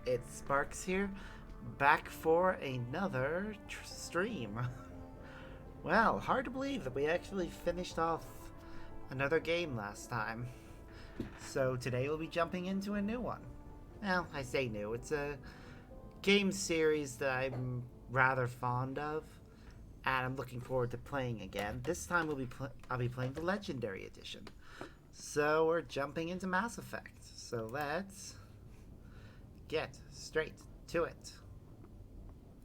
It's Sparks here, back for another stream. Well, hard to believe that we actually finished off another game last time. So today we'll be jumping into a new one. Well, I say new, it's a game series that I'm rather fond of, and I'm looking forward to playing again. This time I'll be playing the Legendary Edition. So we're jumping into Mass Effect. So let's get straight to it.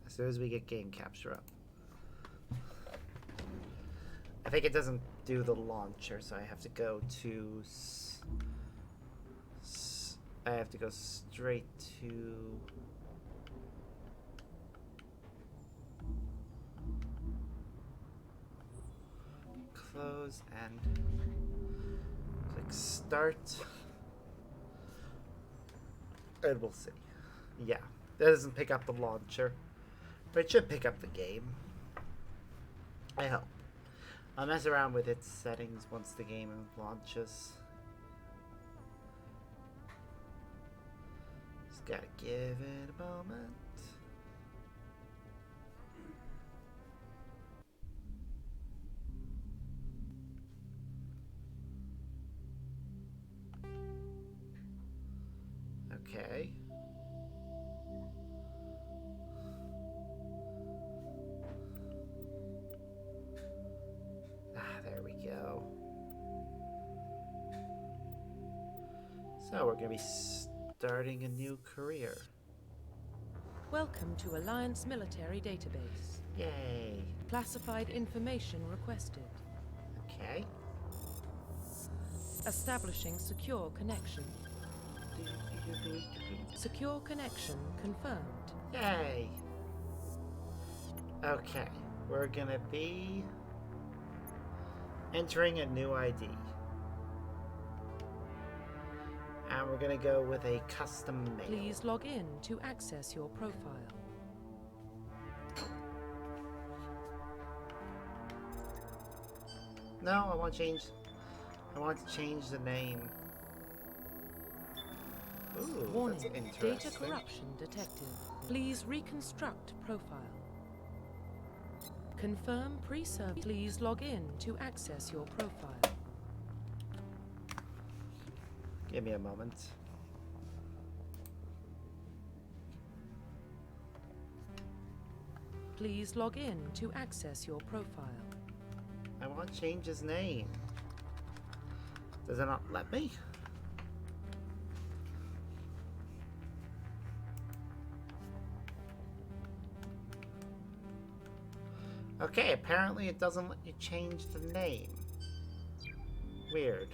As soon as we get game capture up. I think it doesn't do the launcher, so I have to go to... I have to go straight to... Close and click start. And we'll see. Yeah, that doesn't pick up the launcher, but it should pick up the game. I hope. I'll mess around with its settings once the game launches. Just gotta give it a moment. Okay. There we go. So we're gonna be starting a new career. Welcome to Alliance Military Database. Yay. Classified information requested. Okay. Establishing secure connection. Secure connection confirmed. Yay. Okay. We're gonna be entering a new ID. And we're gonna go with a custom mail. Please log in to access your profile. No, I want to change the name. Ooh, Warning, that's data interesting. corruption detected. Please reconstruct profile. Confirm pre-service. Please log in to access your profile. Give me a moment. Please log in to access your profile. I want to change his name. Does it not let me? Okay, apparently it doesn't let you change the name. Weird.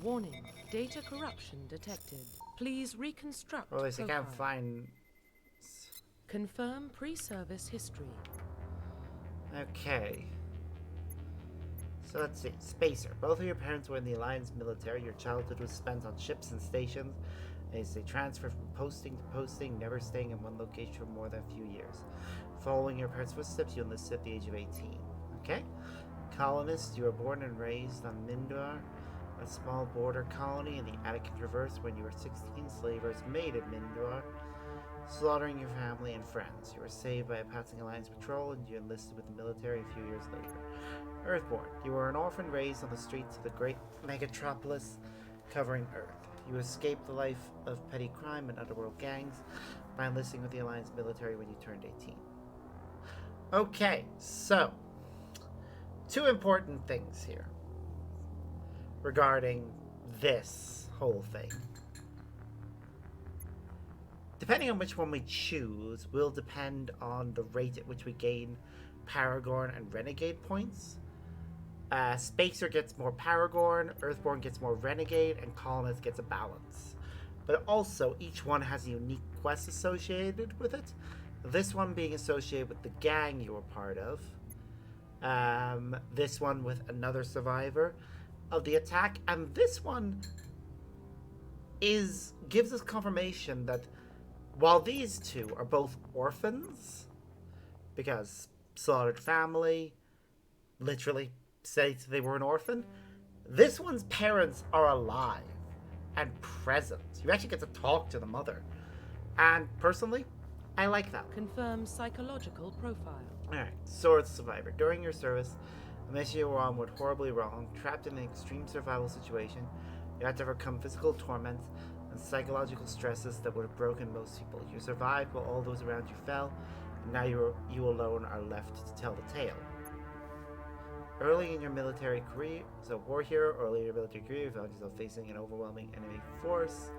Warning, data corruption detected. Please reconstruct Or at least I profile. can't find... Confirm pre-service history. Okay. So let's see. Spacer. Both of your parents were in the Alliance military. Your childhood was spent on ships and stations. As they transferred from posting to posting, never staying in one location for more than a few years. Following your parents' footsteps, you enlisted at the age of 18. Okay? Colonists, you were born and raised on Mindor, a small border colony in the Attican Traverse. When you were 16, slavers made at Mindor, slaughtering your family and friends. You were saved by a passing Alliance patrol, and you enlisted with the military a few years later. Earthborn, you were an orphan raised on the streets of the great megatropolis covering Earth. You escaped the life of petty crime and underworld gangs by enlisting with the Alliance military when you turned 18. Okay, so two important things here regarding this whole thing. Depending on which one we choose will depend on the rate at which we gain Paragon and Renegade points. Spacer gets more Paragon, Earthborn gets more Renegade, and Colonist gets a balance. But also, each one has a unique quest associated with it. This one being associated with the gang you were part of. This one with another survivor of the attack. And this one gives us confirmation that while these two are both orphans, because slaughtered family, literally states they were an orphan, this one's parents are alive. and present. You actually get to talk to the mother. And personally, I like that. Confirm psychological profile. Alright, Sword Survivor. During your service, a mission you were on went horribly wrong. Trapped in an extreme survival situation, you had to overcome physical torment and psychological stresses that would have broken most people. You survived while all those around you fell, and now you alone are left to tell the tale. Early in your military career, so war hero, early in your military career, you found yourself facing an overwhelming enemy force.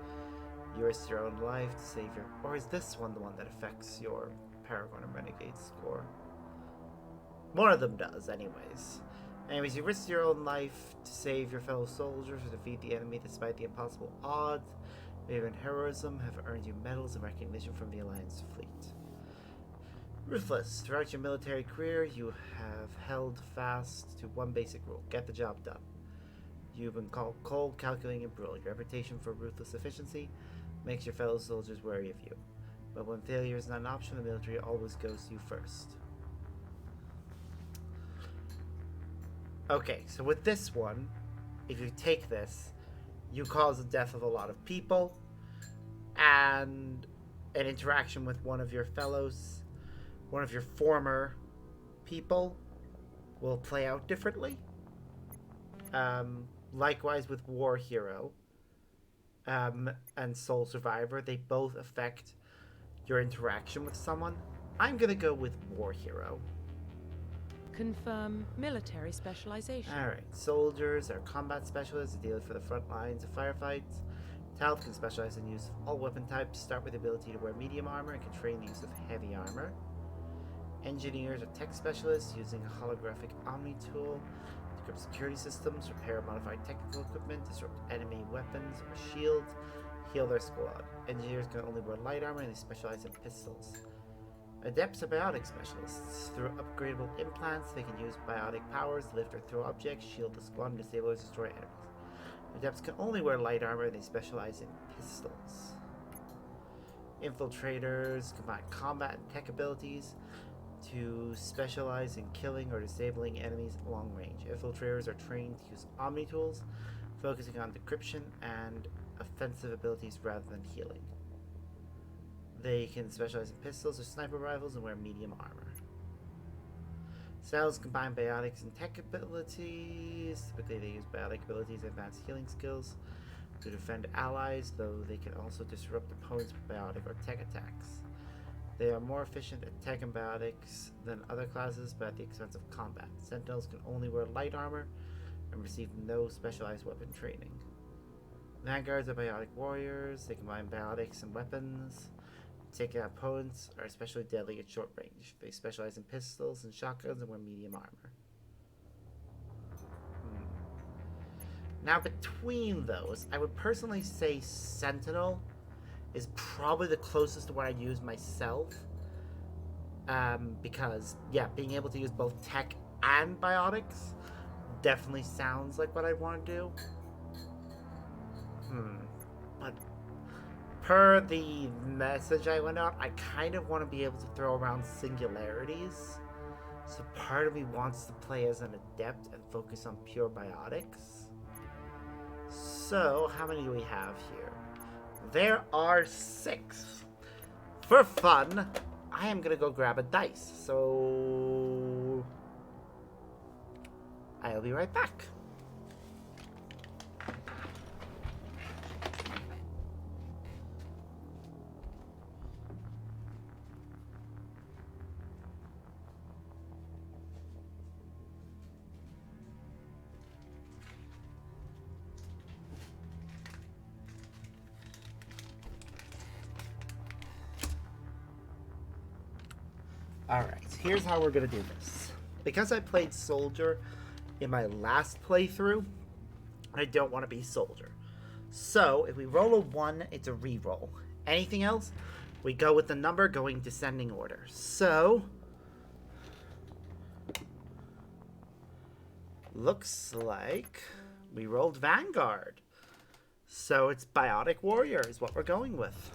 You risked your own life to save your... Or is this one the one that affects your Paragon and Renegade score? One of them does, anyways. Anyways, you risked your own life to save your fellow soldiers or defeat the enemy despite the impossible odds. Brave and heroism have earned you medals and recognition from the Alliance fleet. Ruthless. Throughout your military career, you have held fast to one basic rule. Get the job done. You've been called cold, calculating, and brutal. Your reputation for ruthless efficiency makes your fellow soldiers wary of you. But when failure is not an option, the military always goes to you first. Okay, so with this one, if you take this, you cause the death of a lot of people, and an interaction with one of your fellows, one of your former people, will play out differently. Likewise with War Hero and Soul Survivor, they both affect your interaction with someone. I'm gonna go with War Hero. Confirm military specialization. Alright, soldiers are combat specialists who deal for the front lines of firefights. Talent can specialize in use of all weapon types, start with the ability to wear medium armor, and can train the use of heavy armor. Engineers are tech specialists using a holographic Omni tool to decrypt security systems, repair modified technical equipment, disrupt enemy weapons or shields, heal their squad. Engineers can only wear light armor and they specialize in pistols. Adepts are biotic specialists. Through upgradable implants, they can use biotic powers to lift or throw objects, shield the squad, and disable or destroy enemies. Adepts can only wear light armor and they specialize in pistols. Infiltrators combine combat and tech abilities to specialize in killing or disabling enemies at long range. Infiltrators are trained to use Omni tools, focusing on decryption and offensive abilities rather than healing. They can specialize in pistols or sniper rifles and wear medium armor. Cells combine biotics and tech abilities. Typically they use biotic abilities and advanced healing skills to defend allies, though they can also disrupt opponents with biotic or tech attacks. They are more efficient at tech and biotics than other classes, but at the expense of combat. Sentinels can only wear light armor and receive no specialized weapon training. Vanguards are biotic warriors. They combine biotics and weapons. Taking out opponents are especially deadly at short range. They specialize in pistols and shotguns and wear medium armor. Now between those, I would personally say Sentinel is probably the closest to what I'd use myself. Because, yeah, being able to use both tech and biotics definitely sounds like what I'd want to do. But per the message I went out, I kind of want to be able to throw around singularities. So part of me wants to play as an adept and focus on pure biotics. So, how many do we have here? There are 6. For fun, I am going to go grab a dice. So, I'll be right back. Alright, here's how we're going to do this. Because I played Soldier in my last playthrough, I don't want to be Soldier. So, if we roll a 1, it's a reroll. Anything else, we go with the number going descending order. So, looks like we rolled Vanguard. So it's Biotic Warrior is what we're going with.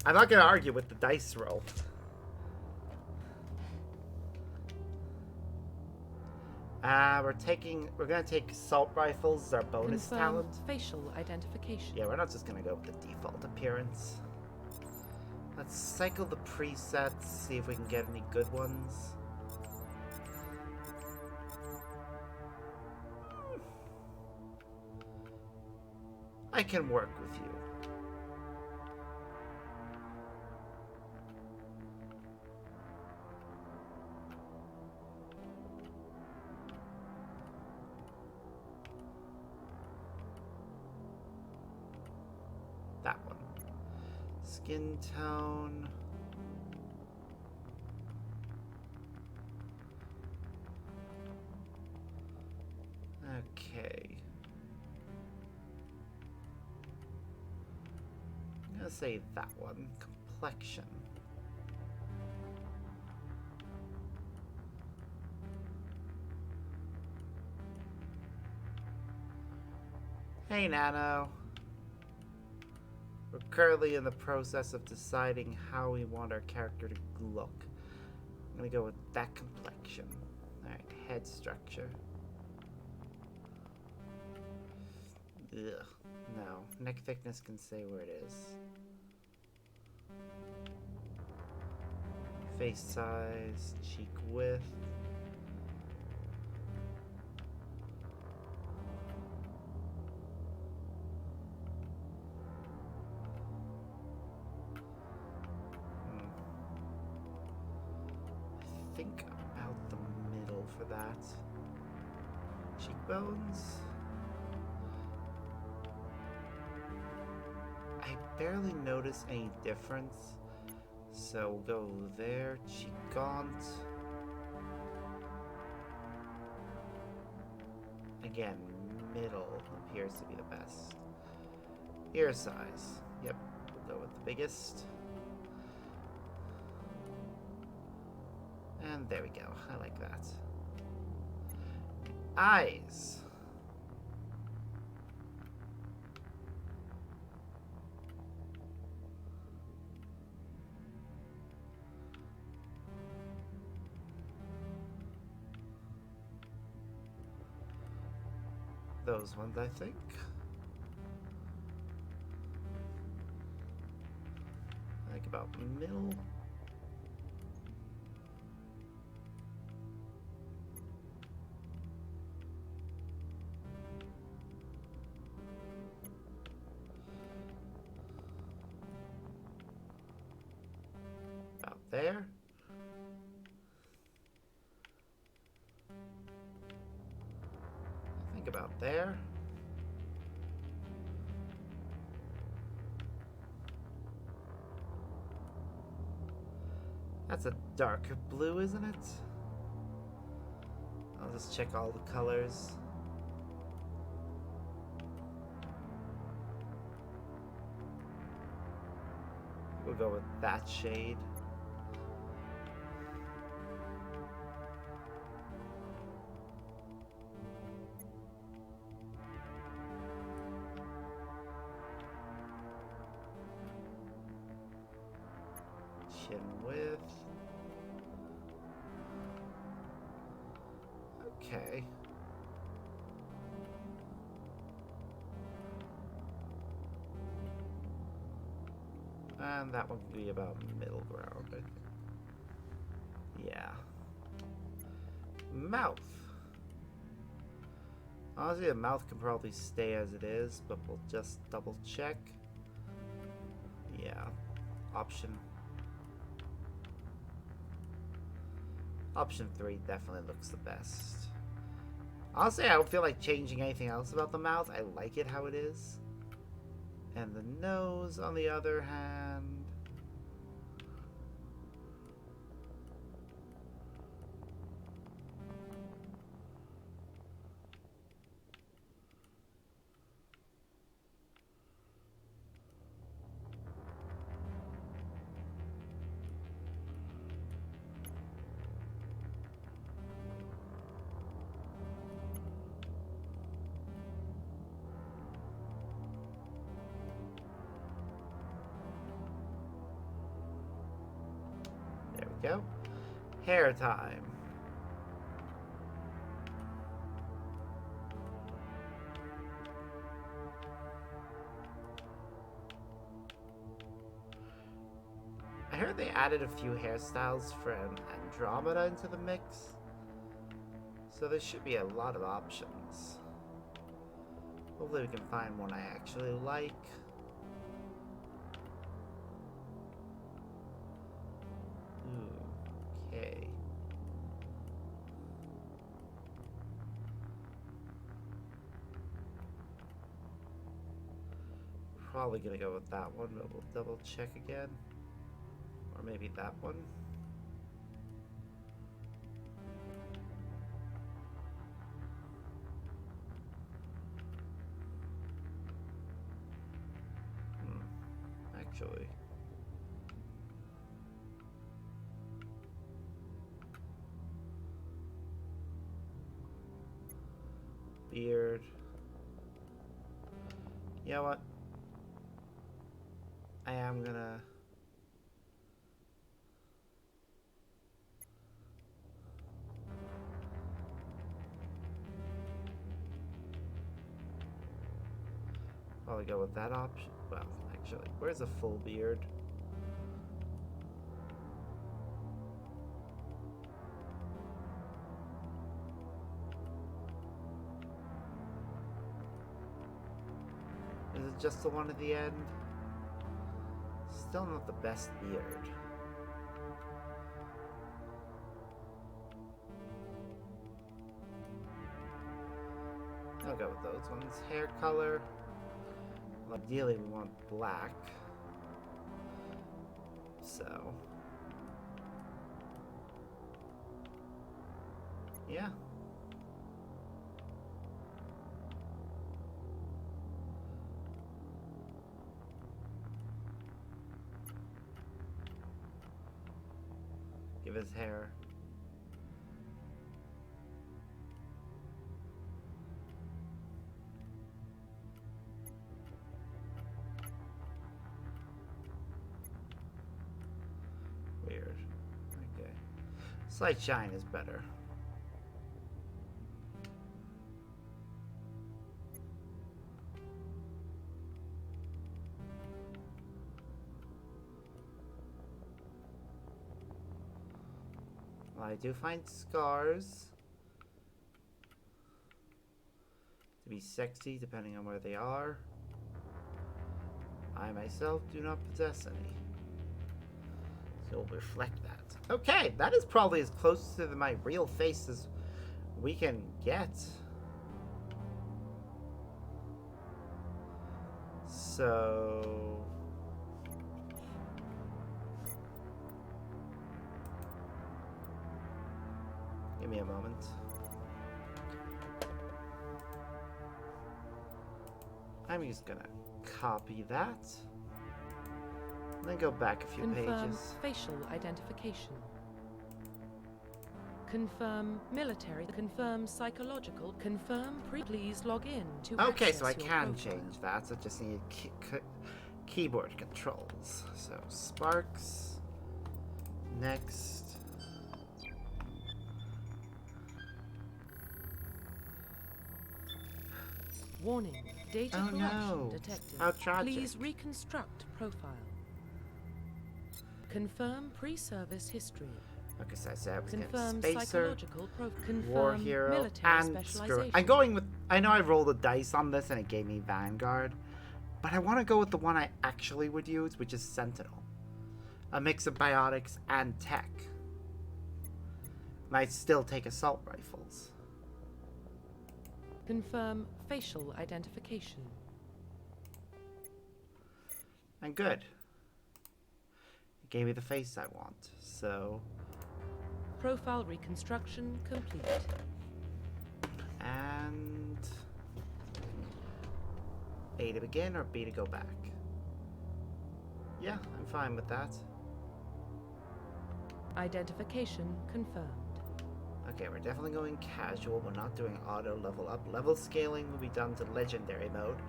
I'm not going to argue with the dice roll. We're gonna take assault rifles as our bonus Confirm talent. facial identification. Yeah, we're not just gonna go with the default appearance. Let's cycle the presets, see if we can get any good ones. I can work with you. That one. Skin tone. Okay. I'm gonna say that one. Complexion. Hey, Nano. We're currently in the process of deciding how we want our character to look. I'm gonna go with that complexion. Alright, head structure. Ugh, no. Neck thickness can say where it is. Face size, cheek width. Think about the middle for that. Cheekbones. I barely notice any difference, so we'll go there. Cheek gaunt. Again, middle appears to be the best. Ear size. Yep, we'll go with the biggest. And there we go. I like that. Eyes. Those ones, I think. Like about middle. About there. I think about there. That's a darker blue, isn't it? I'll just check all the colors. We'll go with that shade. Chin width. Okay. And that one can be about middle ground, I think. Yeah. Mouth. Honestly, the mouth can probably stay as it is, but we'll just double check. Yeah. Option 3 definitely looks the best. Honestly, I don't feel like changing anything else about the mouth. I like it how it is. And the nose, on the other hand... There we go. Hair time. I heard they added a few hairstyles from Andromeda into the mix. So there should be a lot of options. Hopefully we can find one I actually like. Ooh, okay. Probably gonna go with that one, but we'll double check again. Or maybe that one. Actually. Beard. You know what? I am gonna... probably go with that option. Well, actually, where's a full beard? Is it just the one at the end? Still not the best beard. I'll go with those ones. Hair color. Well, ideally, we want black. So. Yeah. Give his hair. Weird. Okay. Slight shine is better. Well, I do find scars to be sexy depending on where they are. I myself do not possess any. So we'll reflect that. Okay, that is probably as close to my real face as we can get. So... give me a moment. I'm just gonna copy that. And then go back a few Confirm pages. facial identification. Confirm military. Confirm psychological. Confirm pre. Please log in to Okay, access so I your can profile. change that. So I just need keyboard controls. So Sparks. Next. Warning. Data Oh, corruption no. detected. How tragic. Please reconstruct profile. Confirm pre-service history. Okay, so I said I was getting Confirm Spacer, psychological confirm War Hero, military and screw it. specialization. I'm going with... I know I rolled a dice on this and it gave me Vanguard, but I want to go with the one I actually would use, which is Sentinel. A mix of biotics and tech. And I'd still take assault rifles. Confirm facial identification. And good. It gave me the face I want, so... Profile reconstruction complete. And... A to begin or B to go back? Yeah, I'm fine with that. Identification confirmed. Okay, we're definitely going casual. We're not doing auto level up. Level scaling will be done to legendary mode,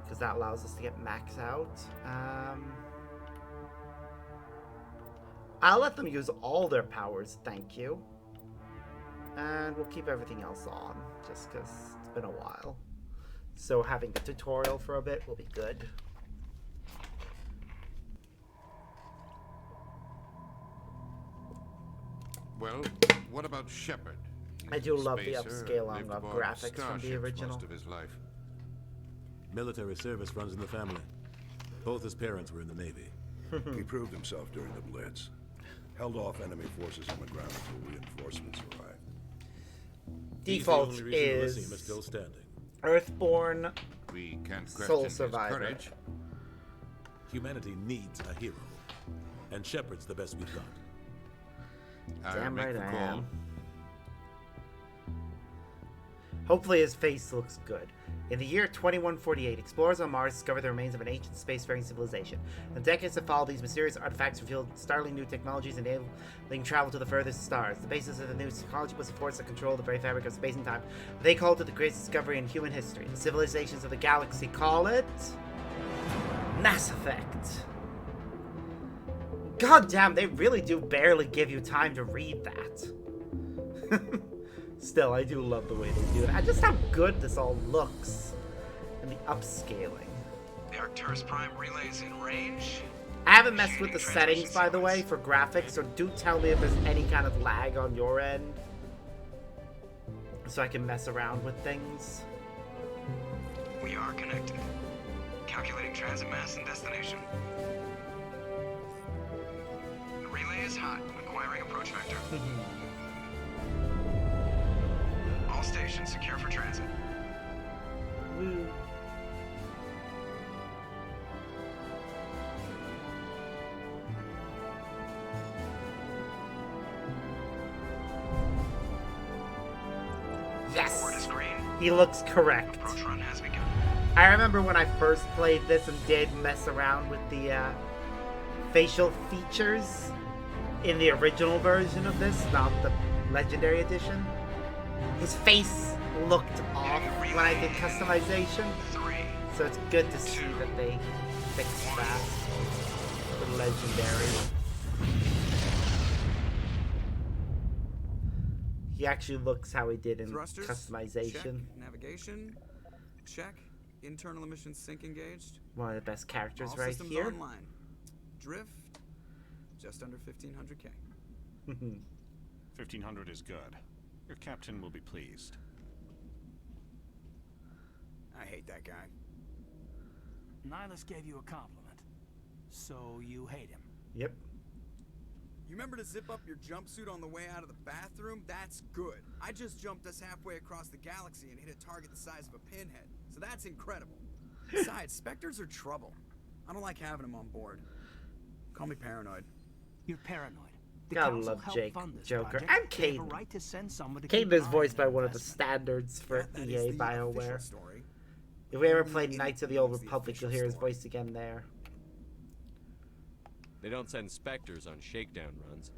because that allows us to get max out. I'll let them use all their powers, thank you. And we'll keep everything else on, just because it's been a while. So having the tutorial for a bit will be good. Well, what about Shepard? I do love the Spacer, upscaling lived of aboard graphics from the starships original. most of his life. Military service runs in the family. Both his parents were in the Navy. He proved himself during the Blitz. Held off enemy forces on the ground until reinforcements arrived. Default He's the only reason is Elysium is still standing. Earthborn We can't Soul question his Survivor. courage. Humanity needs a hero. And Shepard's the best we've got. I'll Damn make right the I call. am. Hopefully his face looks good. In the year 2148, explorers on Mars discovered the remains of an ancient spacefaring civilization. In decades that followed, these mysterious artifacts revealed startling new technologies enabling travel to the furthest stars. The basis of the new technology was a force that controlled the very fabric of space and time. They called it the greatest discovery in human history. The civilizations of the galaxy call it Mass Effect. God damn, they really do barely give you time to read that. Still, I do love the way they do it. And just how good this all looks. And the upscaling. The Arcturus Prime relay is in range. I haven't messed with the Initiating settings, by the way, transmission for graphics, so do tell me if there's any kind of lag on your end. So I can mess around with things. We are connected. Calculating transit mass and destination. The relay is hot, acquiring approach vector. All stations secure for transit. Woo. Board is Yes! green. He looks correct. Approach run has begun. I remember when I first played this and did mess around with the facial features in the original version of this, not the Legendary Edition. His face looked off when I did customization, 3. so it's good to see that they fixed that for Legendary. He actually looks how he did in Thrusters, customization. check. Navigation, check. Internal emissions sync engaged. One of the best characters All right systems here. online. Drift, just under 1500K. 1500 is good. Your captain will be pleased. I hate that guy. Nihilus gave you a compliment, so you hate him. Yep. You remember to zip up your jumpsuit on the way out of the bathroom? That's good. I just jumped us halfway across the galaxy and hit a target the size of a pinhead, so that's incredible. Besides, Spectres are trouble. I don't like having them on board. Call me paranoid. You're paranoid. The Gotta council love helped Jake, fund this Joker, project. and They have a Caden. right to send someone to Caden keep is an eye voiced on by their one of the investment. standards for That is EA the BioWare. official story. If we ever Only played in Knights of the the Old game's the Republic, you'll official hear his story. voice again there. They don't send Spectres on shakedown runs.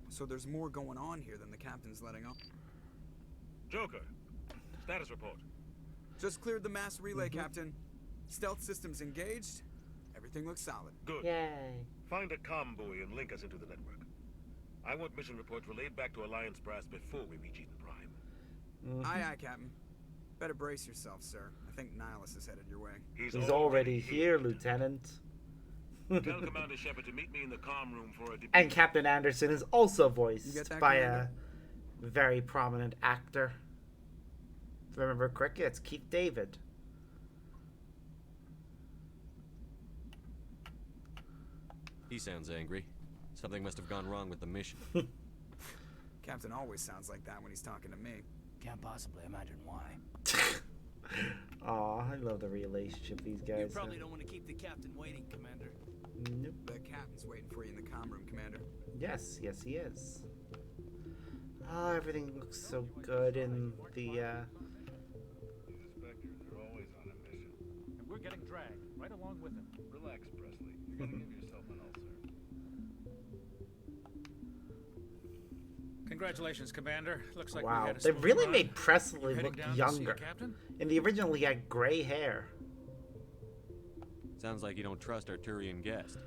So there's more going on here than the captain's letting on. Joker, status report. Just cleared the mass relay, Captain. Stealth systems engaged. Everything looks solid. Good. Yay. Find a comm buoy and link us into the network. I want mission reports relayed back to Alliance brass before we reach Eden Prime. Aye, aye, Captain. Better brace yourself, sir. I think Nihilus is headed your way. He's already here, Lieutenant. Tell Commander Shepard to meet me in the comm room for a debate. And Captain Anderson is also You voiced get that, by Commander? a very prominent actor. If I remember correctly, it's Keith David. He sounds angry. Something must have gone wrong with the mission. Captain always sounds like that when he's talking to me. Can't possibly imagine why. Aw, I love the relationship these guys You probably have. don't want to keep the captain waiting, Commander. Nope. The captain's waiting for you in the comm room, Commander. Yes, yes he is. Oh, everything looks so good in the, These inspectors are always on a mission. And we're getting dragged right along with him. Relax, Presley. You're gonna give yourself an ulcer. Congratulations, Commander. Looks like we wow. had a They smooth really run. made Presley You heading look down to see your younger. captain? In the original, he had gray hair. Sounds like you don't trust Arturian guest.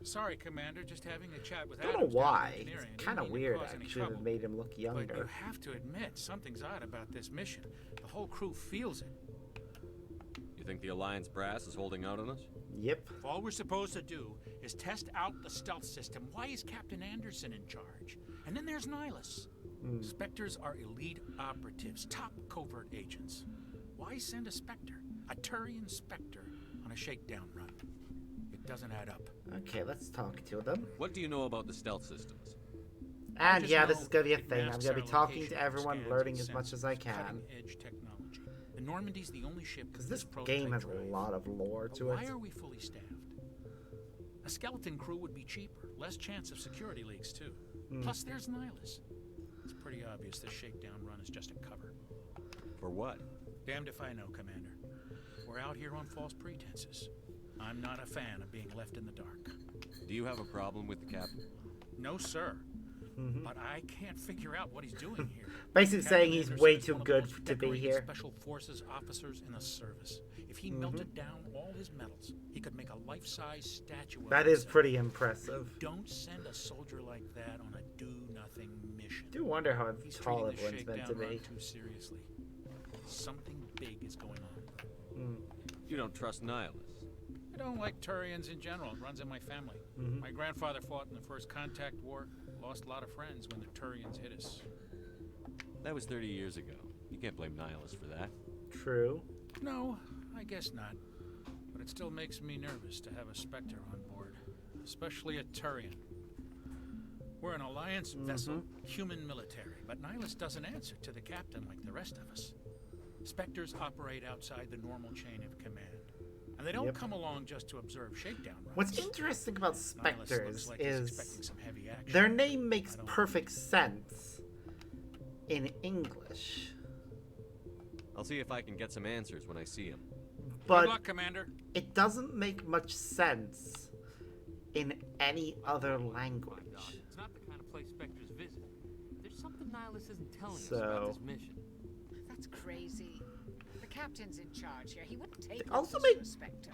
Sorry, Commander. Just having a chat with I don't know Adams down in why. engineering. It's I kind of didn't mean to weird, cause any actually, trouble. that made him look But you younger. have to admit, something's odd about this mission. The whole crew feels it. You think the Alliance brass is holding out on us? Yep. If all we're supposed to do is test out the stealth system, why is Captain Anderson in charge? And then there's Nihilus. Spectres are elite operatives, top covert agents. Why send a Spectre, a Turian Spectre, on a shakedown run? It doesn't add up. Okay, let's talk to them. What do you know about the stealth systems? And just yeah, know this is gonna be a it thing. I'm masks gonna be our talking location to everyone, scans learning and as much as I sensors, can. cutting-edge technology. The Normandy's the only ship Because with this prototype game has a drive. lot of lore But to why it. are we fully staffed? A skeleton crew would be cheaper, less chance of security leaks too. Plus, there's Nihilus. It's pretty obvious this shakedown run is just a cover. For what? Damned if I know, Commander. We're out here on false pretenses. I'm not a fan of being left in the dark. Do you have a problem with the captain? No, sir. But I can't figure out what he's doing here. Basically Captain saying he's Anderson way is too one of the good most to be decorated here. Special Forces officers in the service. If he melted down all his medals, he could make a life-size statue of That is himself. pretty impressive. Don't send a soldier like that on a do-nothing mission. I do wonder how He's tall treating this everyone's meant to shakedown run be. too seriously. Something big is going on. You don't trust Nihilus. I don't like Turians in general. It runs in my family. My grandfather fought in the First Contact War. Lost a lot of friends when the Turians hit us. That was 30 years ago. You can't blame Nihilus for that. True. No, I guess not. But it still makes me nervous to have a Spectre on board. Especially a Turian. We're an Alliance vessel, human military. But Nihilus doesn't answer to the captain like the rest of us. Spectres operate outside the normal chain of command. And they don't come along just to observe shakedown runs. What's interesting about Nihilus Spectres looks like he's is expecting some heavy action. their name makes I don't- perfect sense in English. I'll see if I can get some answers when I see him. Good But luck, Commander. it doesn't make much sense in any other language. It's not the kind of place Spectres visit. There's something Nihilus isn't telling us So- about this mission. That's crazy. The captain's in charge here. He wouldn't take They also orders make from a Spectre.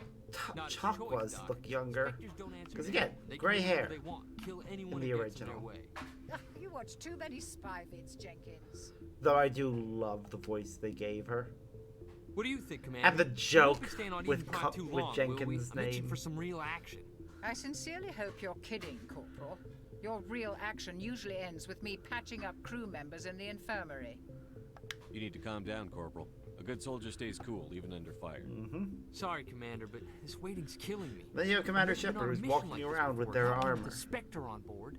Not his Chakwas choice, Doc. look younger. Spectres don't answer Because to again, anyone. They gray can do hair whatever they want. Kill anyone in the who gets in their original. way. You watch too many spy vids, Jenkins. Though I do love the voice they gave her. What do you think, Commander? And the We won't joke be staying on with Eden Prime too with long, will we? Jenkins' I'm itching name. for some real action. I sincerely hope you're kidding, Corporal. Your real action usually ends with me patching up crew members in the infirmary. You need to calm down, Corporal. A good soldier stays cool, even under fire. Sorry, Commander, but this waiting's killing me. Then you have Commander I've never been on Shepard a who's mission walking like this around with before, their not one armor. With a Spectre on board.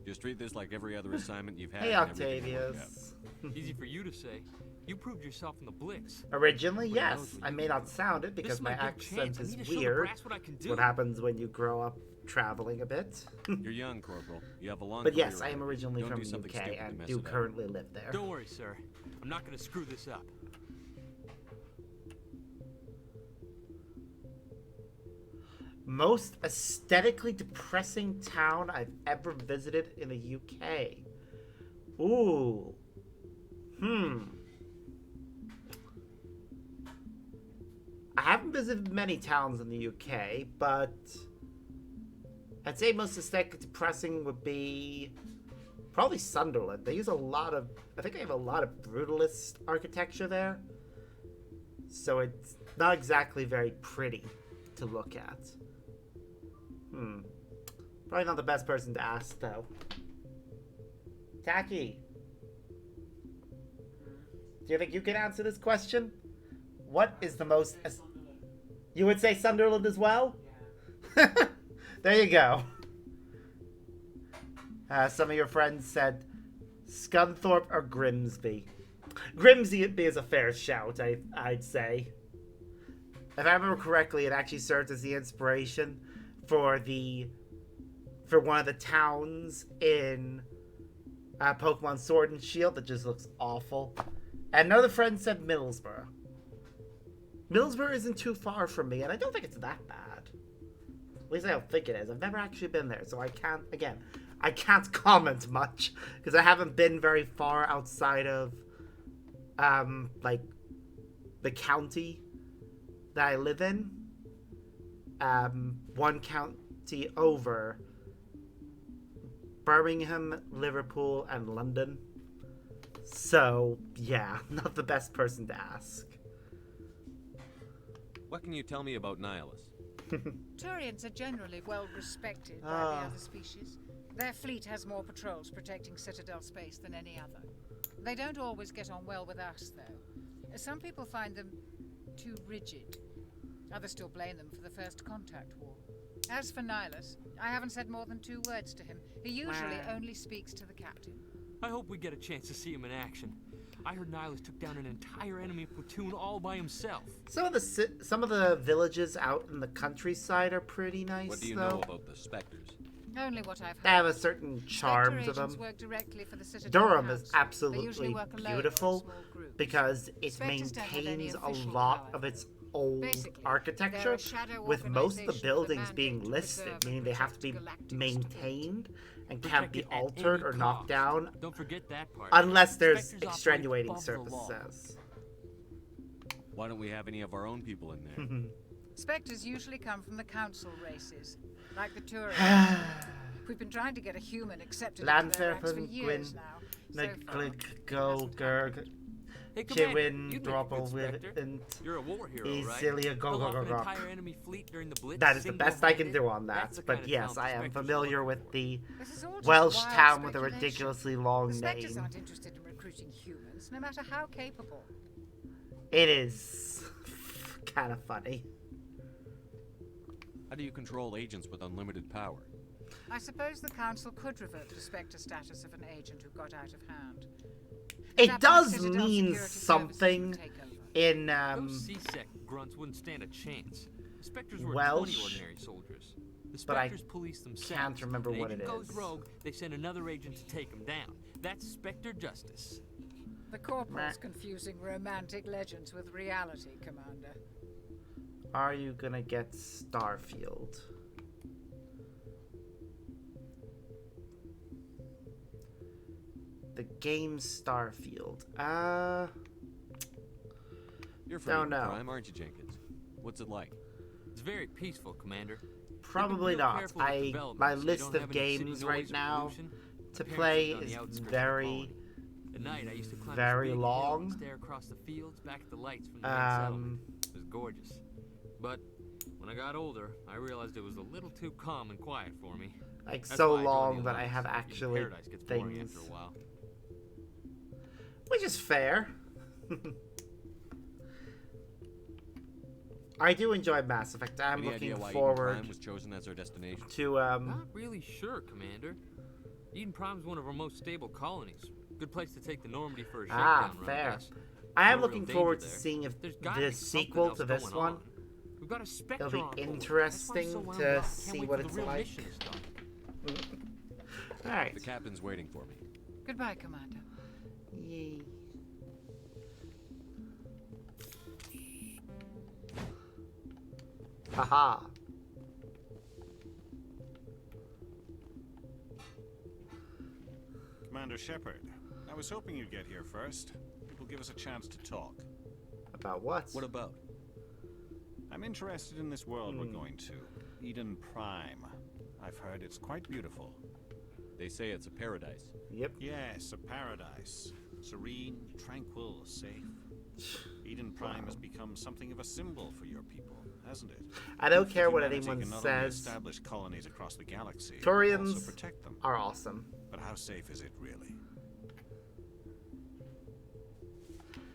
Just treat this like every other assignment you've had. Hey, and everything will work Octavius. Easy for you to say. You proved yourself in the Blitz. Originally, Nobody knows yes. what I you may do. not sound it This because is my my big accent chance. I is need to show the weird. brass what I can It's do. what happens when you grow up traveling a bit. out. You're young, Corporal. You have a long But career yes, I ahead. am originally Don't from do the something UK stupid to and mess do it up. currently live there. Don't worry, sir. I'm not gonna screw this up. Most aesthetically depressing town I've ever visited in the UK. Ooh. I haven't visited many towns in the UK, but I'd say most aesthetically depressing would be probably Sunderland. They use a lot of, I think they have a lot of brutalist architecture there. So it's not exactly very pretty to look at. Probably not the best person to ask, though. Taki, do you think you can answer this question? What is the most... You would say Sunderland as well? There you go. Some of your friends said Scunthorpe or Grimsby. Grimsby is a fair shout, I'd say. If I remember correctly, it actually served as the inspiration for one of the towns in Pokemon Sword and Shield that just looks awful. And another friend said Middlesbrough. Middlesbrough isn't too far from me, and I don't think it's that bad. At least I don't think it is. I've never actually been there, so I can't comment much because I haven't been very far outside of like the county that I live in. One county over, Birmingham, Liverpool, and London. So, yeah, not the best person to ask. What can you tell me about Nihilus? Turians are generally well respected by the other species. Their fleet has more patrols protecting Citadel space than any other. They don't always get on well with us, though. Some people find them too rigid. Others still blame them for the First Contact War. As for Nihilus, I haven't said more than 2 words to him. He usually only speaks to the captain. I hope we get a chance to see him in action. I heard Nihilus took down an entire enemy platoon all by himself. Some of the villages out in the countryside are pretty nice. What do you though. know about the Spectres? Only what I've heard. They have a certain charm to them. Work directly for the Citadel Durham is Council. They usually absolutely work alone or in beautiful small groups. because it Spectres don't have any maintains a official lot power. of its old Basically, they're architecture, a shadow with most of the organization with a buildings being mandate to listed, preserve meaning and they have to be protect galactic maintained and can't be Protected at altered any or knocked cost. down Don't forget that part. unless there's Spectres operate extenuating above the law. circumstances. Why don't we have any of our own people in there? Spectres usually come from the council races, like the tourists. We've been trying to get a human accepted into their ranks for years now. Go, Gurg, Hey, Commander, Chewin, you'd make a Drop good with Spectre. and You're a war hero, right? Easilia go Pull go off go an go. entire enemy fleet during the Blitz That is the best I can single-handed? do on That's that. the But kind of yes, talent I am Spectres familiar look with the This is all just Welsh wild town with a speculation. ridiculously long The Spectres name. aren't interested in recruiting humans, no matter how capable. It is kind of funny. How do you control agents with unlimited power? I suppose the council could revert the Spectre status of an agent who got out of hand. It That does Citadel mean security services something would take over. in Those C-Sec grunts wouldn't stand a chance. The Spectres were 20 Welsh, ordinary soldiers. The but I Spectres police themselves. can't remember An what agent it goes is. rogue, they send another agent to take him down. That's Spectre justice. The corporal's confusing romantic legends with reality, Commander. Are you gonna get Starfield? The game Starfield. You're from Don't know. Prime, aren't you, Jenkins? What's it like? It's very peaceful, Commander. Probably They've been real not. careful with My development, so you list don't of have any city games noise right or now pollution. to My play parents lived on is the outskirts of the very, colony. At night, I used to climb very this big long. hill and stare across the fields back at the lights from the main settlement. It was gorgeous. But when I got older, I realized it was a little too calm and quiet for me. like That's so why I joined the long that I Alliance. have Even actually Paradise gets boring things, after a while. which is fair. I do enjoy Mass Effect. I'm Any idea looking why Eden forward Prime was chosen as our destination? to Not really sure, Commander. Eden Prime's one of our most stable colonies. Good place to take the Normandy for a shakedown run, fair. I guess. I am No looking real forward to danger there. seeing if There's gotta be the something sequel else to this going one. on. We've got a Spectre It'll be on board. interesting That's why I'm so wound to up. Can't see wait what for it's the real like. mission to start. Alright. The captain's waiting for me. Goodbye, Commander. Yay. Haha. Commander Shepard, I was hoping you'd get here first. It will give us a chance to talk. About what? What about? I'm interested in this world we're going to. Eden Prime. I've heard it's quite beautiful. They say it's a paradise. Yep. Yes, a paradise. Serene, tranquil, safe. Eden Prime has become something of a symbol for your people, hasn't it? I don't care what Humanity anyone can not only says. establish colonies across the galaxy, but Turians also protect them. are awesome. But how safe is it really?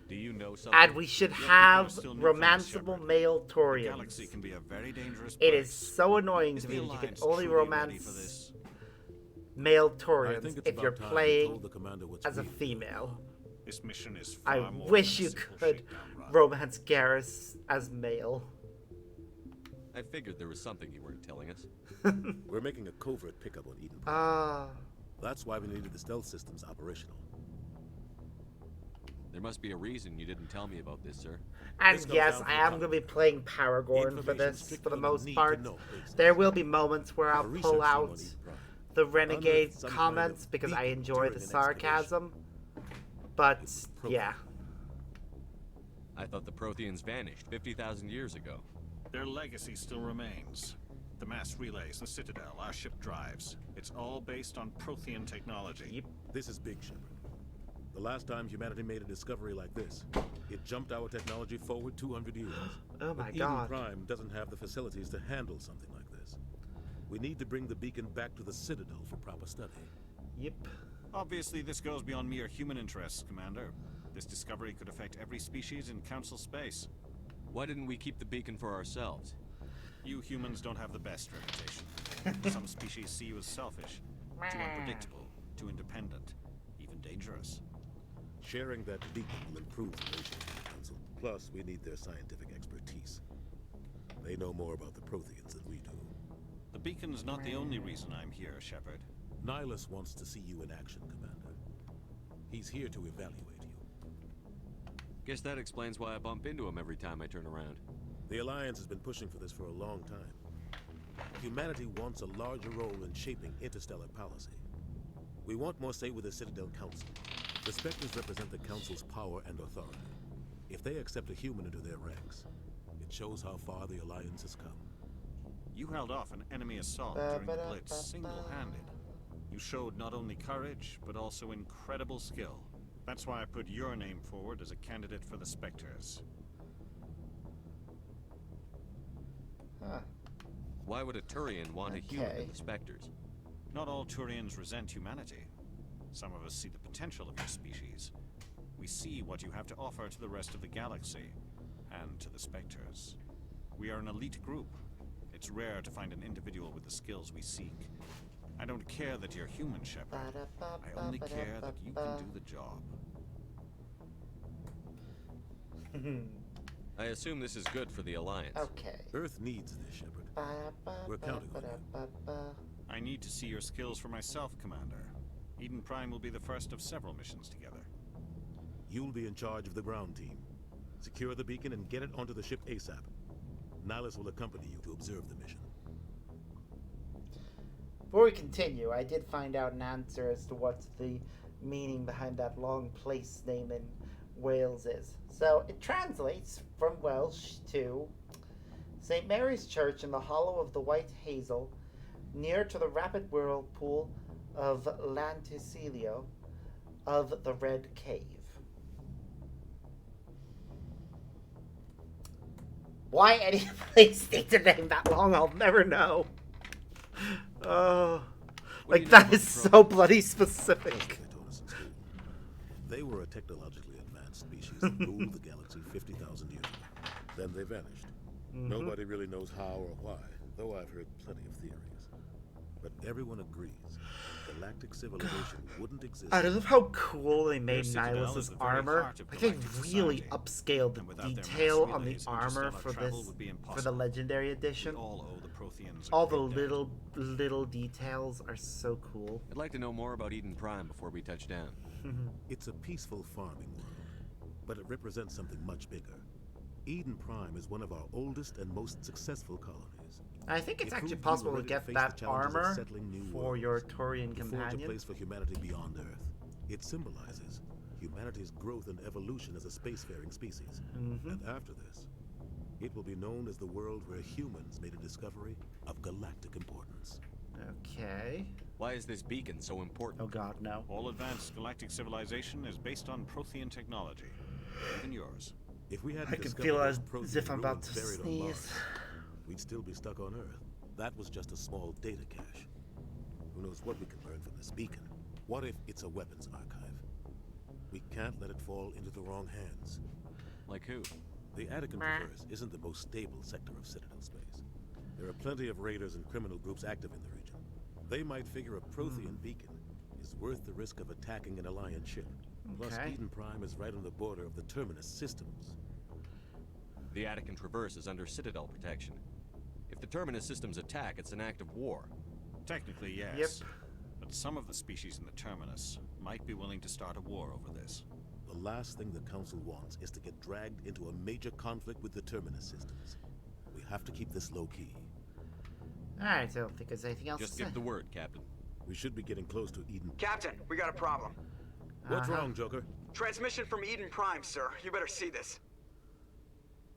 Do you know something? And we should Your people have are still new for us, romanceable Shepard. male The Turians. galaxy can be a very dangerous It place. is so annoying Is to the me that you can Alliance only truly ready for romance this? male I Turians think it's if about you're time you playing told the commander what's as a real. female. This mission is far I more wish than a you simple could shakedown run. romance Garrus as male. I figured there was something you weren't telling us. We're making a covert pickup on Eden. Ah. That's why we needed the stealth systems operational. There must be a reason you didn't tell me about this, sir. And This comes yes, down I to am the going to be playing Paragorn for Information this, strictly for the we most need part. to know, Princess. There will be moments where I'll A research pull team on out Eden Prime. the renegade Unearthed some kind comments of because I beacon enjoy during the an sarcasm. But, yeah. I thought the Protheans vanished 50,000 years ago. Their legacy still remains. The mass relays, the Citadel, our ship drives. It's all based on Prothean technology. Yep. This is big, Shepard. The last time humanity made a discovery like this, it jumped our technology forward 200 years. Oh my But god. Eden Prime doesn't have the facilities to handle something like this. We need to bring the beacon back to the Citadel for proper study. Yep. Obviously, this goes beyond mere human interests, Commander. This discovery could affect every species in Council space. Why didn't we keep the beacon for ourselves? You humans don't have the best reputation. Some species see you as selfish, too unpredictable, too independent, even dangerous. Sharing that beacon will improve relations with the Council. Plus, we need their scientific expertise. They know more about the Protheans than we do. The beacon's not the only reason I'm here, Shepard. Nihilus wants to see you in action, Commander. He's here to evaluate you. Guess that explains why I bump into him every time I turn around. The Alliance has been pushing for this for a long time. Humanity wants a larger role in shaping interstellar policy. We want more say with the Citadel Council. The Spectres represent the Council's power and authority. If they accept a human into their ranks, it shows how far the Alliance has come. You held off an enemy assault during the Blitz single-handed. You showed not only courage, but also incredible skill. That's why I put your name forward as a candidate for the Spectres. Huh. Why would a Turian want a human in the Spectres? Not all Turians resent humanity. Some of us see the potential of your species. We see what you have to offer to the rest of the galaxy, and to the Spectres. We are an elite group. It's rare to find an individual with the skills we seek. I don't care that you're human, Shepard. I only care that you can do the job. I assume this is good for the Alliance. Okay. Earth needs this, Shepard. We're counting on you. I need to see your skills for myself, Commander. Eden Prime will be the first of several missions together. You'll be in charge of the ground team. Secure the beacon and get it onto the ship ASAP. Nihilus will accompany you to observe the mission. Before we continue, I did find out an answer as to what the meaning behind that long place name in Wales is. So it translates from Welsh to St. Mary's Church in the hollow of the White Hazel, near to the rapid whirlpool of Lanticilio of the Red Cave. Why any place needs a name that long, I'll never know. Oh, like that is so bloody specific. They were a technologically advanced species that ruled the galaxy 50,000 years ago. Then they vanished. Nobody really knows how or why, though I've heard plenty of theories. But everyone agrees galactic civilization wouldn't exist. I love how cool they made Nihilus's armor. Like they really upscaled the detail on the armor for the Legendary Edition. All the little details are so cool. I'd like to know more about Eden Prime before we touch down. It's a peaceful farming world, but it represents something much bigger. Eden Prime is one of our oldest and most successful colonies. I think it's actually possible to get that armor for your Turian companion. A place for humanity beyond Earth. It symbolizes humanity's growth and evolution as a spacefaring species. And after this, it will be known as the world where humans made a discovery of galactic importance. Okay. Why is this beacon so important? Oh god, no. All advanced galactic civilization is based on Prothean technology. Even yours. If we had I can feel as if I'm about to sneeze. We'd still be stuck on Earth. That was just a small data cache. Who knows what we can learn from this beacon? What if it's a weapons archive? We can't let it fall into the wrong hands. Like who? The Attican Traverse isn't the most stable sector of Citadel space. There are plenty of raiders and criminal groups active in the region. They might figure a Prothean beacon is worth the risk of attacking an Alliance ship. Plus, Eden Prime is right on the border of the Terminus systems. The Attican Traverse is under Citadel protection. If the Terminus systems attack, it's an act of war. Technically, yes. But some of the species in the Terminus might be willing to start a war over this. The last thing the Council wants is to get dragged into a major conflict with the Terminus systems. We have to keep this low-key. Alright, I don't think there's anything else to say. Just give the word, Captain. We should be getting close to Eden. Captain, we got a problem. What's wrong, Joker? Transmission from Eden Prime, sir. You better see this.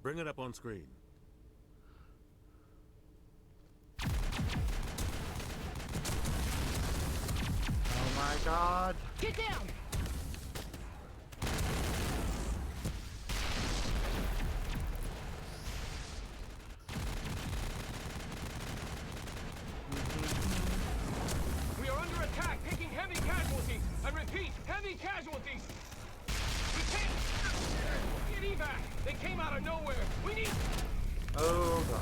Bring it up on screen. Oh my god. Get down! evac! They came out of nowhere! We need... Oh god.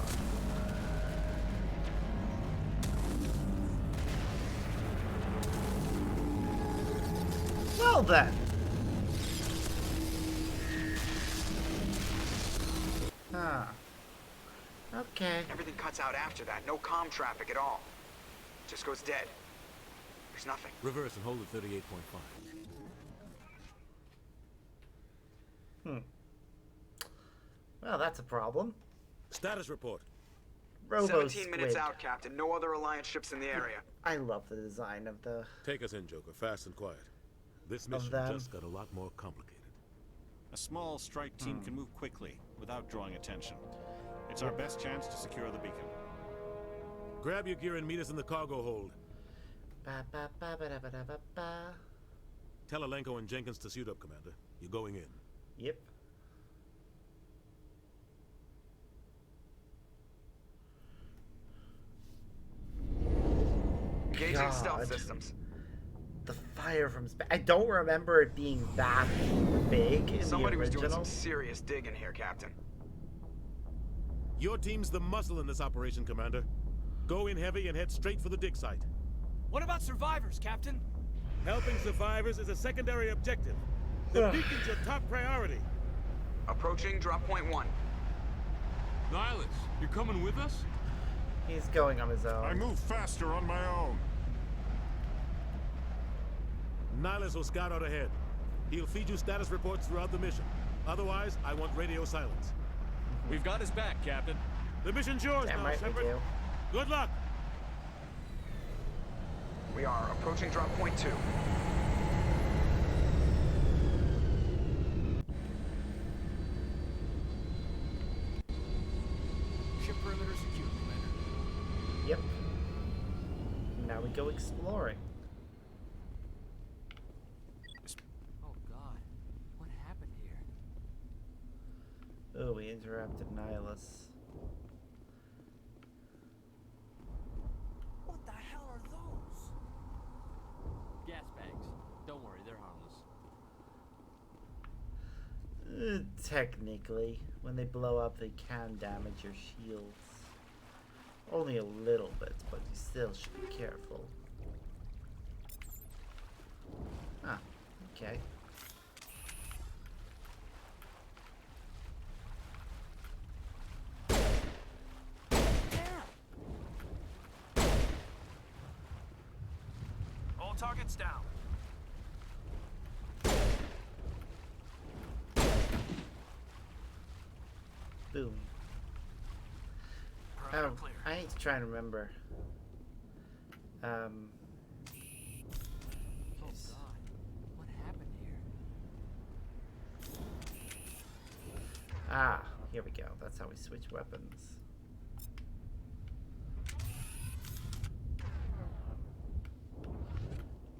Well then. Huh. Okay. Everything cuts out after that. No comm traffic at all. Just goes dead. There's nothing. Reverse and hold at 38.5. Well, that's a problem. Status report. 17 minutes out, Captain. No other Alliance ships in the area. I love the design of the... Take us in, Joker. Fast and quiet. This mission just got a lot more complicated. A small strike team can move quickly without drawing attention. It's our best chance to secure the beacon. Grab your gear and meet us in the cargo hold. Tell Alenko and Jenkins to suit up, Commander. You're going in. Yep. Engaging stealth systems. The fire from space. I don't remember it being that big in Somebody the original. was doing some serious digging here, Captain. Your team's the muscle in this operation, Commander. Go in heavy and head straight for the dig site. What about survivors, Captain? Helping survivors is a secondary objective. The beacon's your top priority. Approaching drop point 1. Nihilus, you coming with us? He's going on his own. I move faster on my own. Nihilus will scout out ahead. He'll feed you status reports throughout the mission. Otherwise, I want radio silence. We've got his back, Captain. The mission's yours now, Right, Shepard. Good luck. We are approaching drop point 2. Ship perimeter secure, Commander. Yep. Now we go exploring. Oh God, what happened here? Oh, we interrupted Nihilus. What the hell are those? Gas bags. Don't worry, they're harmless. Technically, when they blow up, they can damage your shields. Only a little bit, but you still should be careful. Ah, okay. All targets down. Boom. Perimeter clear. I need to try and remember. Oh God, what happened here? Ah, here we go. That's how we switch weapons.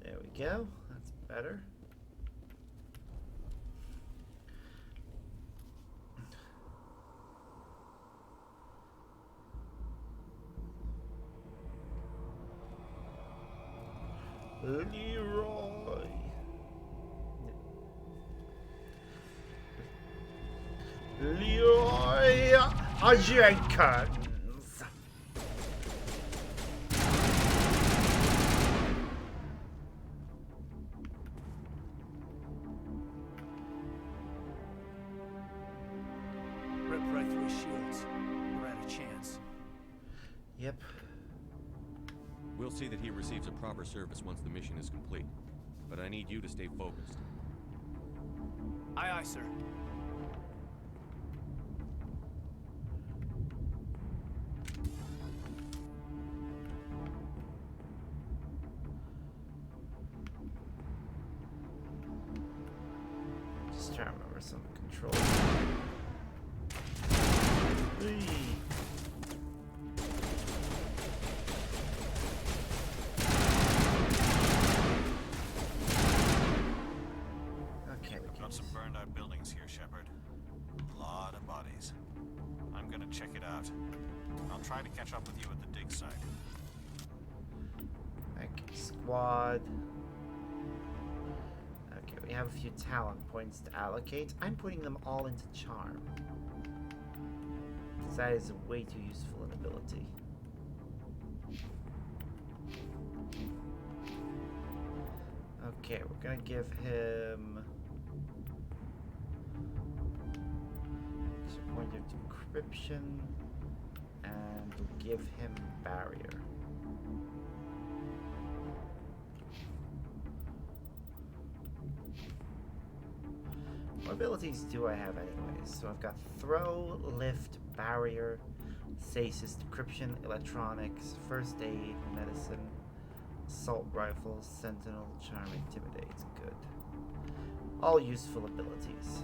There we go. That's better. Leroy. Leroy Jenkins. Rip right through his shields. We're at a chance. Yep. We'll see that he receives a proper service once the mission is complete. But I need you to stay focused. Aye, aye, sir. Just trying to remember some controls. Okay, we Got some burned out buildings here, Shepard. A lot of bodies. I'm gonna check it out. I'll try to catch up with you at the dig site. Okay, squad. Okay, we have a few talent points to allocate. I'm putting them all into charm. Because that is way too useful an ability. Okay, we're gonna give him extra point of decryption, and we'll give him barrier. What abilities do I have anyways? So I've got throw, lift, barrier, stasis, decryption, electronics, first aid, medicine, assault rifle, sentinel, charm, intimidate. Good. All useful abilities.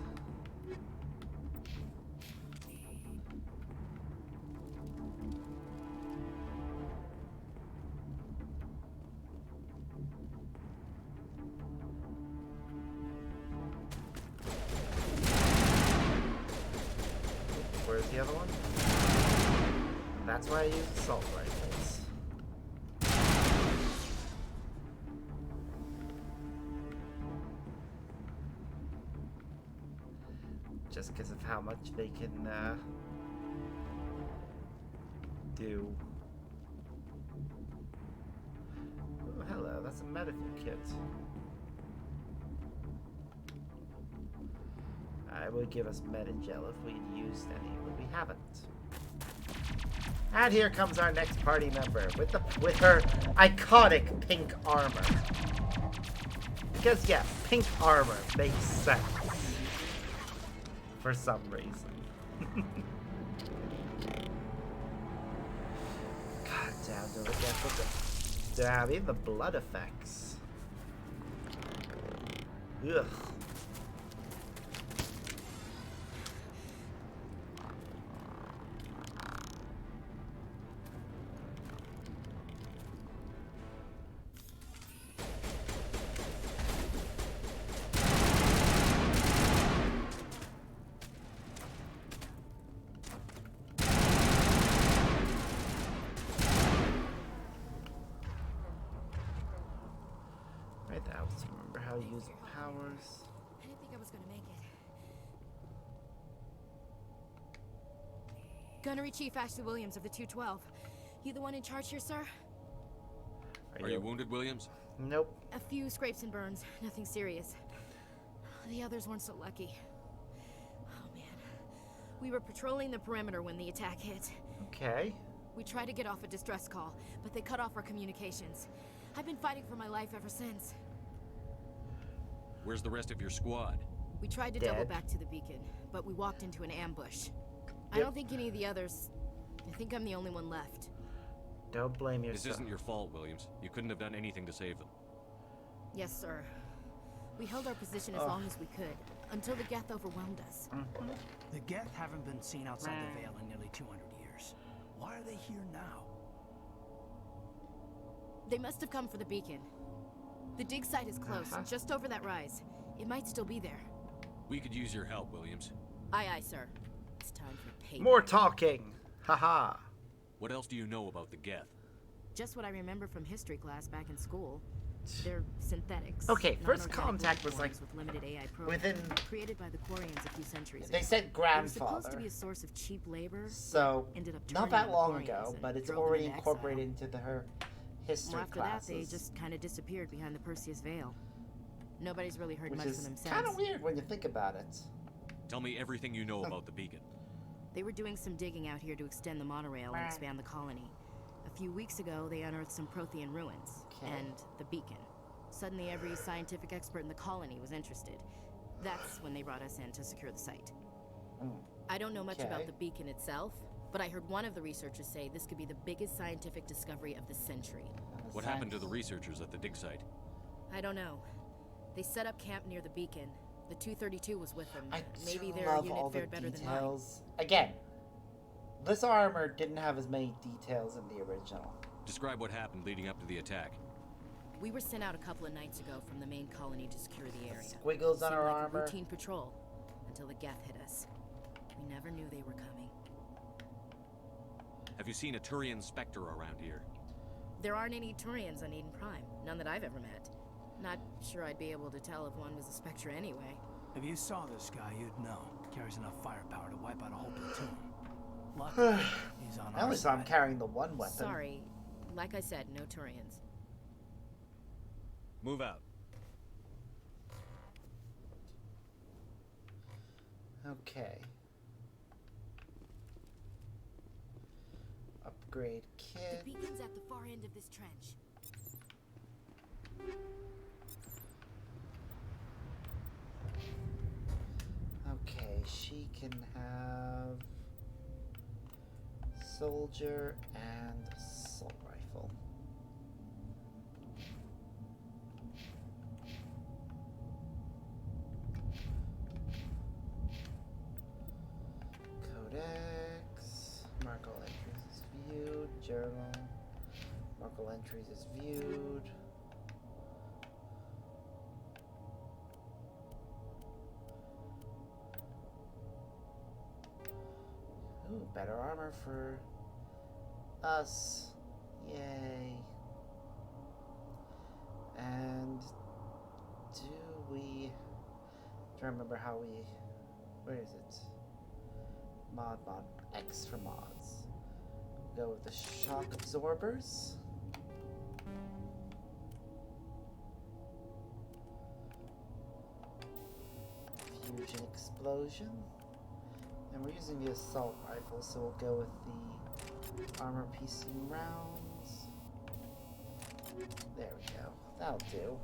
Where's the other one? That's why I use assault rifles. Just because of how much they can do. Oh, hello, that's a medical kit. It would give us Metagel if we'd used any, but we haven't. And here comes our next party member with her iconic pink armor. Because yes, pink armor makes sense for some reason. God damn, do we get the damn even the blood effects. Ugh. Powers. I didn't think I was gonna make it. Gunnery Chief Ashley Williams of the 212. You the one in charge here, sir? Are you wounded, Williams? Nope. A few scrapes and burns, nothing serious. The others weren't so lucky. Oh man. We were patrolling the perimeter when the attack hit. Okay. We tried to get off a distress call, but they cut off our communications. I've been fighting for my life ever since. Where's the rest of your squad? We tried to double back to the beacon, but we walked into an ambush. I don't think any of the others... I think I'm the only one left. Don't blame yourself. This isn't your fault, Williams. You couldn't have done anything to save them. Yes, sir. We held our position as long as we could, until the Geth overwhelmed us. The Geth haven't been seen outside the Veil in nearly 200 years. Why are they here now? They must have come for the beacon. The dig site is close, just over that rise. It might still be there. We could use your help, Williams. Aye, aye, sir. It's time for payback. More talking! Haha. What else do you know about the Geth? Just what I remember from history class back in school. They're synthetics. Okay, first contact was like with limited AI within created by the Quarians a few centuries ago. They said grandfather. It was supposed to be a source of cheap labor. So ended up not that long ago, but it's already incorporated into her history after classes. That, they just kind of disappeared behind the Perseus Veil. Nobody's really heard much from them since. Kind of weird when you think about it. Tell me everything you know about the beacon. They were doing some digging out here to extend the monorail and expand the colony. A few weeks ago, they unearthed some Prothean ruins and the beacon. Suddenly, every scientific expert in the colony was interested. That's when they brought us in to secure the site. I don't know much about the beacon itself, but I heard one of the researchers say this could be the biggest scientific discovery of the century. What happened to the researchers at the dig site? I don't know. They set up camp near the beacon. The 232 was with them. Maybe their love unit all the fared better than mine. details. Again, this armor didn't have as many details in the original. Describe what happened leading up to the attack. We were sent out a couple of nights ago from the main colony to secure the area. Squiggles on our armor. Routine patrol until the Geth hit us. We never knew they were coming. Have you seen a Turian Spectre around here? There aren't any Turians on Eden Prime. None that I've ever met. Not sure I'd be able to tell if one was a Spectre anyway. If you saw this guy, you'd know. Carries enough firepower to wipe out a whole platoon. Luckily, he's on I our only saw him side. carrying the one weapon. Sorry. Like I said, no Turians. Move out. Okay. Upgrade kit. The beacon's at the far end of this trench. Okay, she can have soldier and assault rifle. Codex. Markle entries is viewed. Journal. Markle entries is viewed. Ooh, better armor for us. Yay. And do we... I'm trying to remember how we... Where is it? Mod. X for mods. Go with the shock absorbers. Fusion explosion. And we're using the assault rifle, so we'll go with the armor piecing rounds. There we go. That'll do.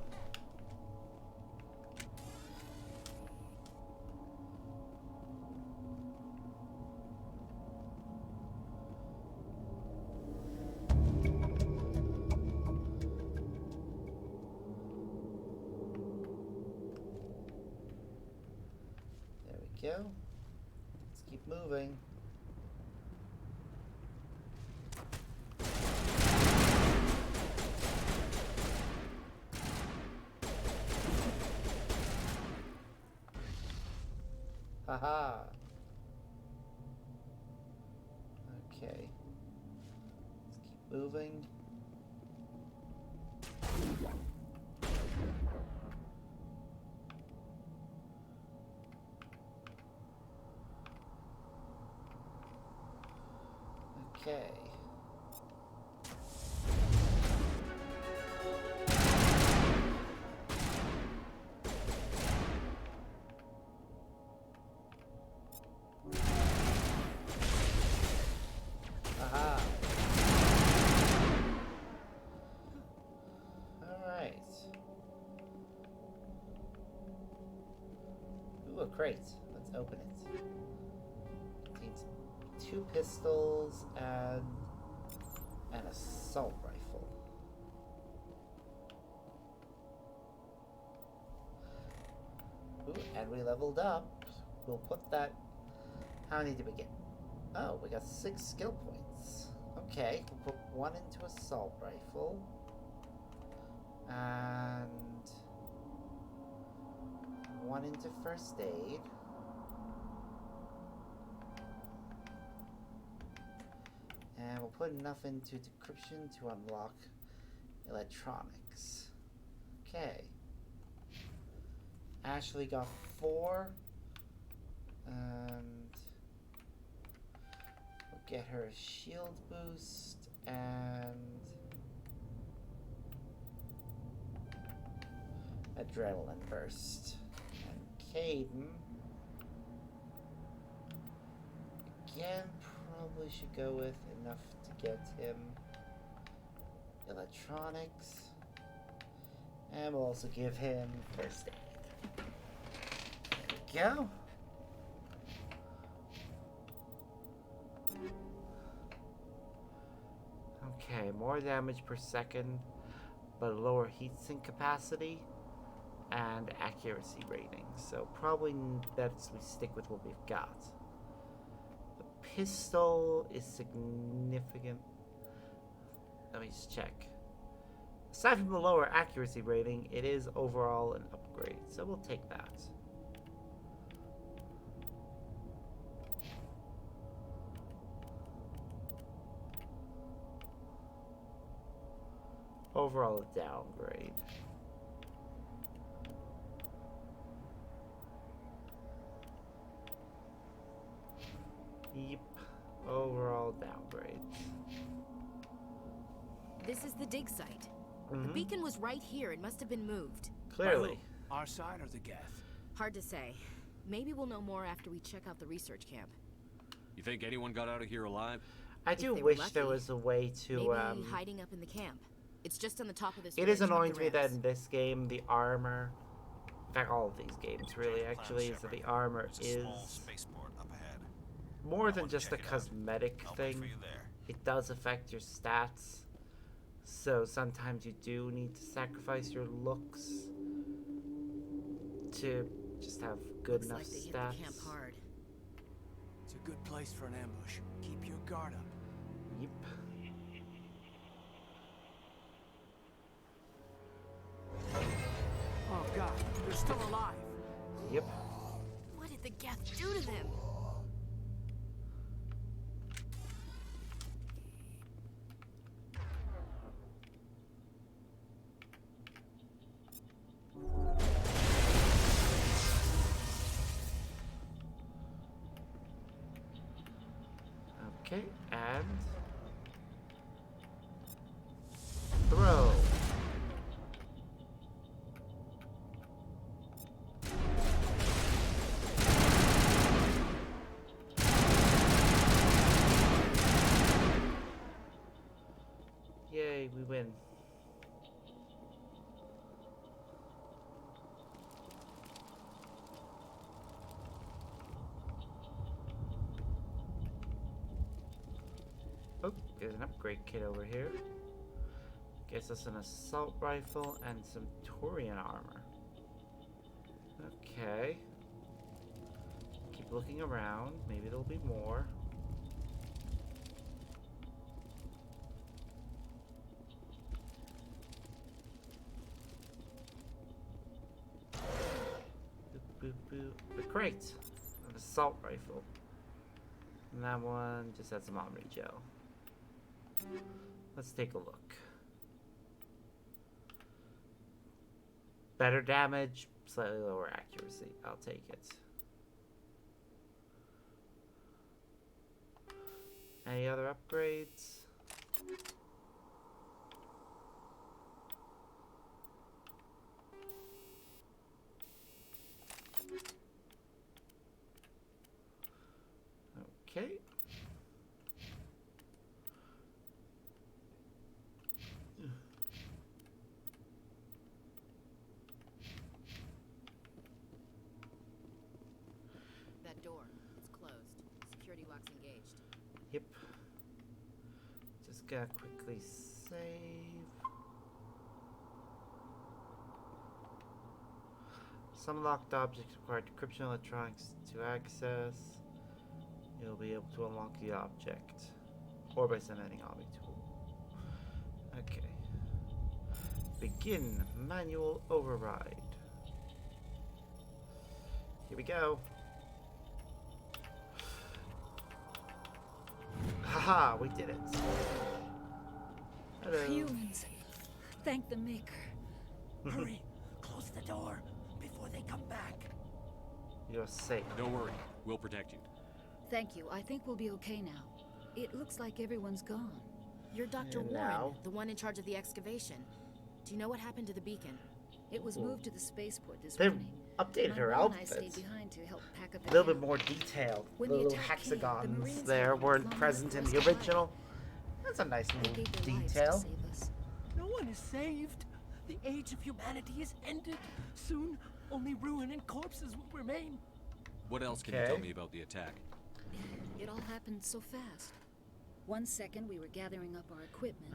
There we go. Let's keep moving. Haha. Okay. Let's keep moving. Okay. Aha. Alright. Ooh, a crate. Let's open it. Contains 2 pistols and an assault rifle. Ooh, and we leveled up. We'll put that... How many did we get? Oh, we got 6 skill points. Okay, we'll put 1 into assault rifle. And 1 into first aid. And we'll put enough into decryption to unlock electronics. Okay. Ashley got 4. And we'll get her a shield boost and adrenaline burst. And Caden, again, probably should go with enough to get him electronics. And we'll also give him first aid. There we go. Okay, more damage per second, but lower heatsink capacity and accuracy rating. So probably best we stick with what we've got. The pistol is significant. Let me just check. Aside from the lower accuracy rating, it is overall an upgrade, so we'll take that. Overall a downgrade. Yep. Overall downgrade. This is the dig site. The Mhm. beacon was right here. It must have been moved. Clearly. Our side or the Geth? Hard to say. Maybe we'll know more after we check out the research camp. You think anyone got out of here alive? I If do they were wish there lucky, was a way to. Maybe hiding up in the camp. It's just on the top of this. It is ridge with annoying the to me that ramps. in this game the armor, in fact all of these games really actually, is that the armor is more than just a cosmetic thing. It does affect your stats, so sometimes you do need to sacrifice your looks to just have good Looks enough like they hit stats. the camp hard. It's a good place for an ambush. Keep your guard up. Yep. Oh god, they're still alive. Yep. What did the Geth do to them? Okay, and throw. Yay, we win. Oh, there's an upgrade kit over here. Gets us an assault rifle and some Turian armor. Okay. Keep looking around. Maybe there'll be more. Boop, boop, boop. A crate. An assault rifle. And that one just had some Omni gel. Let's take a look. Better damage, slightly lower accuracy. I'll take it. Any other upgrades? Okay. That door. It's closed. Security lock's engaged. Yep. Just gotta quickly save. Some locked objects require decryption electronics to access. You'll be able to unlock the object, or by sending Omni tool. Okay. Begin manual override. Here we go. Haha, we did it. Hello. Humans. Thank the Maker. Hurry, close the door before they come back. You're safe. Don't worry, we'll protect you. Thank you. I think we'll be okay now. It looks like everyone's gone. You're Dr. And Warren, now? the one in charge of the excavation. Do you know what happened to the beacon? It was moved to the spaceport this They morning. updated My her mom and I outfit. stayed behind to help pack up A the little bit camp. more detailed. When The the little attack came, the hexagons Marines there had weren't long enough present in for the us to hide. original. That's a nice They little gave their lives to detail. save us. No one is saved. The age of humanity is ended. Soon, only ruin and corpses will remain. What else can you tell me about the attack? It all happened so fast. 1 second we were gathering up our equipment.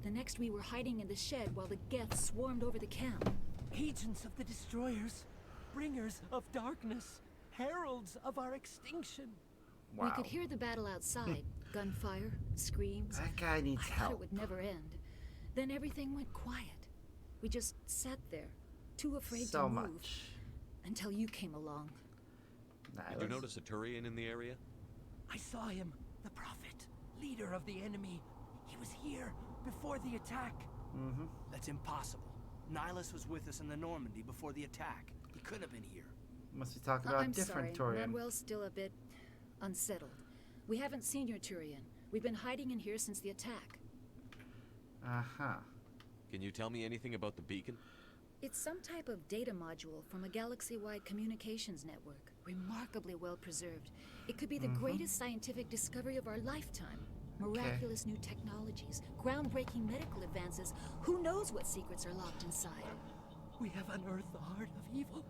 The next we were hiding in the shed while the Geth swarmed over the camp. Agents of the destroyers, bringers of darkness, heralds of our extinction. We could hear the battle outside. Gunfire, screams. That guy needs I thought help. it would never end. Then everything went quiet. We just sat there, too afraid So to move. much. Until you came along. Did you notice a Turian in the area? I saw him, the prophet, leader of the enemy. He was here before the attack. That's impossible. Nihilus was with us in the Normandy before the attack. He couldn't have been here. Must be talking about a I'm different sorry. Turian. Manuel's still a bit unsettled. We haven't seen your Turian. We've been hiding in here since the attack. Uh-huh. Can you tell me anything about the beacon? It's some type of data module from a galaxy-wide communications network. Remarkably well preserved. It could be the greatest scientific discovery of our lifetime. Miraculous new technologies, groundbreaking medical advances. Who knows what secrets are locked inside? We have unearthed the heart of evil,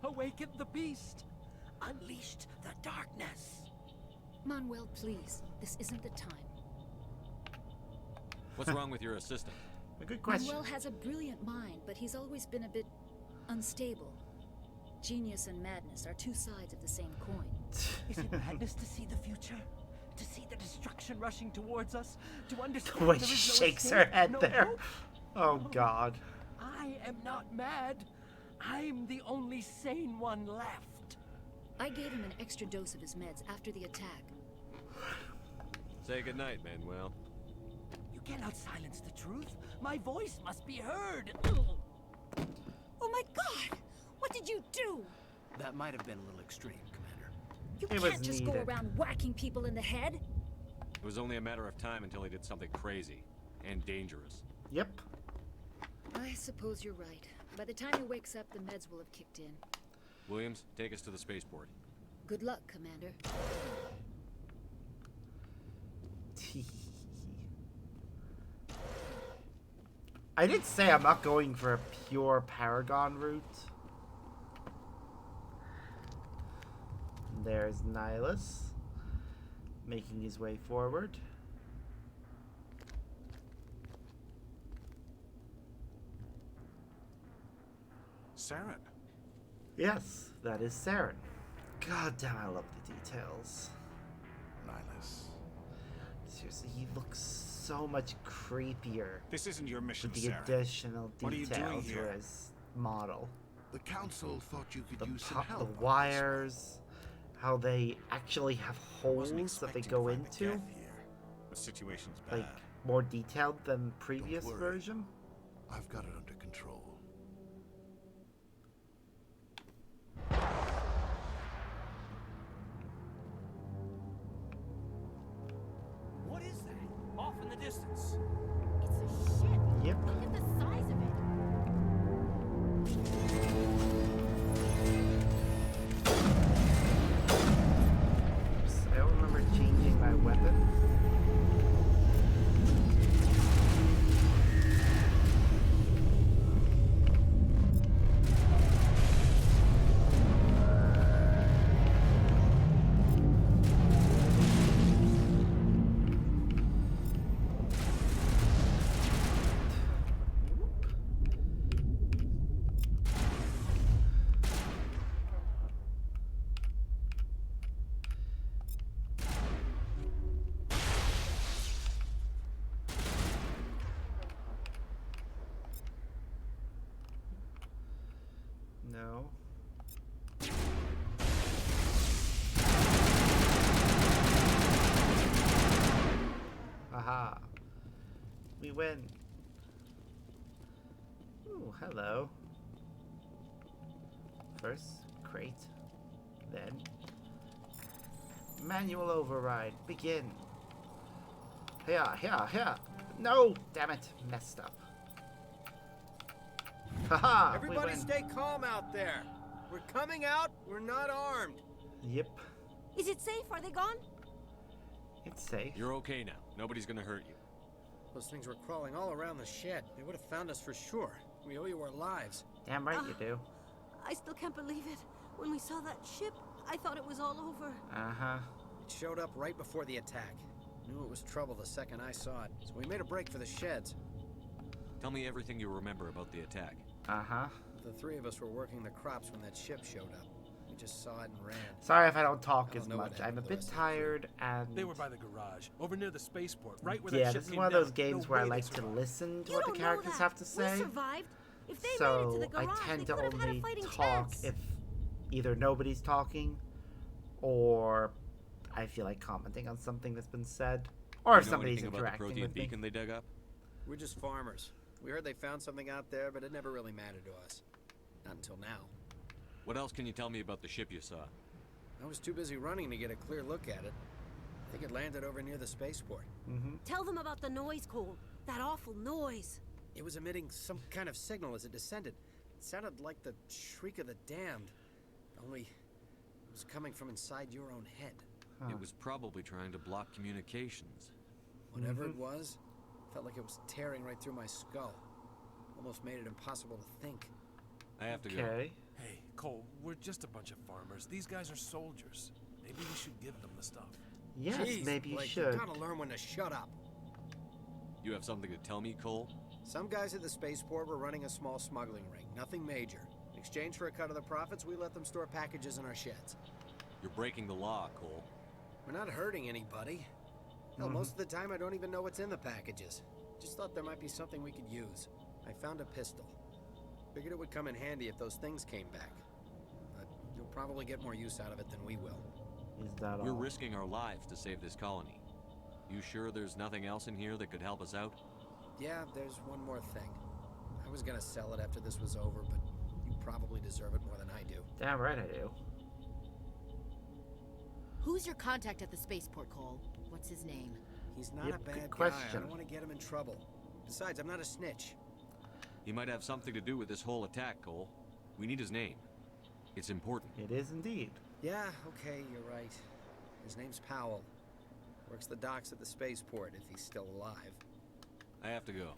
awakened the beast, unleashed the darkness. Manuel, please. This isn't the time. What's wrong with your assistant? A good question. Manuel has a brilliant mind, but he's always been a bit unstable. Genius and madness are two sides of the same coin. Is it madness to see the future? To see the destruction rushing towards us? To understand The way there she is no shakes escape, her head no there. hope? Oh, God. I am not mad. I'm the only sane one left. I gave him an extra dose of his meds after the attack. Say goodnight, Manuel. You cannot silence the truth. My voice must be heard. Oh my God! What did you do? That might have been a little extreme, Commander. You It was can't just go needed. around whacking people in the head. It was only a matter of time until he did something crazy and dangerous. Yep. I suppose you're right. By the time he wakes up, the meds will have kicked in. Williams, take us to the spaceport. Good luck, Commander. I did say I'm not going for a pure Paragon route. There's Nihilus making his way forward. Saren. Yes, that is Saren. God damn, I love the details. Nihilus. Seriously, he looks so much creepier. This isn't your mission, with the Saren. additional What are you doing details here? for his model. The council thought you could use some The help. wires, how they actually have holes that they go into. The situation's bad. Like, more detailed than previous worry. version. I've got it under control. What is that? Off in the distance. It's a ship. Yep. Look at the size of it. I don't remember changing my weapon. No. Aha. We win. Ooh, hello. First, crate. Then, manual override. Begin. Here. No! Damn it. Messed up. Haha! Everybody we win. stay calm out there. We're coming out. We're not armed. Yep. Is it safe? Are they gone? It's safe. You're okay now. Nobody's gonna hurt you. Those things were crawling all around the shed. They would have found us for sure. We owe you our lives. Damn right you do. I still can't believe it. When we saw that ship, I thought it was all over. Uh-huh. It showed up right before the attack. Knew it was trouble the second I saw it, so we made a break for the sheds. Tell me everything you remember about the attack. Uh-huh. The three of us were working the crops when that ship showed up. We just saw it and ran. Sorry if I don't talk I don't as know what much. happened I'm a to the bit rest of the tired and... They were by the garage, over near the spaceport, right where yeah, that ship this is came one of those down. games No where I way they like to survived. listen to You what the don't know characters that. have to say. We survived. If they made it to So the garage, I tend they to could have had a only fighting talk chance. if either nobody's talking or I feel like commenting on something that's been said, or if You know somebody's anything about the interacting Prothean with me. beacon they dug up? We're just farmers. We heard they found something out there, but it never really mattered to us. Not until now. What else can you tell me about the ship you saw? I was too busy running to get a clear look at it. think it landed over near the spaceport. Tell them about the noise, Cole. That awful noise. It was emitting some kind of signal as it descended. It sounded like the shriek of the damned. Only it was coming from inside your own head. It was probably trying to block communications. Whatever it was, felt like it was tearing right through my skull. Almost made it impossible to think. I have to go. Hey, Cole, we're just a bunch of farmers. These guys are soldiers. Maybe we should give them the stuff. Yes, Jeez, maybe you Blake, should. You gotta learn when to shut up. You have something to tell me, Cole? Some guys at the spaceport were running a small smuggling ring. Nothing major. In exchange for a cut of the profits, we let them store packages in our sheds. You're breaking the law, Cole. We're not hurting anybody. Hell, most of the time I don't even know what's in the packages. Just thought there might be something we could use. I found a pistol. Figured it would come in handy if those things came back. But you'll probably get more use out of it than we will. Is that all? We're risking our lives to save this colony. You sure there's nothing else in here that could help us out? Yeah, there's one more thing. I was gonna sell it after this was over, but you probably deserve it more than I do. Damn right I do. Who's your contact at the spaceport, Cole? What's his name? He's not a bad good guy. I don't want to get him in trouble. Besides, I'm not a snitch. He might have something to do with this whole attack, Cole. We need his name. It's important. It is indeed. Yeah, okay, you're right. His name's Powell. Works the docks at the spaceport, if he's still alive. I have to go.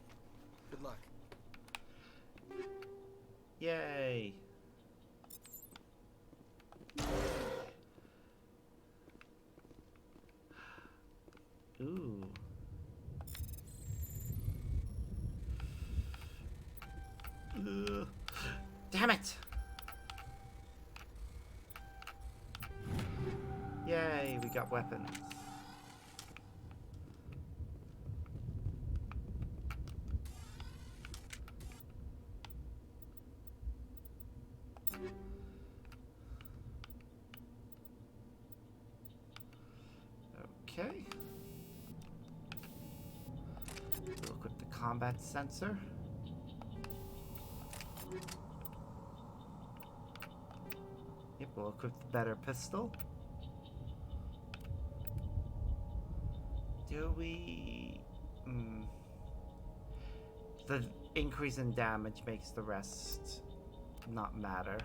Good luck. Yay. Ooh. Ugh. Damn it! Yay, we got weapons. Okay. We'll equip the combat sensor. Yep, we'll equip the better pistol. Do we... The increase in damage makes the rest not matter.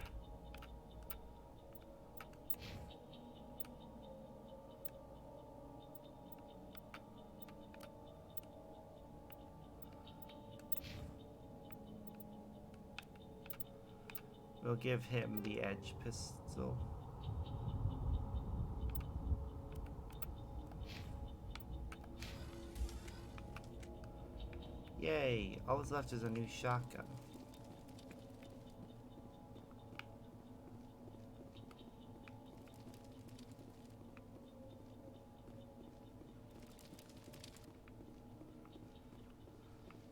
We'll give him the edge pistol. Yay! All that's left is a new shotgun.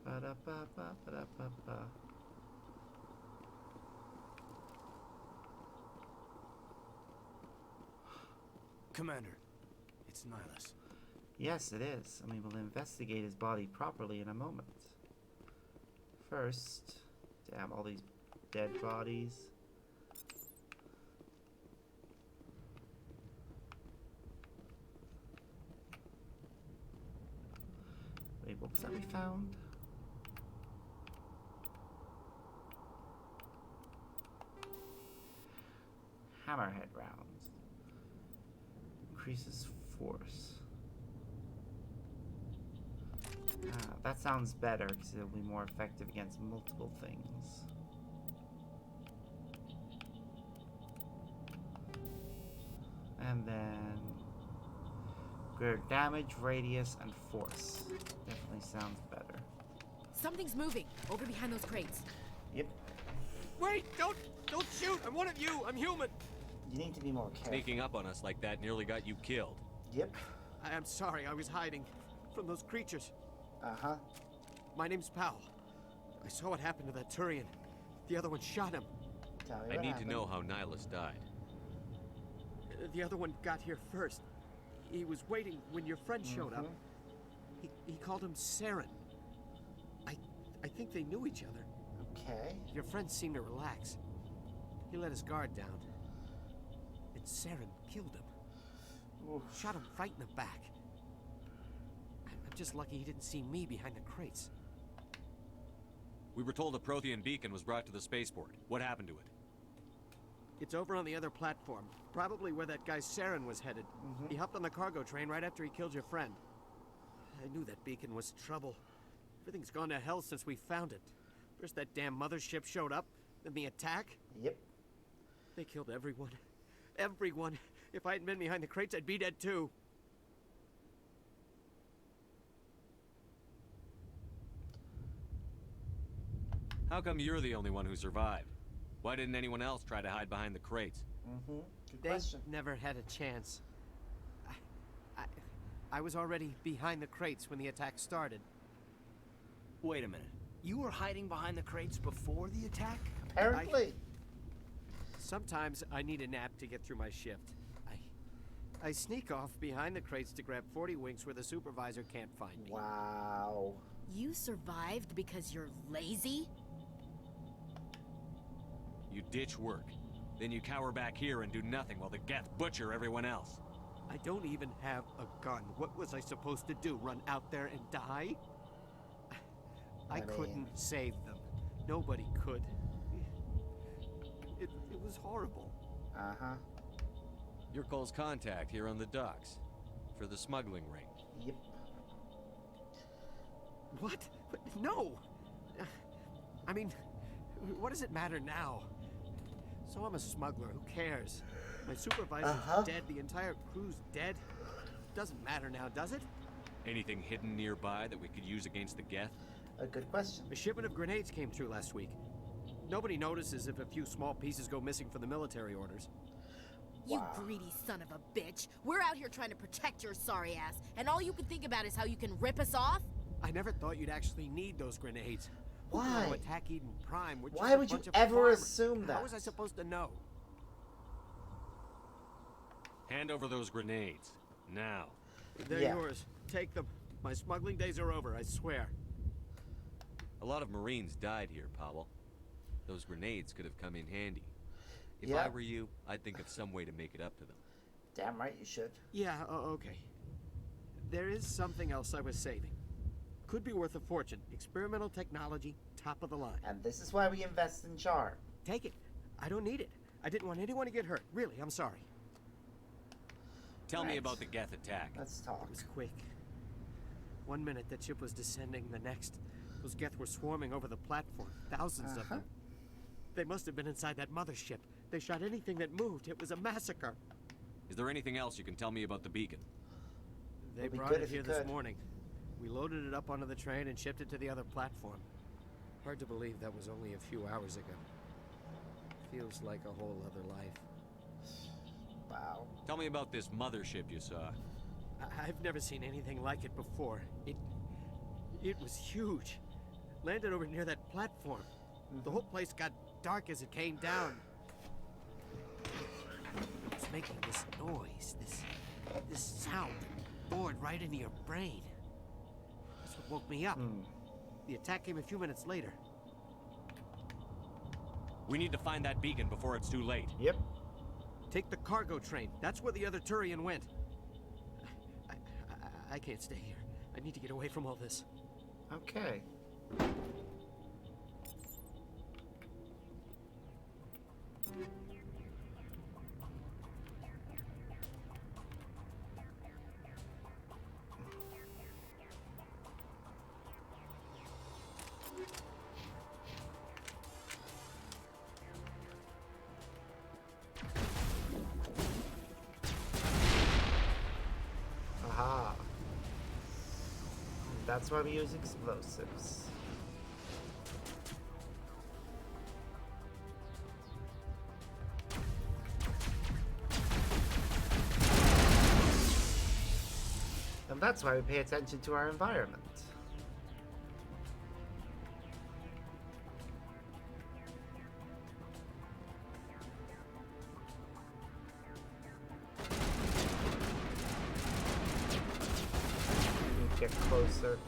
Ba-da-ba-ba-ba-da-ba-ba. Commander, it's Nihilus. Yes, it is, and we will investigate his body properly in a moment. First, damn, all these dead bodies. Wait, what was that we found? Hammerhead rounds. Increases force. That sounds better because it'll be more effective against multiple things. And then greater damage, radius, and force. Definitely sounds better. Something's moving over behind those crates. Yep. Wait! Don't shoot! I'm one of you! I'm human! You need to be more careful. Sneaking up on us like that nearly got you killed. Yep. I'm sorry, I was hiding from those creatures. Uh-huh. My name's Powell. I saw what happened to that Turian. The other one shot him. I need to know how Nihilus died. The other one got here first. He was waiting when your friend showed up. He called him Saren. I think they knew each other. Okay. Your friend seemed to relax. He let his guard down. And Saren killed him. Shot him right in the back. I'm just lucky he didn't see me behind the crates. We were told a Prothean beacon was brought to the spaceport. What happened to it? It's over on the other platform. Probably where that guy Saren was headed. He hopped on the cargo train right after he killed your friend. I knew that beacon was trouble. Everything's gone to hell since we found it. First that damn mothership showed up, then the attack. Yep. They killed everyone. Everyone. If I hadn't been behind the crates, I'd be dead too. How come you're the only one who survived? Why didn't anyone else try to hide behind the crates? Good They question. never had a chance. I was already behind the crates when the attack started. Wait a minute. You were hiding behind the crates before the attack? Apparently. Sometimes I need a nap to get through my shift. I sneak off behind the crates to grab 40 winks where the supervisor can't find me. Wow. You survived because you're lazy? You ditch work. Then you cower back here and do nothing while the Geth butcher everyone else. I don't even have a gun. What was I supposed to do? Run out there and die? I couldn't save them. Nobody could. It was horrible. Uh-huh. Your call's contact here on the docks. For the smuggling ring. Yep. What? No! I mean, what does it matter now? So I'm a smuggler, who cares? My supervisor's dead, the entire crew's dead. Doesn't matter now, does it? Anything hidden nearby that we could use against the Geth? A good question. A shipment of grenades came through last week. Nobody notices if a few small pieces go missing from the military orders. You greedy son of a bitch. We're out here trying to protect your sorry ass, and all you can think about is how you can rip us off? I never thought you'd actually need those grenades. Why? To attack Eden Prime. We're just Why a would you bunch of ever farmers. assume that? How was I supposed to know? Hand over those grenades. Now. They're yours. Take them. My smuggling days are over, I swear. A lot of Marines died here, Powell. Those grenades could have come in handy. If Yeah. I were you, I'd think of some way to make it up to them. Damn right you should. Yeah, okay. There is something else I was saving. Could be worth a fortune. Experimental technology, top of the line. And this is why we invest in Char. Take it. I don't need it. I didn't want anyone to get hurt. Really, I'm sorry. Tell me about the Geth attack. Let's talk. It was quick. 1 minute that ship was descending, the next, those Geth were swarming over the platform. Thousands of them. They must have been inside that mothership. They shot anything that moved. It was a massacre. Is there anything else you can tell me about the beacon? They It'd be brought good it if you here this could. morning. We loaded it up onto the train and shipped it to the other platform. Hard to believe that was only a few hours ago. Feels like a whole other life. Wow. Tell me about this mothership you saw. I've never seen anything like it before. It was huge. Landed over near that platform. The whole place got dark as it came down. It was making this noise, this sound that bored right into your brain. That's what woke me up. The attack came a few minutes later. We need to find that beacon before it's too late. Yep. Take the cargo train. That's where the other Turian went. I can't stay here. I need to get away from all this. Okay. Aha. That's why we use explosives. And that's why we pay attention to our environment. Get closer.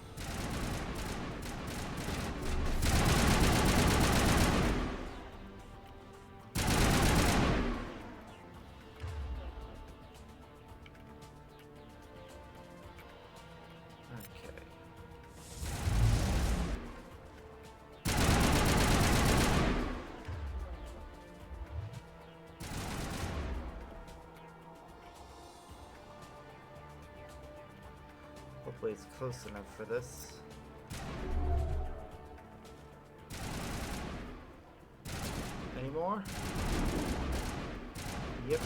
Hopefully it's close enough for this. Any more? Yep.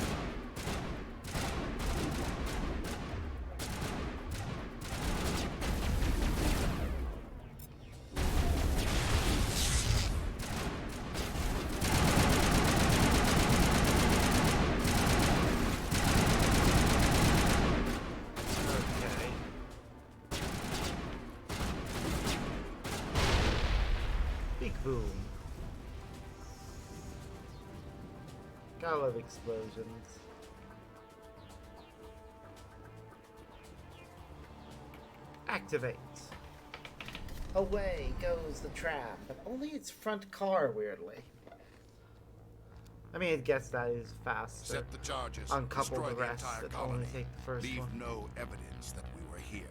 Boom. Gotta love explosions. Activate. Away goes the trap, but only its front car, weirdly. I mean, I guess that is faster. Set the charges. Uncouple Destroy the rest. entire It colony. only take the first Leave one. no evidence that we were here.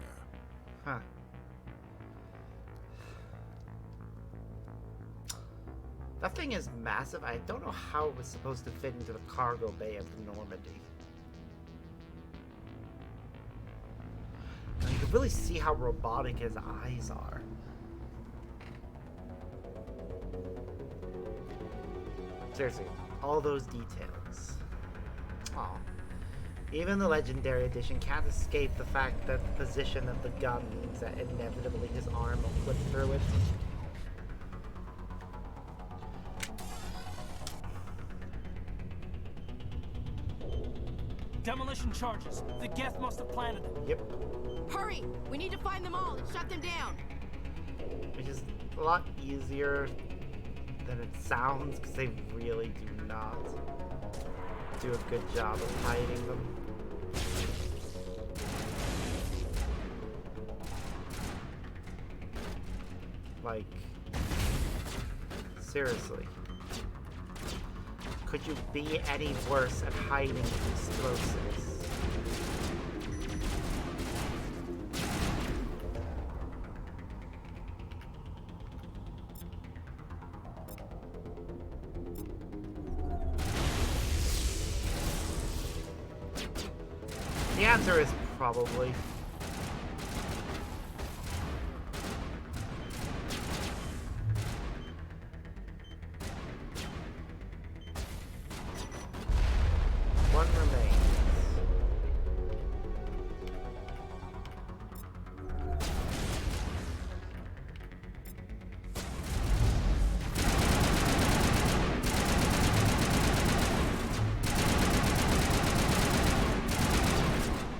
Huh. That thing is massive. I don't know how it was supposed to fit into the cargo bay of the Normandy. And you can really see how robotic his eyes are. Seriously, all those details. Aw. Even the Legendary Edition can't escape the fact that the position of the gun means that inevitably his arm will flip through it. Demolition charges. The Geth must have planted them. Yep. Hurry! We need to find them all and shut them down. Which is a lot easier than it sounds, because they really do not do a good job of hiding them. Like, seriously. Could you be any worse at hiding explosives? The answer is probably. One remains.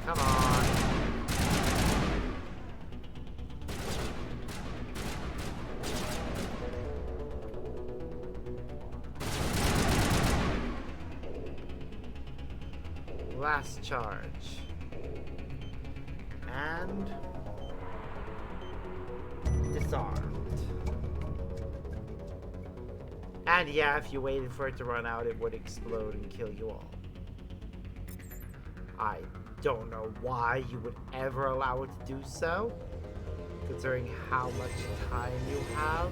Come on. Last charge. And disarmed. And yeah, if you waited for it to run out, it would explode and kill you all. I don't know why you would ever allow it to do so, considering how much time you have.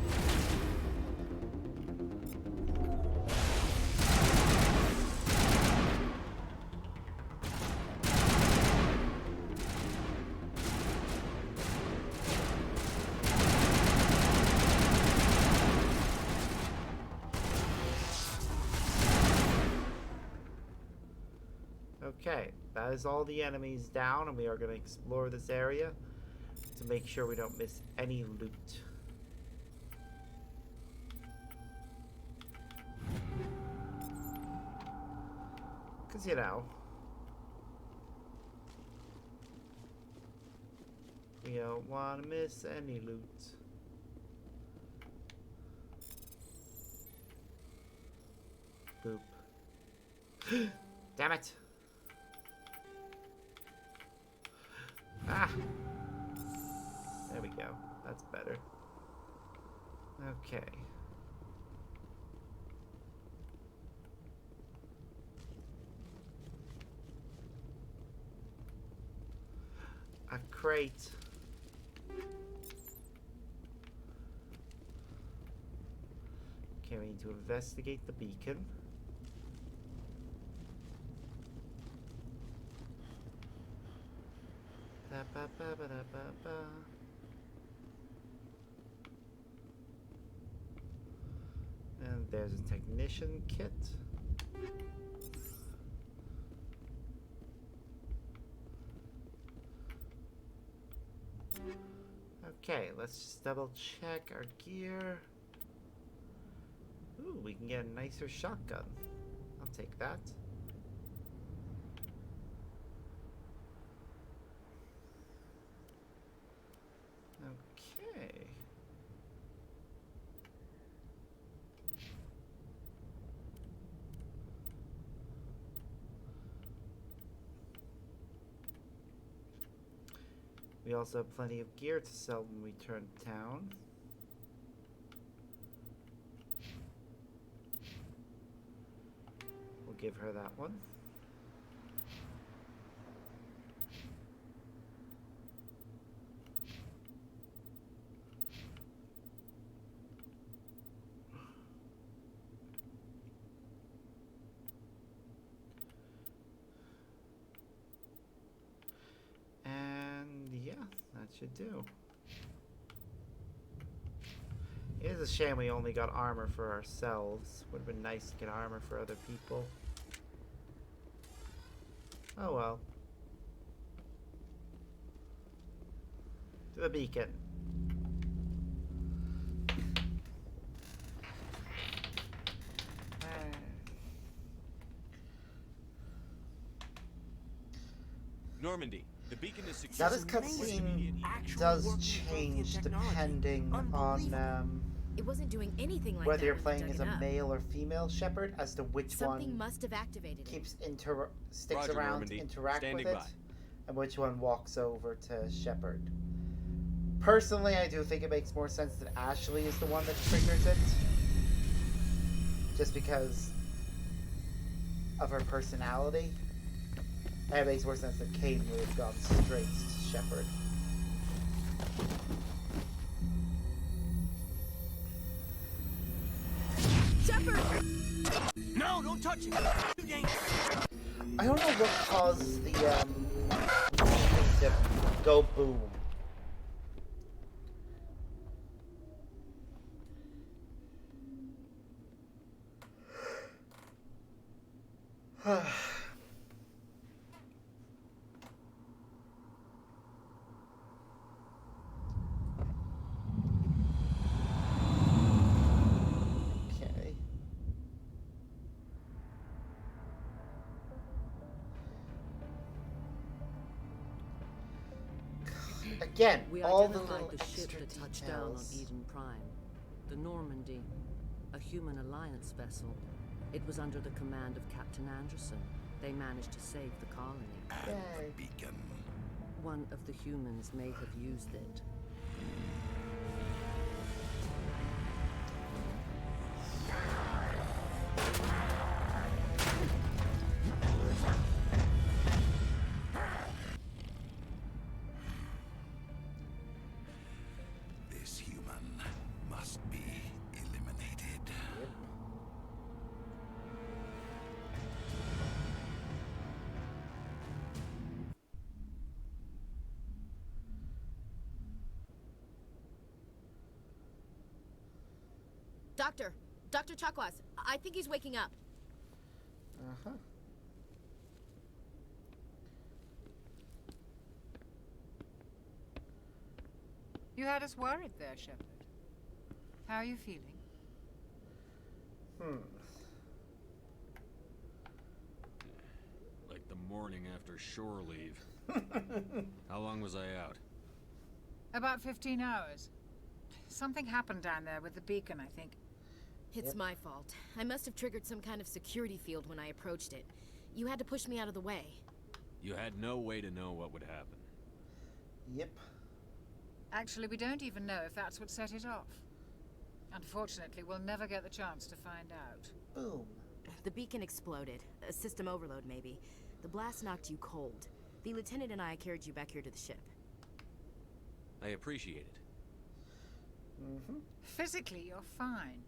Okay, that is all the enemies down, and we are going to explore this area to make sure we don't miss any loot. Because, you know, we don't want to miss any loot. Boop. Damn it! Ah! There we go. That's better. Okay. A crate. Okay, we need to investigate the beacon. Ba-ba-ba-ba-da-ba-ba. And there's a technician kit. Okay, let's just double check our gear. Ooh, we can get a nicer shotgun. I'll take that. Okay. We also have plenty of gear to sell when we turn to town. We'll give her that one. Should do. It is a shame we only got armor for ourselves. Would have been nice to get armor for other people. Oh well. To the beacon. Normandy. The beacon is secure. Now this cutscene does change depending on it wasn't doing anything like whether that you're when playing we as dug a it up. male or female Shepard as to which Something one must have activated keeps sticks Roger, around Normandy. to interact Standing with it, by. and which one walks over to Shepard. Personally, I do think it makes more sense that Ashley is the one that triggers it, just because of her personality. And it makes more sense that Kane would have gone straight to Shepard. Shepard! No, don't touch it! Too dangerous. I don't know what caused the thing to go boom. Okay. Again, We all the identified little the ship extra that touched down on details. Eden Prime. The Normandy, a human alliance vessel. It was under the command of Captain Anderson. They managed to save the colony. And the beacon. One of the humans may have used it. This human must be eliminated. Dr. Chakwas, I think he's waking up. Uh-huh. You had us worried there, Shepard. How are you feeling? Like the morning after shore leave. How long was I out? About 15 hours. Something happened down there with the beacon, I think. It's my fault. I must have triggered some kind of security field when I approached it. You had to push me out of the way. You had no way to know what would happen. Yep. Actually, we don't even know if that's what set it off. Unfortunately, we'll never get the chance to find out. Boom. The beacon exploded. A system overload, maybe. The blast knocked you cold. The lieutenant and I carried you back here to the ship. I appreciate it. Physically, you're fine.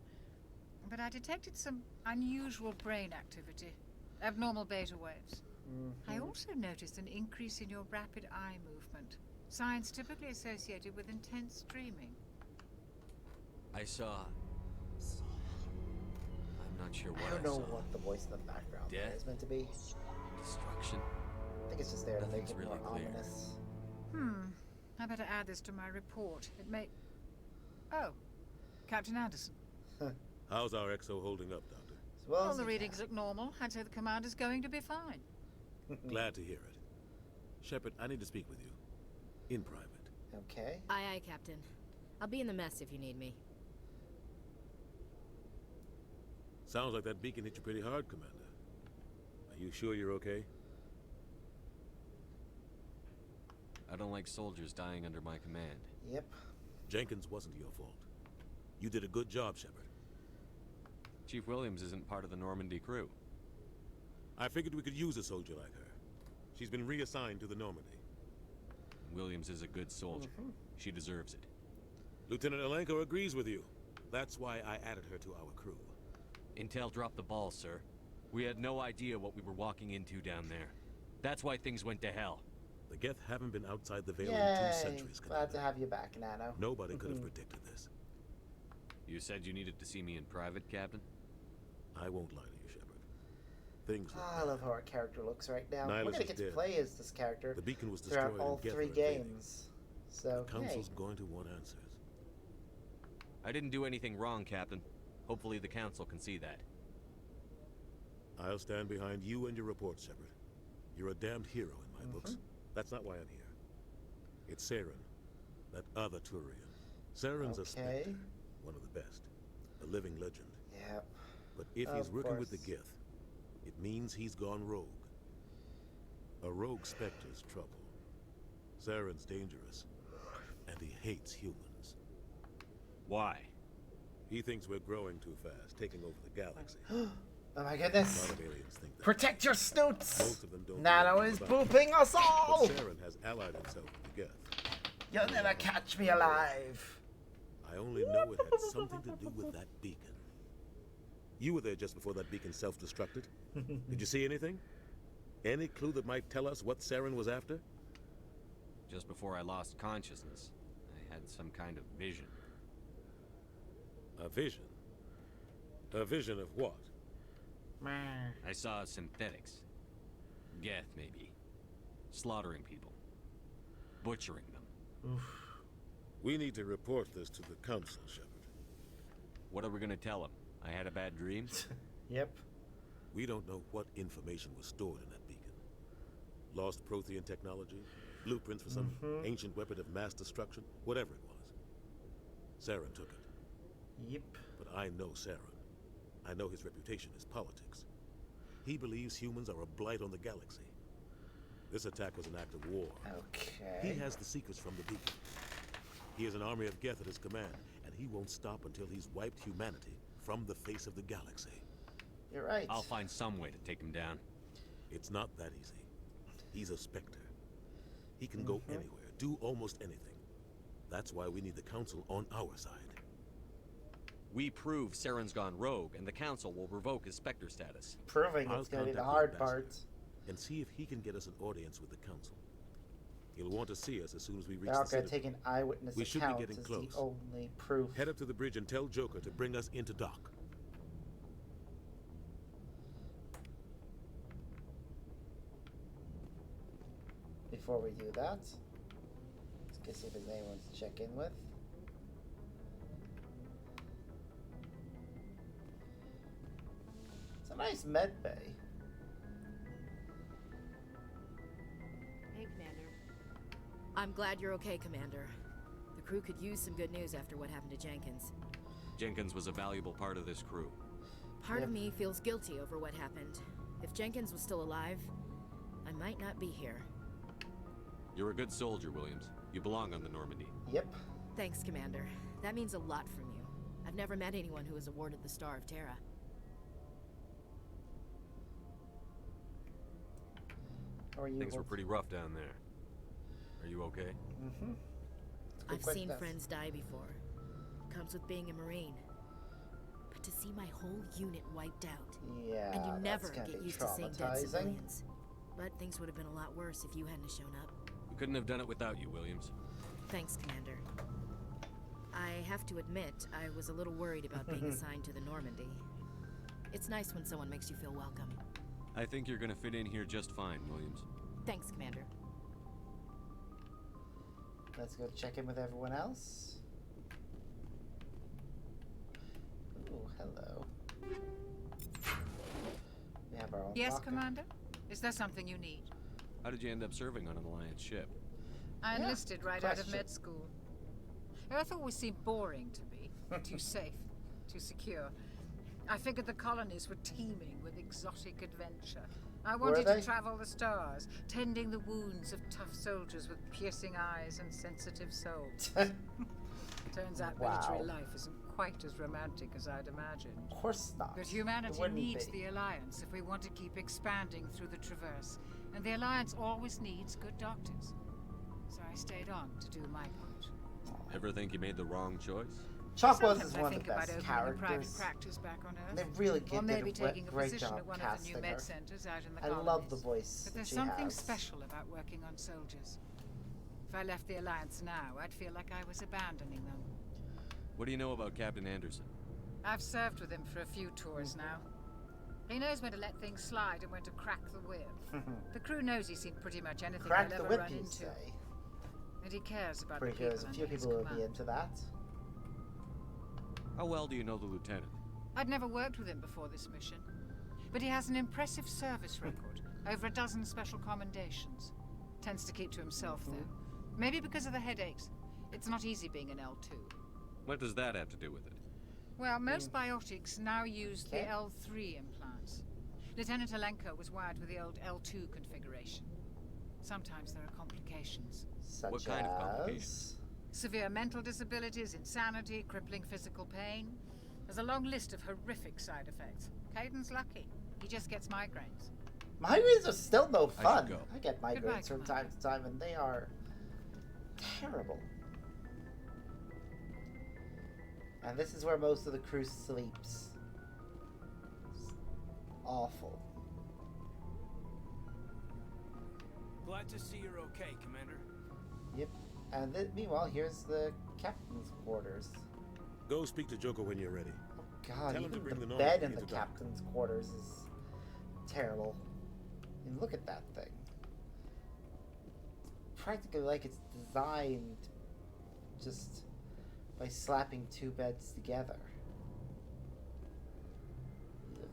But I detected some unusual brain activity. Abnormal beta waves. I also noticed an increase in your rapid eye movement. Signs typically associated with intense dreaming. I saw... I'm not sure what I don't know what the voice in the background there is meant to be. Destruction. I think it's just there to make it Nothing's more really clear. ominous. I better add this to my report. It may... Oh, Captain Anderson. How's our XO holding up, Doctor? Well, the readings look normal. I'd say the commander's going to be fine. Glad to hear it. Shepard, I need to speak with you. In private. Okay. Aye, aye, Captain. I'll be in the mess if you need me. Sounds like that beacon hit you pretty hard, Commander. Are you sure you're okay? I don't like soldiers dying under my command. Yep. Jenkins wasn't your fault. You did a good job, Shepard. Chief Williams isn't part of the Normandy crew. I figured we could use a soldier like her. She's been reassigned to the Normandy. Williams is a good soldier. She deserves it. Lieutenant Alenko agrees with you. That's why I added her to our crew. Intel dropped the ball, sir. We had no idea what we were walking into down there. That's why things went to hell. The Geth haven't been outside the Veil in Yay. 2 centuries, Glad to have you back, Nano. Nobody could have predicted this. You said you needed to see me in private, Captain? I won't lie to you, Shepard. Things I love how our character looks right now. Nihilus We're gonna get is to dead. play as this character The beacon was throughout destroyed all and Geth 3 are invading. games. So, The Council's hey. going to want answers. I didn't do anything wrong, Captain. Hopefully the Council can see that. I'll stand behind you and your report, Shepard. You're a damned hero in my books. That's not why I'm here. It's Saren, that other Turian. Saren's a Spectre, one of the best. A living legend. Yep. But if he's working with the Geth, it means he's gone rogue. A rogue Spectre's trouble. Saren's dangerous, and he hates humans. Why? He thinks we're growing too fast, taking over the galaxy. Oh my goodness. A lot of aliens think that. Protect your snoots! Most of them don't Nano know is about booping it. us all! But Saren has allied himself with the Geth. You'll never catch me alive. I only know it had something to do with that beacon. You were there just before that beacon self-destructed. Did you see anything? Any clue that might tell us what Saren was after? Just before I lost consciousness, I had some kind of vision. A vision? A vision of what? I saw synthetics. Geth, maybe. Slaughtering people. Butchering them. We need to report this to the Council, Shepard. What are we gonna tell them? I had a bad dream? Yep. We don't know what information was stored in that beacon. Lost Prothean technology, blueprints for some ancient weapon of mass destruction, whatever it was. Saren took it. Yep. But I know Saren. I know his reputation is politics. He believes humans are a blight on the galaxy. This attack was an act of war. Okay. He has the secrets from the beacon. He has an army of Geth at his command, and he won't stop until he's wiped humanity from the face of the galaxy. You're right. I'll find some way to take him down. It's not that easy. He's a Spectre. He can go anywhere, do almost anything. That's why we need the Council on our side. We prove Saren's gone rogue, and the Council will revoke his Spectre status. Proving I'll it's gonna be the contact hard ambassador part. and see if he can get us an audience with the Council. He'll want to see us as soon as we reach They're all the gonna Citadel. take an eyewitness We should be account getting as close. the only proof. Head up to the bridge and tell Joker to bring us into dock. Before we do that, let's see if there's anyone to check in with. It's a nice med bay. Hey, Commander. I'm glad you're okay, Commander. The crew could use some good news after what happened to Jenkins. Jenkins was a valuable part of this crew. Part of me feels guilty over what happened. If Jenkins was still alive, I might not be here. You're a good soldier, Williams. You belong on the Normandy. Yep. Thanks, Commander. That means a lot from you. I've never met anyone who was awarded the Star of Terra. How are you? Things were pretty rough down there. Are you okay? I've seen friends die before. Comes with being a Marine. But to see my whole unit wiped out, Yeah, and you that's never gonna get be used to seeing dead traumatizing. civilians. but things would have been a lot worse if you hadn't shown up. We couldn't have done it without you, Williams. Thanks, Commander. I have to admit, I was a little worried about being assigned to the Normandy. It's nice when someone makes you feel welcome. I think you're gonna fit in here just fine, Williams. Thanks, Commander. Let's go check in with everyone else. Ooh, hello. We have our own Yes, locker. Commander? Is there something you need? How did you end up serving on an Alliance ship? I enlisted right out of question. med school. Earth always seemed boring to me. Too safe, too secure. I figured the colonies were teeming with exotic adventure. I wanted to travel the stars, tending the wounds of tough soldiers with piercing eyes and sensitive souls. Turns out military life isn't quite as romantic as I'd imagined. Of course not. But humanity Wouldn't needs be. the Alliance if we want to keep expanding through the Traverse. And the Alliance always needs good doctors. So I stayed on to do my part. Ever think you made the wrong choice? Chocwas Sometimes is I one of think the about best opening a private characters. practice back on Earth. They really Or did maybe a taking a great position job at one of the casting new med her. centers out in the I colonies. love the voice But that there's she something has. special about working on soldiers. If I left the Alliance now, I'd feel like I was abandoning them. What do you know about Captain Anderson? I've served with him for a few tours now. He knows when to let things slide and when to crack the whip. The crew knows he's seen pretty much anything Crack they'll the ever whip, run you into. say? And he cares about Pretty the sure people there's a under few his people who would command. be into that. How well do you know the lieutenant? I'd never worked with him before this mission, but he has an impressive service record, over a dozen special commendations. Tends to keep to himself, though. Maybe because of the headaches. It's not easy being an L2. What does that have to do with it? Well, most biotics now use the L3 implants. Lieutenant Alenko was wired with the old L2 configuration. Sometimes there are complications. What kind of complications? Severe mental disabilities, insanity, crippling physical pain. There's a long list of horrific side effects. Caden's lucky. He just gets migraines. Migraines are still no fun. go. I get migraines Goodbye, from time to time, and they are terrible. And this is where most of the crew sleeps. It's awful. Glad to see you're okay, Commander. Yep. And meanwhile, here's the captain's quarters. Go speak to Joker when you're ready. Oh God, Tell him to even bring the the bed Normandy in the into dock. captain's quarters is terrible. I mean, look at that thing. Practically like it's designed just by slapping two beds together. Ugh.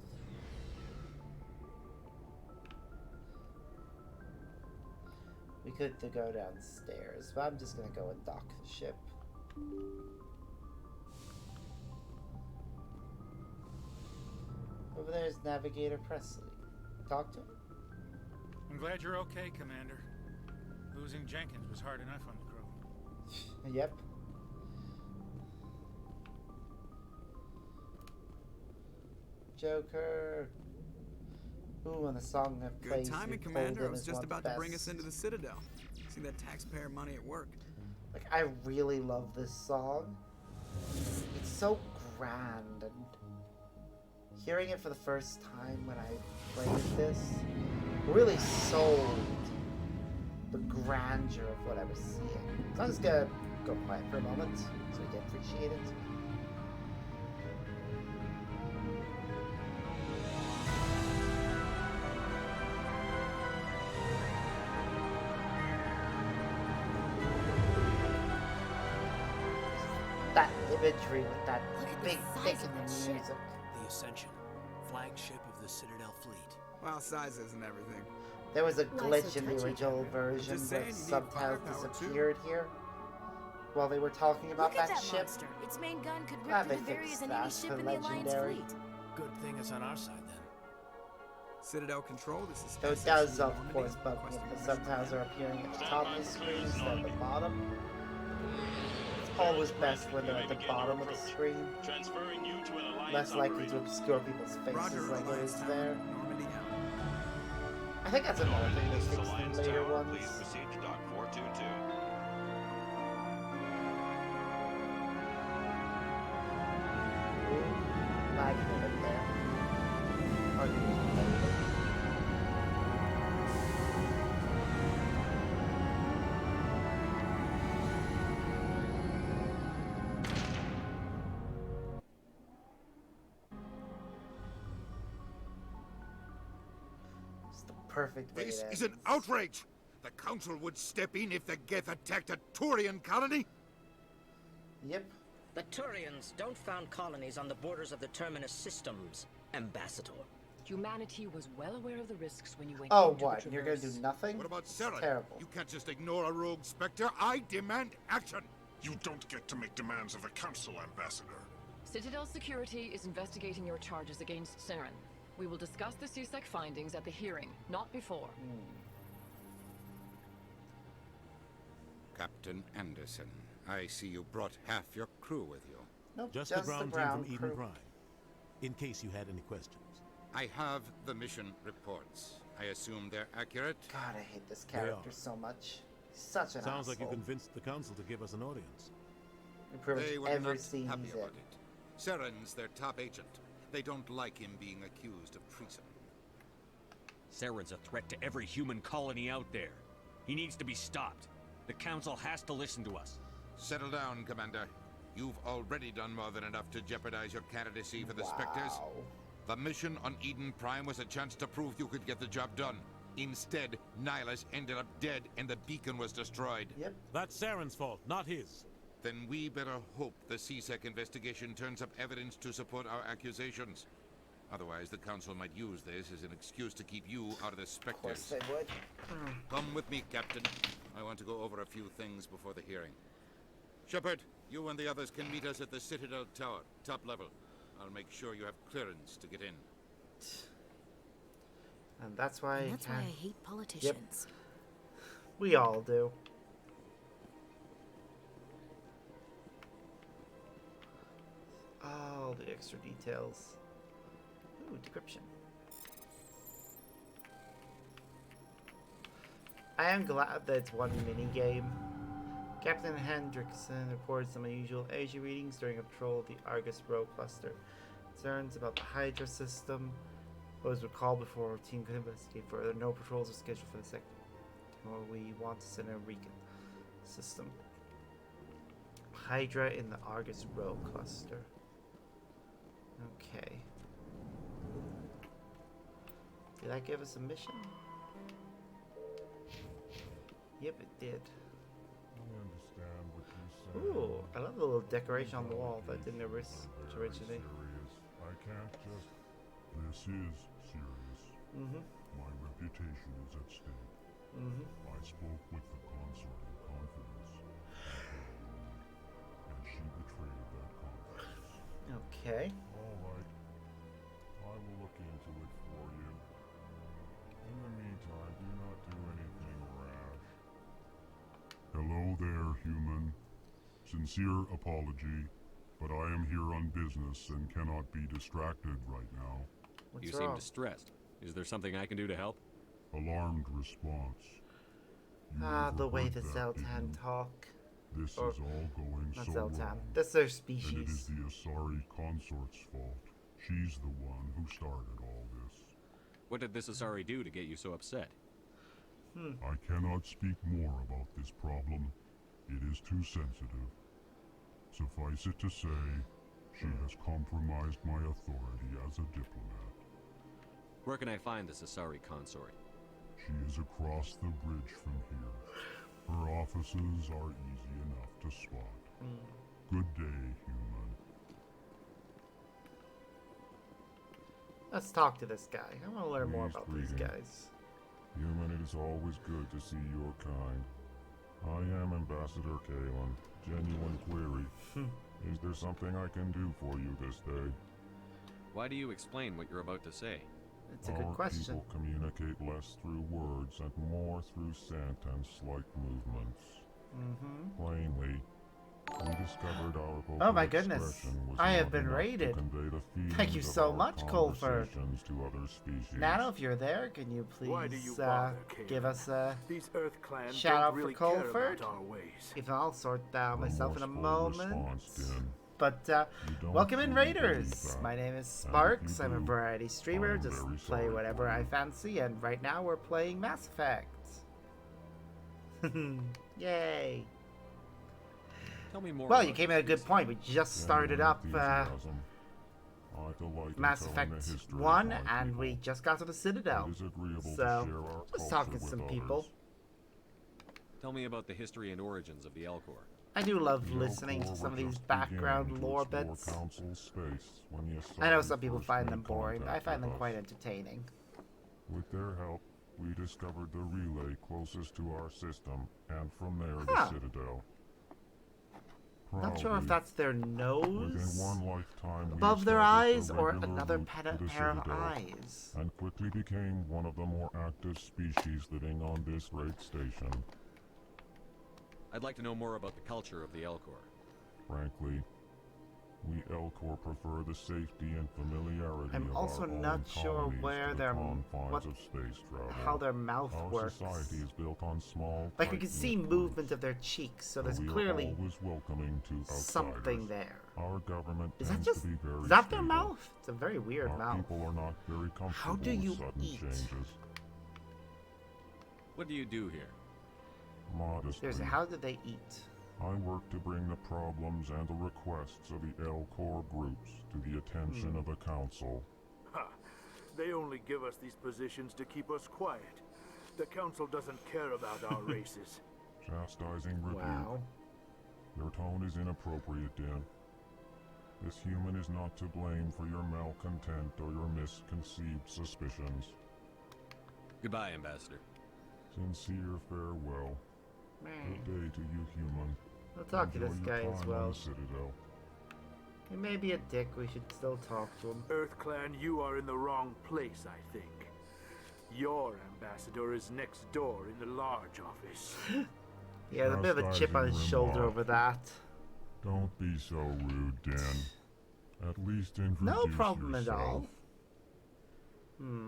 We could go downstairs, but I'm just gonna go and dock the ship. Over there's Navigator Presley. Talk to him. I'm glad you're okay, Commander. Losing Jenkins was hard enough on the crew. Yep. Joker. Ooh, and the song that Good plays timing, through Commander. I Colden was is just one of the about to bring us best. into the Citadel. See that taxpayer money at work. Like, I really love this song. It's so grand, and hearing it for the first time when I played this really sold the grandeur of what I was seeing. So I'm just gonna go quiet for a moment so we can appreciate it. That imagery with that big pick in the music. The Ascension, flagship of the Citadel fleet. Well, size isn't everything. There was a Why so glitch in the touchy, original Cameron? I'm version just where saying, you need subtitles firepower, too. disappeared here while they were talking about Look at that that ship. monster. Its main gun could Glad rip they through the barriers fixed in any that ship for in the Alliance Legendary. fleet. Good thing it's on our side then. Citadel Control, this is Though it Space does, Station of Normandy. course, bug me if the subtitles are appearing at the top of the screen instead of the bottom. It's always best when they're at the bottom of the screen. Transferring you to an Alliance Less likely to operator. obscure people's faces Roger, like it Alliance is Tower, there. Normandy out. I think that's another thing they This is fixed in Alliance later Tower. ones. Please proceed to dock 422. Lagging a bit there. Hard to use the perfect way This it is an ends. outrage! The Council would step in if the Geth attacked a Turian colony? Yep. The Turians don't found colonies on the borders of the Terminus systems, Ambassador. Humanity was well aware of the risks when you went Oh, into what? the You're gonna do Traverse. nothing? What about Sarah? Terrible. You can't just ignore a rogue Spectre. I demand action! You don't get to make demands of the Council, Ambassador. Citadel Security is investigating your charges against Saren. We will discuss the CSEC findings at the hearing, not before. Captain Anderson, I see you brought half your crew with you. Nope, Just the ground team from Eden Prime, in case you had any questions. I have the mission reports. I assume they're accurate? God, I hate this They character are. so much. Such an Sounds like you asshole. convinced the Council to give us an audience. In pretty They much were every not scene happy he's in. about it. Saren's their top agent. They don't like him being accused of treason. Saren's a threat to every human colony out there. He needs to be stopped. The Council has to listen to us. Settle down, Commander. You've already done more than enough to jeopardize your candidacy for the Spectres. The mission on Eden Prime was a chance to prove you could get the job done. Instead, Nihilus ended up dead and the beacon was destroyed. Yep. That's Saren's fault, not his. Then we better hope the CSEC investigation turns up evidence to support our accusations. Otherwise, the Council might use this as an excuse to keep you out of the Spectres. Of course they would. Come with me, Captain. I want to go over a few things before the hearing. Shepard, you and the others can meet us at the Citadel Tower, top level. I'll make sure you have clearance to get in. And that's why And that's why I hate politicians. Yep. We all do. All the extra details. Ooh, decryption. I am glad that it's one mini game. Captain Hendrickson reported some unusual energy readings during a patrol of the Argus Row cluster. Concerns about the Hydra system was recalled before our team could investigate further. No patrols are scheduled for the sector. Or we want to send a recon system. Hydra in the Argus Row cluster. Okay. Did that give us a mission? Yep, it did. I understand what you say. Ooh, I love the little decoration on the wall that didn't originally. Serious. I can't just... This is serious. My reputation is at stake. I spoke with the consort in confidence. And she betrayed that confidence. Okay. All right. I will look into it for you. In the meantime, do not do anything rash. Hello there, human. Sincere apology, but I am here on business and cannot be distracted right now. You seem distressed. Is there something I can do to help? Alarmed response. The way the overheard that, Zeltan didn't you? talk. This Or- is all going not so Zeltan. wrong. That's their And it is species. the Asari consort's fault. She's the one who started all this. What did this Asari do to get you so upset? I cannot speak more about this problem. It is too sensitive. Suffice it to say, she has compromised my authority as a diplomat. Where can I find this Asari consort? She is across the bridge from here. Her offices are easy enough to spot. Good day, human. Let's talk to this guy. I want to learn more Pleased about these greeting. guys. Human, it is always good to see your kind. I am Ambassador Kalen. Genuine query. Is there something I can do for you this day? Why do you explain what you're about to say? It's a good question. People communicate less through words and more through scent and slight movements. Plainly, we discovered our vocal Oh my goodness. expression was I have not been enough to raided. convey the Thank you feelings of so our much, Colford. conversations to other species. Nano, if you're there, can you Why do please you bother, Caleb? give us a These Earth clans shout don't out really for care Colford? about our ways. If I'll sort that out myself in a Remorseful moment. response, Din. But don't welcome in, truly Raiders. believe that. My name is And if Sparks. you I'm a do, variety streamer. I'm Just very play sorry whatever for I you. fancy, and right now we're playing Mass Effect. Yay! Tell me more. Well, about you came this at a good point. We just started Genuine up enthusiasm. I delight in Mass telling Effect the history of 1, my and people. we just got to the Citadel. It is agreeable to So, share our I was culture talking to with some others. people. Tell me about the history and origins of the Elcor. I do love The listening to Elcor some of were these just background beginning to lore explore bits. Council space when the I know Asari some people first find made them boring, but I contact find them with quite us. entertaining. With their help, we discovered the relay closest to our system, and from there Huh. the Citadel. Not sure if Proudly, that's their within nose one lifetime, we above their established eyes a or regular another route to the pair of Citadel, eyes. and quickly became one of the more active species living on this great station. I'd like to know more about the culture of the Elcor. Frankly, we Elcor prefer the safety and familiarity I'm of also our own not sure colonies where to the their confines of space travel. how their mouth our works. society is built on small, Like you can see tight-knit movement groups, of their cheeks, so but there's we are clearly always welcoming to something outsiders. there. Our government Is that tends just to be very is that their stable. mouth? It's a very weird Our mouth. people are not very comfortable How do you with sudden eat? changes. What do you do here? Modestly, Seriously, how do they eat? I work to bring the problems and the requests of the Elcor groups to the attention of the Council. Ha! They only give us these positions to keep us quiet. The Council doesn't care about our races. Chastising rebuke. Wow. Your tone is inappropriate, Din. This human is not to blame for your malcontent or your misconceived suspicions. Goodbye, Ambassador. Sincere farewell. Good day to you, human. I'll talk to Enjoy this your guy as time well. on the Citadel. He may be a dick, we should still talk to him. Earth Clan, you are in the wrong place, I think. Your ambassador is next door in the large office. He has a bit of a chip on his shoulder over that. Don't be so rude, Dan. At least introduce No problem at yourself. all.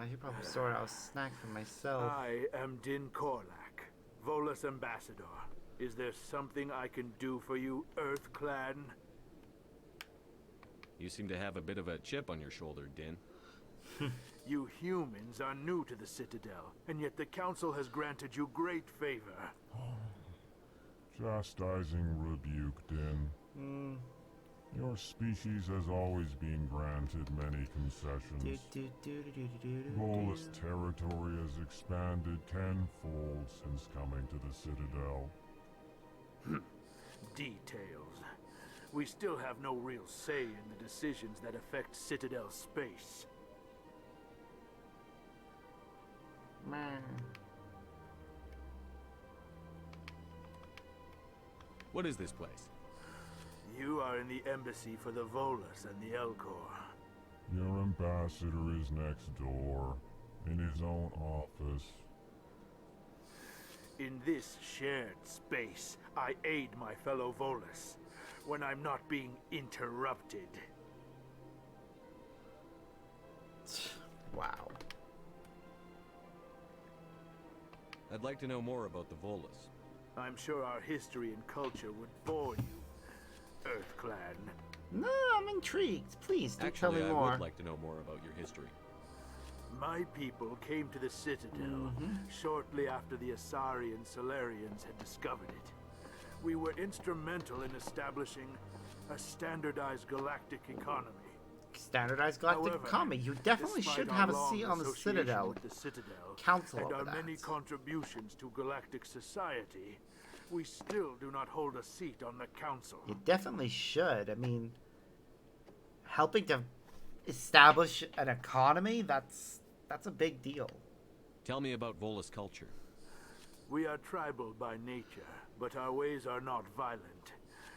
I should probably sort out a snack for myself. I am Din Korlak, Volus ambassador. Is there something I can do for you, Earth Clan? You seem to have a bit of a chip on your shoulder, Din. You humans are new to the Citadel, and yet the Council has granted you great favor. Chastising rebuke, Din. Your species has always been granted many concessions. Volus territory has expanded tenfold since coming to the Citadel. Details. We still have no real say in the decisions that affect Citadel space. What is this place? You are in the embassy for the Volus and the Elcor. Your ambassador is next door, in his own office. In this shared space, I aid my fellow Volus when I'm not being interrupted. Wow. I'd like to know more about the Volus. I'm sure our history and culture would bore you, Earth Clan. No, I'm intrigued. Please, do Actually, tell me I more. would like to know more about your history. My people came to the Citadel shortly after the Asari and Solarians had discovered it. We were instrumental in establishing a standardized galactic economy. Standardized galactic However, economy. You definitely despite should our have a long seat on the association Citadel. with the Citadel Council and over our that. many contributions to galactic society, we still do not hold a seat on the Council. You definitely should. I mean, helping to establish an economy, that's a big deal. Tell me about Volus culture. We are tribal by nature, but our ways are not violent.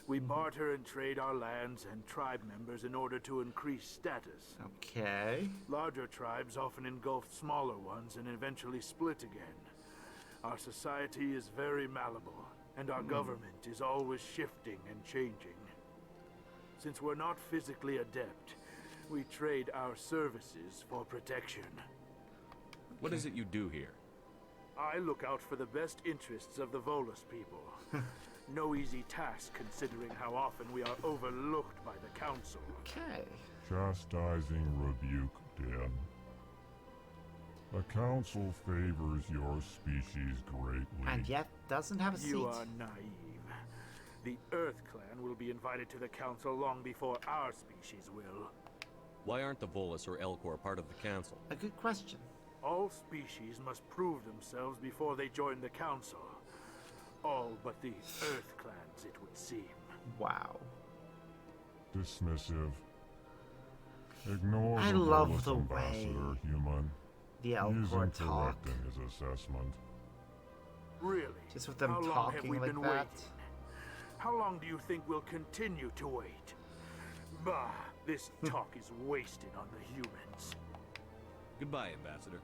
We barter and trade our lands and tribe members in order to increase status. Okay. Larger tribes often engulf smaller ones and eventually split again. Our society is very malleable, and our government is always shifting and changing. Since we're not physically adept, we trade our services for protection. What is it you do here? I look out for the best interests of the Volus people. No easy task considering how often we are overlooked by the Council. Okay. Chastising rebuke, Dan. The Council favors your species greatly. And yet doesn't have a seat. You are naive. The Earth Clan will be invited to the Council long before our species will. Why aren't the Volus or Elcor part of the Council? A good question. All species must prove themselves before they join the Council. All but the Earth clans, it would seem. Wow. Dismissive. Ignore I the love Volus the ambassador, way human. the He is Elcor incorrect talk. in his assessment. Really? Just with them How long have talking we like been that. waiting? How long do you think we'll continue to wait? Bah, this talk is wasted on the humans. Goodbye, Ambassador.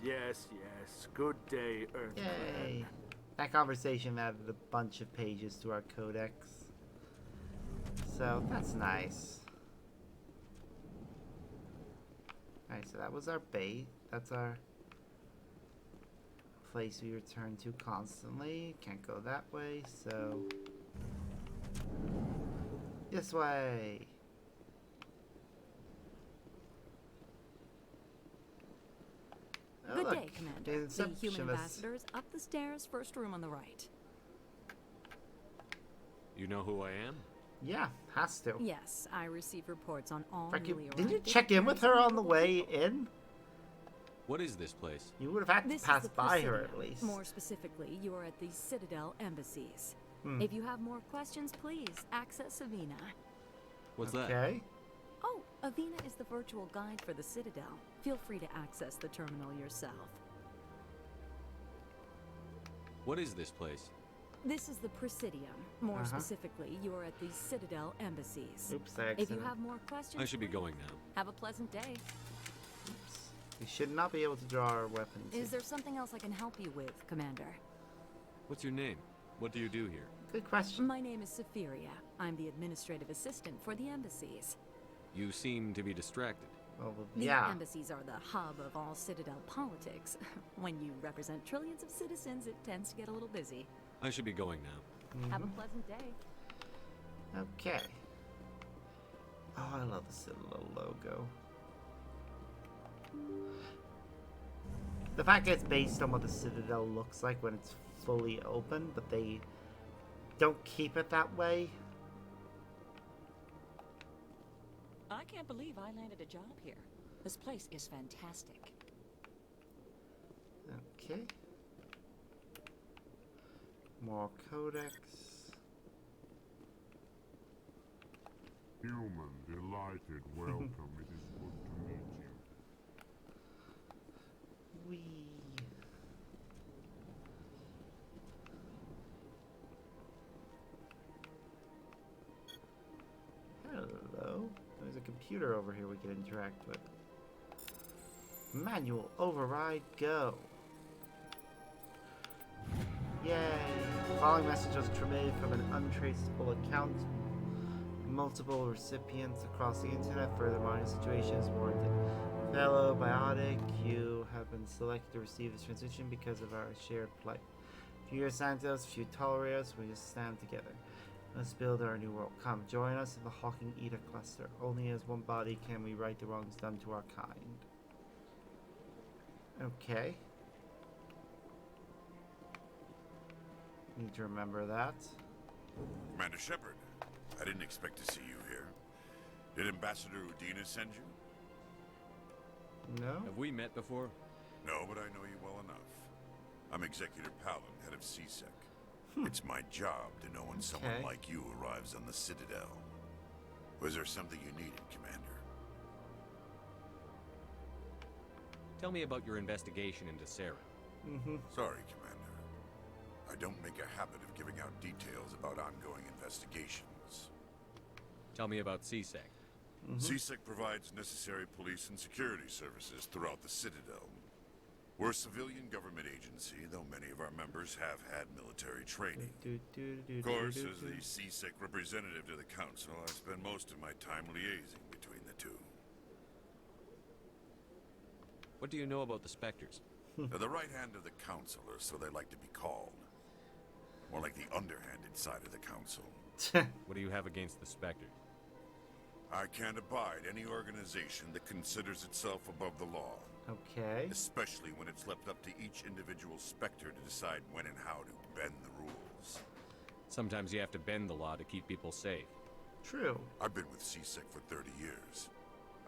Yes, yes. Good day, Earth Yay. Clan. That conversation added a bunch of pages to our codex. So that's nice. Alright, so that was our bait. That's our place we return to constantly. Can't go that way, so this way. Oh, Good look, day, Commander. The Inception human is- ambassador is up the stairs, first room on the right. You know who I am? Yeah, has to. Yes, I receive reports on all Frick, newly didn't you arrived check in with her on the way in? What is this place? You would have had This to pass is the by her Presidium. at least. More specifically, you are at the Citadel embassies. Hmm. If you have more questions, please access Avina. What's that? Okay. Oh, Avina is the virtual guide for the Citadel. Feel free to access the terminal yourself. What is this place? This is the Presidium. More Uh-huh. specifically, you are at the Citadel embassies. Oops, If you accident. have more questions, I should be please. going now. Have a pleasant day. We should not be able to draw our weapons. Is there something else I can help you with, Commander? What's your name? What do you do here? Good question. My name is Safiria. I'm the administrative assistant for the embassies. You seem to be distracted. Well, The yeah. embassies are the hub of all Citadel politics. When you represent trillions of citizens, it tends to get a little busy. I should be going now. Have a pleasant day. Okay. Oh, I love the Citadel logo. The fact that it's based on what the Citadel looks like when it's fully open, but they don't keep it that way. I can't believe I landed a job here. This place is fantastic. Okay. More codex. Human, delighted, welcome. It is good to meet you. Wee. Hello. There's a computer over here we can interact with. Manual override go. Yay! Following message was transmitted from an untraceable account. Multiple recipients across the internet. Further monitoring situation is warranted. Fellow Biotic, you have been selected to receive this transition because of our shared plight. Few are assigned to us, few tolerate us, we just stand together. Let's build our new world. Come, join us in the Hawking Eda cluster. Only as one body can we right the wrongs done to our kind. Okay. Need to remember that. Commander Shepard, I didn't expect to see you here. Did Ambassador Udina send you? No? Have we met before? No, but I know you well enough. I'm Executor Palin, head of CSEC. It's my job to know when someone Okay. like you arrives on the Citadel. Was there something you needed, Commander? Tell me about your investigation into Sarah. Sorry, Commander. I don't make a habit of giving out details about ongoing investigations. Tell me about CSEC. CSEC provides necessary police and security services throughout the Citadel. We're a civilian government agency, though many of our members have had military training. Of course, as the CSEC representative to the Council, I spend most of my time liaising between the two. What do you know about the Spectres? They're the right hand of the Council, or so they like to be called. More like the underhanded side of the Council. What do you have against the Spectres? I can't abide any organization that considers itself above the law. Okay. Especially when it's left up to each individual Spectre to decide when and how to bend the rules. Sometimes you have to bend the law to keep people safe. True. I've been with CSEC for 30 years.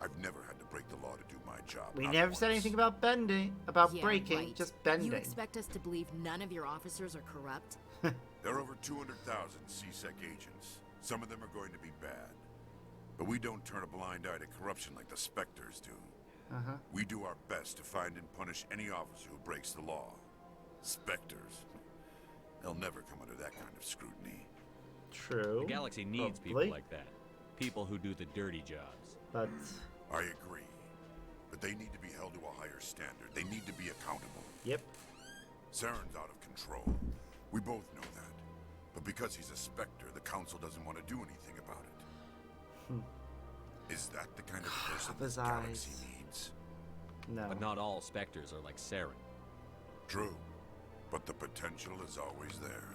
I've never had to break the law to do my job. We not never once. said anything about bending, about Yeah, breaking, right. just bending. You expect us to believe none of your officers are corrupt? There are over 200,000 CSEC agents. Some of them are going to be bad. But we don't turn a blind eye to corruption like the Spectres do. We do our best to find and punish any officer who breaks the law. Spectres. They'll never come under that kind of scrutiny. True. The galaxy needs people like that. People who do the dirty jobs. But I agree. But they need to be held to a higher standard. They need to be accountable. Yep. Saren's out of control. We both know that. But because he's a Spectre, the Council doesn't want to do anything about it. Is that the kind of person his the galaxy eyes. needs? No. But not all Spectres are like Saren. True. But the potential is always there.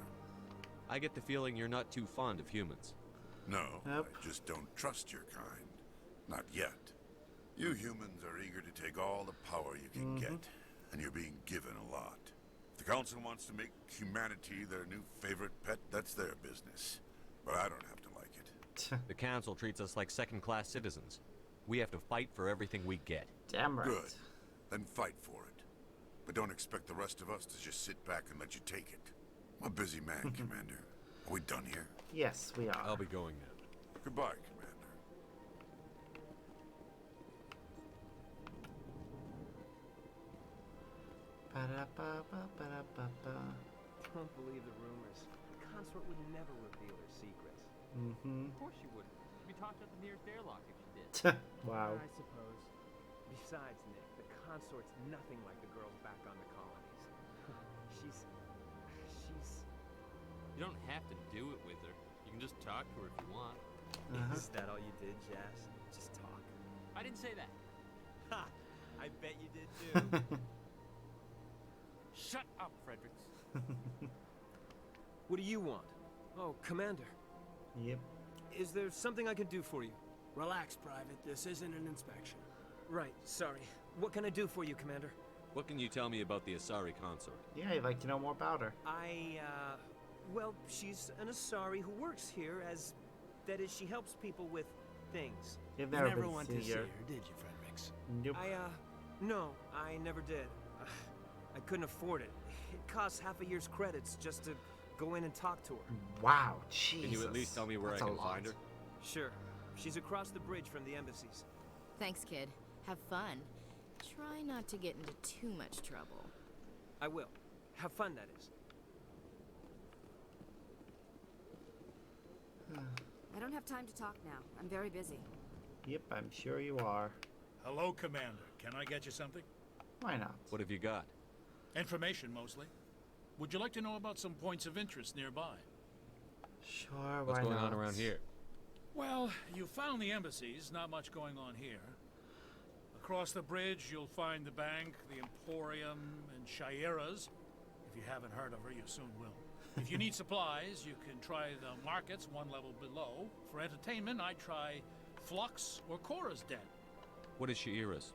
I get the feeling you're not too fond of humans. No, Nope. I just don't trust your kind. Not yet. You humans are eager to take all the power you can get, and you're being given a lot. If the Council wants to make humanity their new favorite pet, that's their business. But I don't have to like it. The Council treats us like second-class citizens. We have to fight for everything we get. Damn right. Good. Then fight for it. But don't expect the rest of us to just sit back and let you take it. I'm a busy man, Commander. Are we done here? Yes, we are. I'll be going now. Goodbye, Commander. Ba-da-ba-ba-ba-da-ba-ba. Don't believe the rumors. The consort would never reveal her secrets. Mm-hmm. Of course she wouldn't. She'd be tossed out the nearest airlock if she did. Wow. I suppose. Besides, Nick, the consort's nothing like the girls back on the colonies. she's... You don't have to do it with her. You can just talk to her if you want. Is that all you did, Jazz? Just talk? I didn't say that. Ha! I bet you did too. Shut up, Fredericks. What do you want? Oh, Commander. Yep. Is there something I can do for you? Relax, Private. This isn't an inspection. Right, sorry. What can I do for you, Commander? What can you tell me about the Asari consort? Yeah, I'd like to know more about her. Well, she's an Asari who works here as... That is, she helps people with things. You've You never never been went to to see her, your... did you, Fredericks? Nope. No, I never did. I couldn't afford it. It costs half a year's credits just to go in and talk to her. Wow, Jesus. Can you at least tell me where That's I a can lot. find her? Sure. She's across the bridge from the embassies. Thanks, kid. Have fun. Try not to get into too much trouble. I will. Have fun, that is. I don't have time to talk now. I'm very busy. Yep, I'm sure you are. Hello, Commander. Can I get you something? Why not? What have you got? Information, mostly. Would you like to know about some points of interest nearby? Sure, What's why going not? on around here? Well, you found the embassies. Not much going on here. Across the bridge, you'll find the bank, the Emporium, and Shaira's. If you haven't heard of her, you soon will. If you need supplies, you can try the markets one level below. For entertainment, I'd try Flux or Cora's Den. What is Shaira's?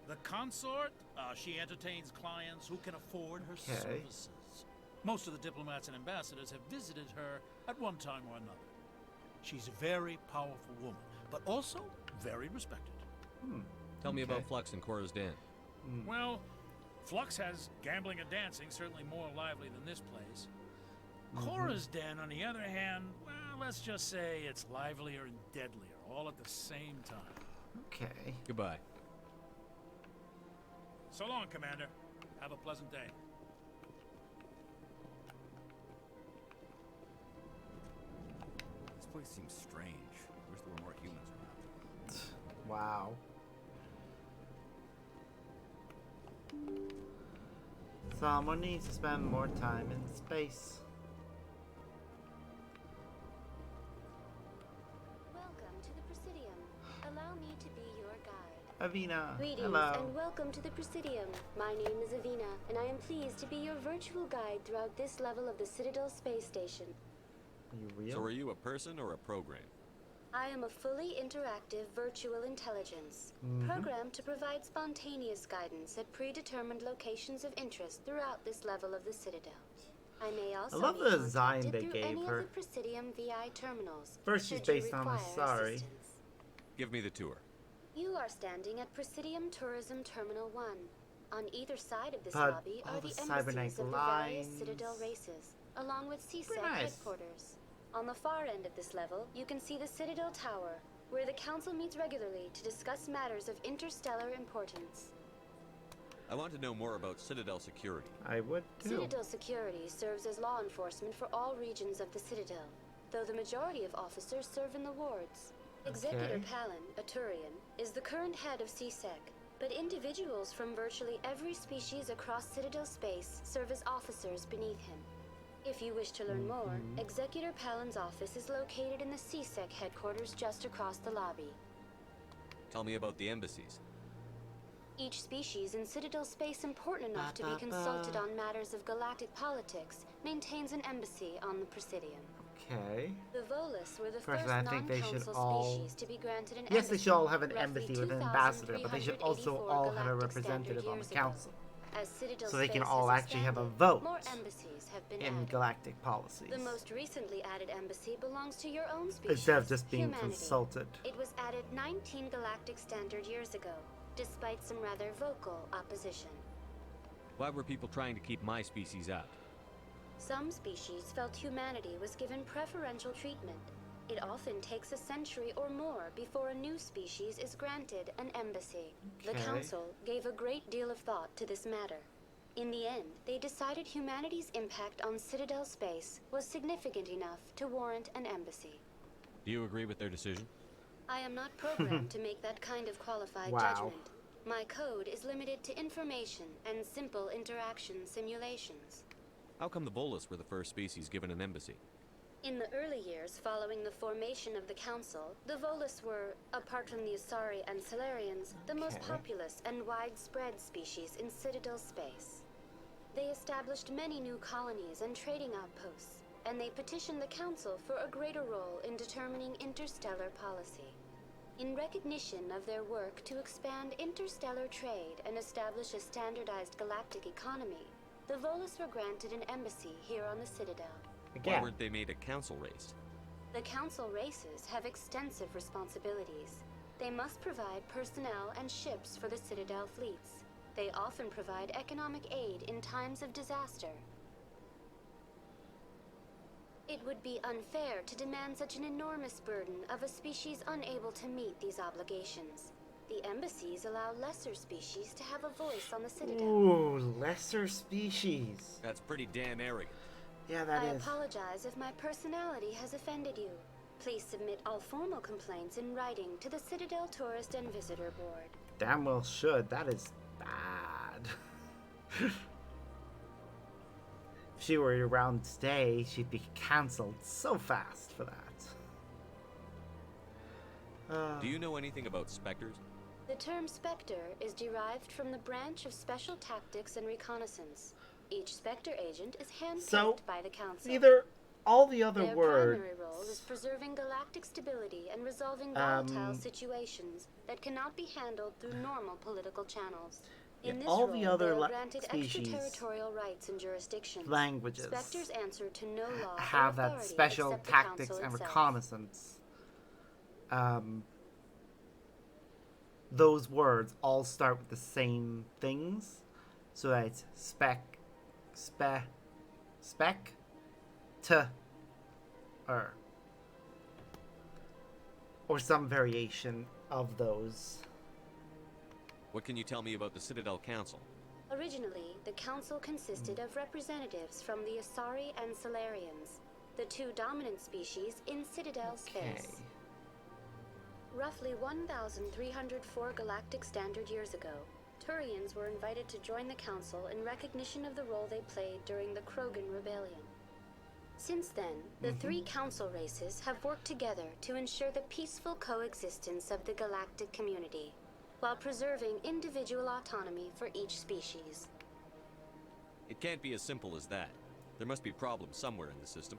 The consort, she entertains clients who can afford her Okay. services. Most of the diplomats and ambassadors have visited her at one time or another. She's a very powerful woman, but also very respected. Tell me about Flux and Cora's Den. Well, Flux has gambling and dancing, certainly more lively than this place. Cora's Den, on the other hand, well, let's just say it's livelier and deadlier, all at the same time. Okay. Goodbye. So long, Commander. Have a pleasant day. This place seems strange. I wish there were more humans around. Wow. Someone needs to spend more time in space. Welcome to the Presidium. Allow me to be your guide. Avina, Greetings hello. and welcome to the Presidium. My name is Avina, and I am pleased to be your virtual guide throughout this level of the Citadel space station. Are you real? So are you a person or a program? I am a fully interactive virtual intelligence, programmed to provide spontaneous guidance at predetermined locations of interest throughout this level of the Citadel. I may also love be the design contacted they through gave any her. of the Presidium VI terminals. First she's should you based on require Asari. assistance. Give me the tour. You are standing at Presidium Tourism Terminal 1. On either side of this But lobby all are the the cybernetic embassies of the various lines. Citadel races, along with CSEC Nice. headquarters. On the far end of this level, you can see the Citadel Tower, where the Council meets regularly to discuss matters of interstellar importance. I want to know more about Citadel security. I would too. Citadel security serves as law enforcement for all regions of the Citadel, though the majority of officers serve in the wards. Executor Okay. Palin, a Turian, is the current head of CSEC, but individuals from virtually every species across Citadel space serve as officers beneath him. If you wish to learn more, Executor Palin's office is located in the CSEC headquarters just across the lobby. Tell me about the embassies. Each species in Citadel space important enough to be consulted on matters of galactic politics maintains an embassy on the Presidium. Okay. The Volus were the Personally, first I think they should non-council all. species to be granted an Yes, embassy. they should all have an roughly embassy with an ambassador, but they should also 2,384 all have a galactic representative standard on the years ago. council. As Citadel So they can space all has actually have a expanded, vote more embassies have been in added. galactic policies. The most recently added embassy belongs to your own species. Instead of just being humanity. consulted. It was added 19 galactic standard years ago, despite some rather vocal opposition. Why were people trying to keep my species out? Some species felt humanity was given preferential treatment. It often takes a century or more before a new species is granted an embassy. The Okay. Council gave a great deal of thought to this matter. In the end, they decided humanity's impact on Citadel space was significant enough to warrant an embassy. Do you agree with their decision? I am not programmed to make that kind of qualified Wow. judgment. My code is limited to information and simple interaction simulations. How come the Volus were the first species given an embassy? In the early years following the formation of the Council, the Volus were, apart from the Asari and Solarians, the most Okay. populous and widespread species in Citadel space. They established many new colonies and trading outposts, and they petitioned the Council for a greater role in determining interstellar policy. In recognition of their work to expand interstellar trade and establish a standardized galactic economy, the Volus were granted an embassy here on the Citadel. Why weren't they made a council race? The council races have extensive responsibilities. They must provide personnel and ships for the Citadel fleets. They often provide economic aid in times of disaster. It would be unfair to demand such an enormous burden of a species unable to meet these obligations. The embassies allow lesser species to have a voice on the Citadel. Ooh, lesser species. That's pretty damn arrogant. Yeah, that I is. apologize if my personality has offended you. Please submit all formal complaints in writing to the Citadel Tourist and Visitor Board. Damn well should. That is bad. If she were around today, she'd be cancelled so fast for that. Do you know anything about specters? The term Spectre is derived from the branch of Special Tactics and Reconnaissance. Each Spectre agent is handpicked So, by the Council. either all the other Their words. primary role is preserving galactic stability and resolving volatile situations that cannot be handled through normal political channels. In this all role, the other they are granted species, extraterritorial rights and jurisdictions. languages, Spectres answer to no law or have that authority special except the tactics Council and itself. reconnaissance. Those words all start with the same things, so that it's or some variation of those. What can you tell me about the Citadel Council? Originally, the Council consisted of representatives from the Asari and Solarians, the two dominant species in Citadel space. Roughly 1,304 galactic standard years ago, Turians were invited to join the Council in recognition of the role they played during the Krogan Rebellion. Since then, the three Council races have worked together to ensure the peaceful coexistence of the galactic community, while preserving individual autonomy for each species. It can't be as simple as that. There must be problems somewhere in the system.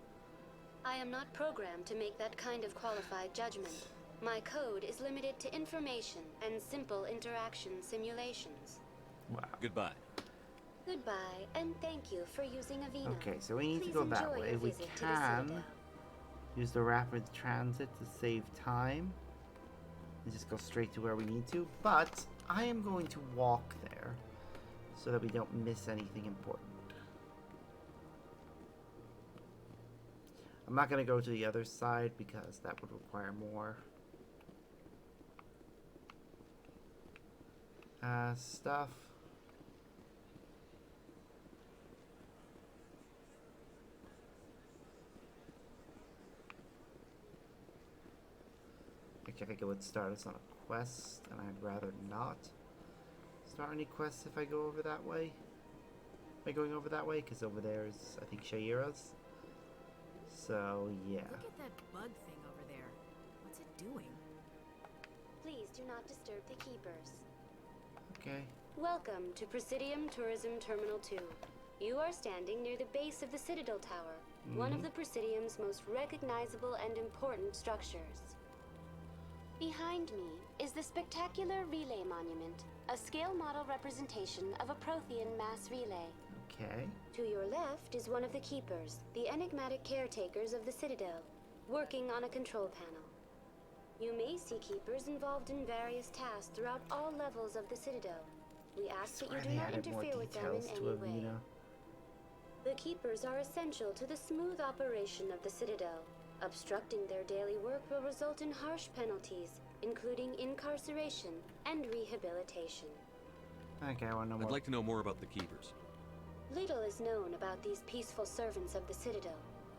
I am not programmed to make that kind of qualified judgment. My code is limited to information and simple interaction simulations. Wow. Goodbye. Goodbye, and thank you for using Avena. Okay, so we need to Please go that enjoy way. your We visit to the can Citadel. use the rapid transit to save time. and just go straight to where we need to. But I am going to walk there so that we don't miss anything important. I'm not going to go to the other side because that would require more stuff. I think it would start us on a quest, and I'd rather not start any quests if I go over that way. Am I going over that way? Because over there is, I think, Shaira's. So, yeah. Look at that bug thing over there. What's it doing? Please do not disturb the keepers. Okay. Welcome to Presidium Tourism Terminal 2. You are standing near the base of the Citadel Tower, one of the Presidium's most recognizable and important structures. Behind me is the spectacular Relay Monument, a scale model representation of a Prothean mass relay. Okay. To your left is one of the Keepers, the enigmatic caretakers of the Citadel, working on a control panel. You may see Keepers involved in various tasks throughout all levels of the Citadel. We ask that you do not interfere with them in any way. The Keepers are essential to the smooth operation of the Citadel. Obstructing their daily work will result in harsh penalties, including incarceration and rehabilitation. Okay, I want to know more. I'd like to know more about the Keepers. Little is known about these peaceful servants of the Citadel,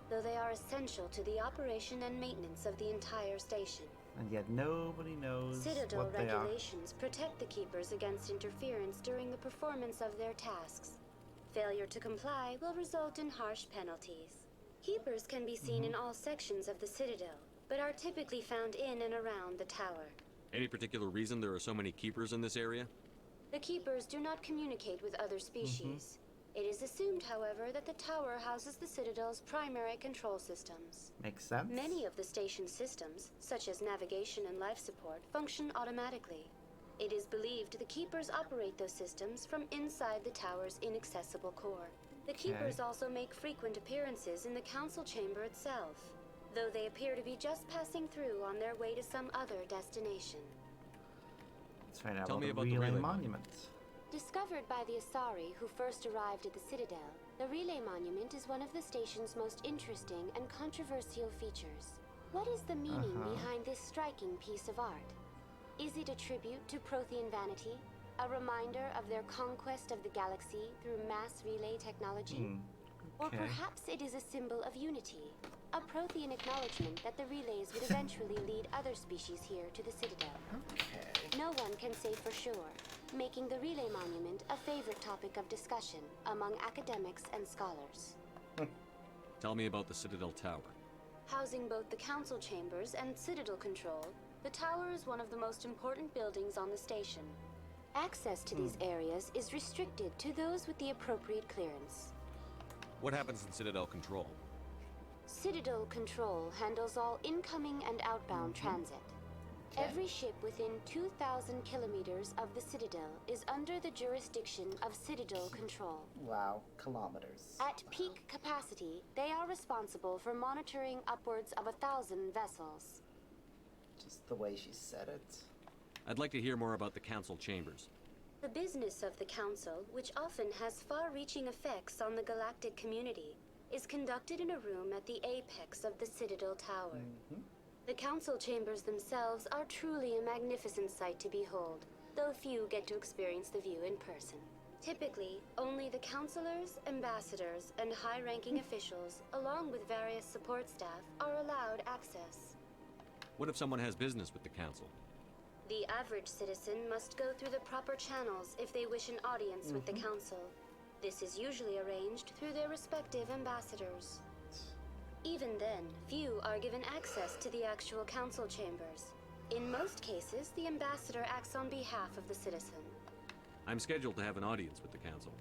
though they are essential to the operation and maintenance of the entire station. And yet nobody knows Citadel what they are. regulations protect the Keepers against interference during the performance of their tasks. Failure to comply will result in harsh penalties. Keepers can be seen in all sections of the Citadel, but are typically found in and around the tower. Any particular reason there are so many Keepers in this area? The Keepers do not communicate with other species. It is assumed, however, that the tower houses the Citadel's primary control systems. Makes sense. Many of the station's systems, such as navigation and life support, function automatically. It is believed the Keepers operate those systems from inside the tower's inaccessible core. The Keepers also make frequent appearances in the council chamber itself, though they appear to be just passing through on their way to some other destination. Let's find out Tell me about about the Relay Relay Monument. Discovered by the Asari who first arrived at the Citadel, the Relay Monument is one of the station's most interesting and controversial features. What is the meaning behind this striking piece of art? Is it a tribute to Prothean vanity? A reminder of their conquest of the galaxy through mass relay technology? Or perhaps it is a symbol of unity, a Prothean acknowledgement that the relays would eventually lead other species here to the Citadel. No one can say for sure, making the Relay Monument a favorite topic of discussion among academics and scholars. Tell me about the Citadel Tower. Housing both the council chambers and Citadel control, the tower is one of the most important buildings on the station. Access to these areas is restricted to those with the appropriate clearance. What happens in Citadel Control? Citadel Control handles all incoming and outbound transit. Every ship within 2,000 kilometers of the Citadel is under the jurisdiction of Citadel Control. Wow, kilometers. At peak capacity, they are responsible for monitoring upwards of 1,000 vessels. Just the way she said it. I'd like to hear more about the council chambers. The business of the Council, which often has far-reaching effects on the galactic community, is conducted in a room at the apex of the Citadel Tower. The Council chambers themselves are truly a magnificent sight to behold, though few get to experience the view in person. Typically, only the councilors, ambassadors, and high-ranking officials, along with various support staff, are allowed access. What if someone has business with the council? The average citizen must go through the proper channels if they wish an audience with the Council. This is usually arranged through their respective ambassadors. Even then, few are given access to the actual Council chambers. In most cases, the ambassador acts on behalf of the citizen. I'm scheduled to have an audience with the council.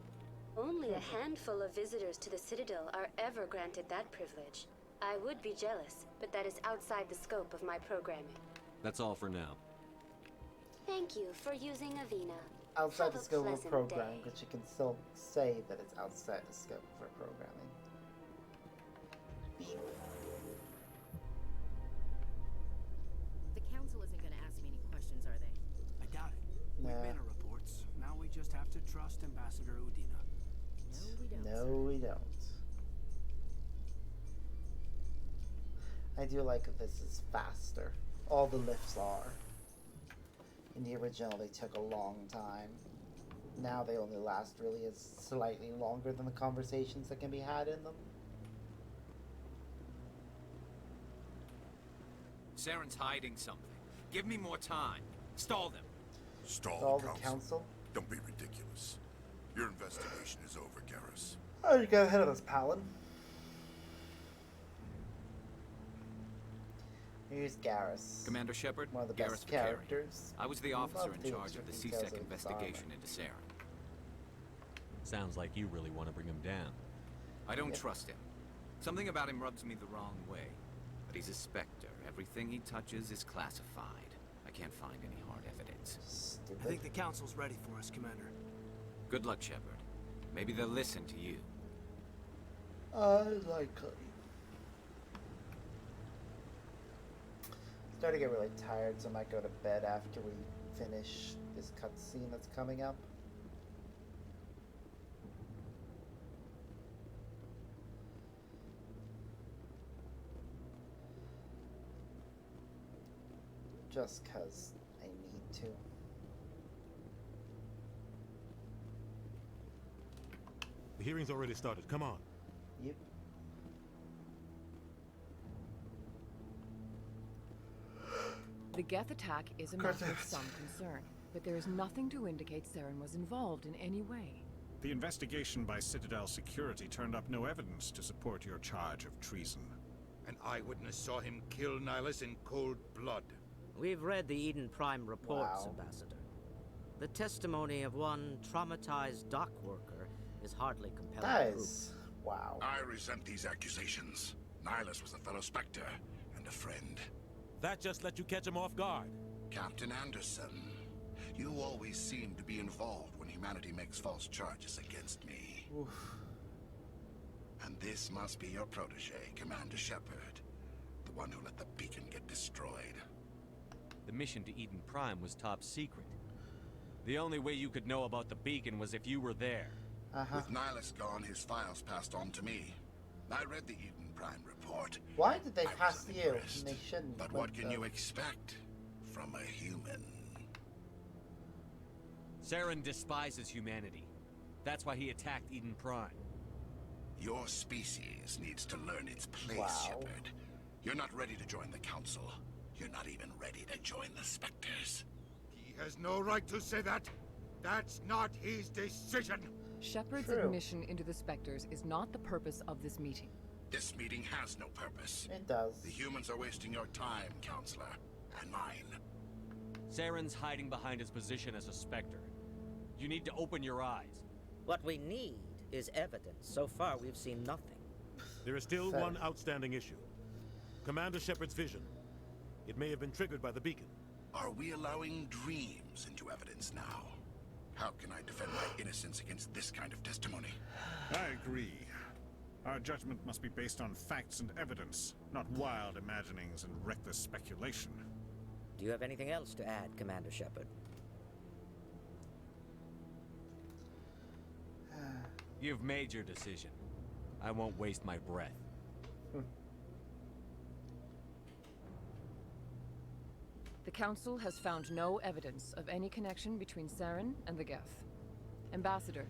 Only a handful of visitors to the Citadel are ever granted that privilege. I would be jealous, but that is outside the scope of my programming. That's all for now. Thank you for using Avina. Outside Have the a scope of pleasant programming, day. but you can still say that it's outside the scope for programming. The council isn't going to ask me any trust Ambassador Udina. No, we don't. No, we don't. I do like that this is faster. All the lifts are. In the original, they took a long time. Now they only last really as slightly longer than the conversations that can be had in them. Saren's hiding something. Give me more time. Stall them. Stall the council? Don't be ridiculous. Your investigation is over, Garrus. Oh, you got ahead of us, Palin. Here's Garrus. Commander Shepard, One of the Garrus best Vakarian. characters. I was the Love officer in the charge of the extra details CSEC of his investigation armor. into Saren. Sounds like you really want to bring him down. I don't trust him. Something about him rubs me the wrong way. But he's a Spectre. Everything he touches is classified. I can't find any hard evidence. I think the council's ready for us, Commander. Good luck, Shepard. Maybe they'll listen to you. Unlikely. Starting to get really tired, so I might go to bed after we finish this cutscene that's coming up. Just 'cause I need to. The hearing's already started. Come on. Yep. The Geth attack is a matter of some concern, but there is nothing to indicate Saren was involved in any way. The investigation by Citadel Security turned up no evidence to support your charge of treason. An eyewitness saw him kill Nihilus in cold blood. We've read the Eden Prime reports, Wow. Ambassador. The testimony of one traumatized dock worker is hardly compelling That proof. is... wow. I resent these accusations. Nihilus was a fellow Spectre and a friend. That just let you catch him off guard. Captain Anderson, you always seem to be involved when humanity makes false charges against me. Oof. And this must be your protege, Commander Shepard. The one who let the beacon get destroyed. The mission to Eden Prime was top secret. The only way you could know about the beacon was if you were there. With Nihilus gone, his files passed on to me. I read the Eden Prime report. Why did they pass to you? And they shouldn't. But what can you expect from a human? Saren despises humanity. That's why he attacked Eden Prime. Your species needs to learn its place, Wow. Shepard. You're not ready to join the Council. You're not even ready to join the Spectres. He has no right to say that. That's not his decision. Shepard's True. admission into the Spectres is not the purpose of this meeting. This meeting has no purpose. It does. The humans are wasting your time, Counselor, and mine. Saren's hiding behind his position as a Spectre. You need to open your eyes. What we need is evidence. So far, we've seen nothing. There is still Fair. one outstanding issue. Commander Shepard's vision. It may have been triggered by the beacon. Are we allowing dreams into evidence now? How can I defend my innocence against this kind of testimony? I agree. Our judgment must be based on facts and evidence, not wild imaginings and reckless speculation. Do you have anything else to add, Commander Shepard? You've made your decision. I won't waste my breath. The Council has found no evidence of any connection between Saren and the Geth. Ambassador,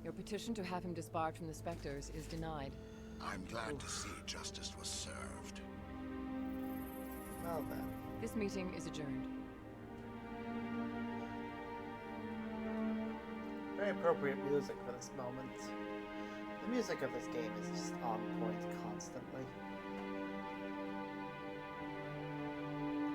your petition to have him disbarred from the Spectres is denied. I'm glad to see justice was served. Well then. This meeting is adjourned. Very appropriate music for this moment. The music of this game is just on point constantly.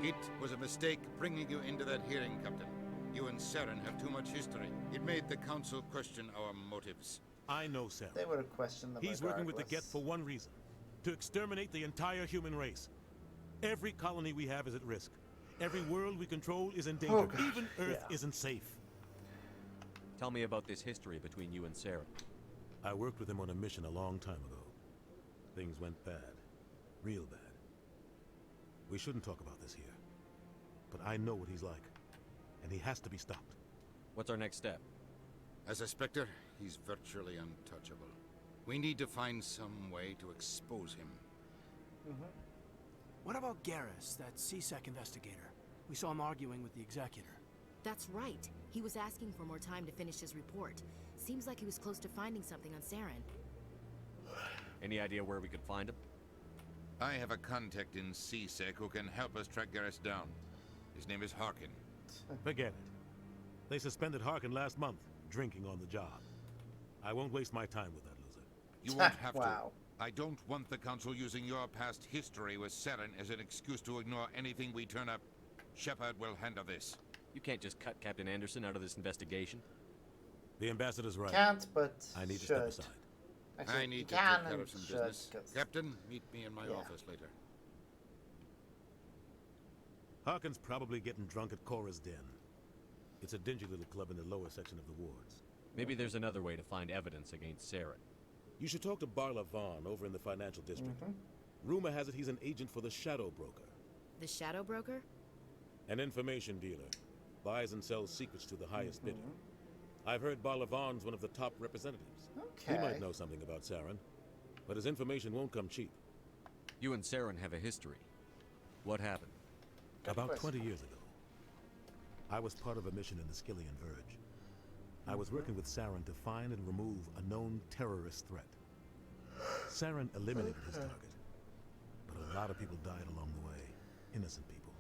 It was a mistake bringing you into that hearing, Captain. You and Saren have too much history. It made the Council question our motives. I know Saren. They would have questioned them. He's working with the regardless. Geth for one reason. To exterminate the entire human race. Every colony we have is at risk. Every world we control is in danger. Oh, gosh. Even Earth Yeah. isn't safe. Tell me about this history between you and Saren. I worked with him on a mission a long time ago. Things went bad. Real bad. We shouldn't talk about this here. But I know what he's like. And he has to be stopped. What's our next step? As a Spectre, he's virtually untouchable. We need to find some way to expose him. What about Garrus, that CSEC investigator? We saw him arguing with the executor. That's right. He was asking for more time to finish his report. Seems like he was close to finding something on Saren. Any idea where we could find him? I have a contact in CSEC who can help us track Garrus down. His name is Harkin. Forget it. They suspended Harkin last month, drinking on the job. I won't waste my time with that loser. You won't have Wow. to. I don't want the Council using your past history with Saren as an excuse to ignore anything we turn up. Shepard will handle this. You can't just cut Captain Anderson out of this investigation. The ambassador's right. Can't, but I need to should. step aside. Actually, I need you to can take care and of some should, business. 'cause- Captain, meet me in my Yeah. office later. Harkin's probably getting drunk at Cora's Den. It's a dingy little club in the lower section of the wards. Maybe there's another way to find evidence against Saren. You should talk to Barla Vaughn over in the financial district. Rumor has it he's an agent for the Shadow Broker. The Shadow Broker? An information dealer. Buys and sells secrets to the highest bidder. I've heard Barla Vaughn's one of the top representatives. He might know something about Saren, but his information won't come cheap. You and Saren have a history. What happened? About 20 years ago, I was part of a mission in the Skillian Verge. I was working with Saren to find and remove a known terrorist threat. Saren eliminated his target, but a lot of people died along the way, innocent people.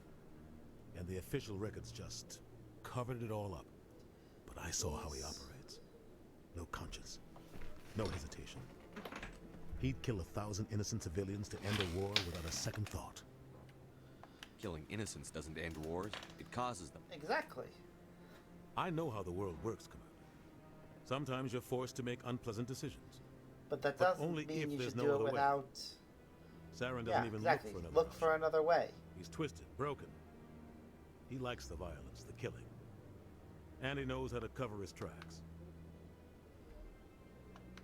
And the official records just covered it all up. But I saw how he operates. No conscience, no hesitation. He'd kill 1,000 innocent civilians to end a war without a second thought. Killing innocents doesn't end wars, it causes them. Exactly. I know how the world works, Commander. Sometimes you're forced to make unpleasant decisions. But that doesn't only mean if you there's should no do it other way. without. Saren doesn't Yeah, even exactly. look for another Look option. for another way. He's twisted, broken. He likes the violence, the killing. And he knows how to cover his tracks.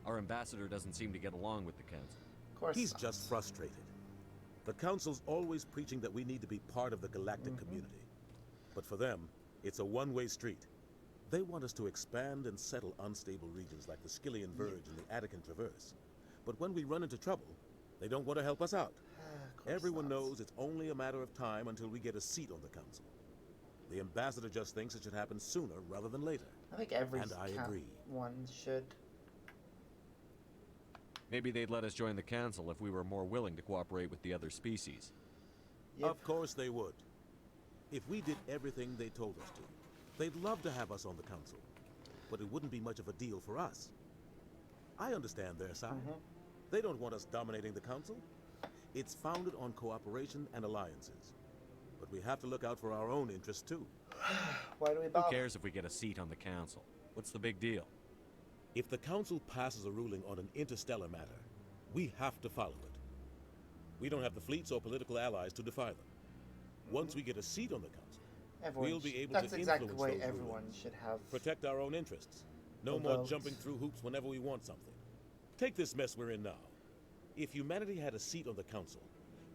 Our ambassador doesn't seem to get along with the council. Of course He's not. just frustrated. The Council's always preaching that we need to be part of the galactic community. But for them, it's a one-way street. They want us to expand and settle unstable regions like the Skillian Verge and the Attican Traverse. But when we run into trouble, they don't want to help us out. Everyone knows it's only a matter of time until we get a seat on the Council. The ambassador just thinks it should happen sooner rather than later. I think every And I agree. one should. Maybe they'd let us join the council if we were more willing to cooperate with the other species. Of course they would. If we did everything they told us to, they'd love to have us on the Council. But it wouldn't be much of a deal for us. I understand their side. They don't want us dominating the Council. It's founded on cooperation and alliances. But we have to look out for our own interests too. Why do we Who bother? cares if we get a seat on the council? What's the big deal? If the Council passes a ruling on an interstellar matter, we have to follow it. We don't have the fleets or political allies to defy them. Once we get a seat on the Council, Everyone we'll be sh- able That's to exactly the influence way those everyone rulings. should have. Protect our own interests. No a more vote. jumping through hoops whenever we want something. Take this mess we're in now. If humanity had a seat on the Council,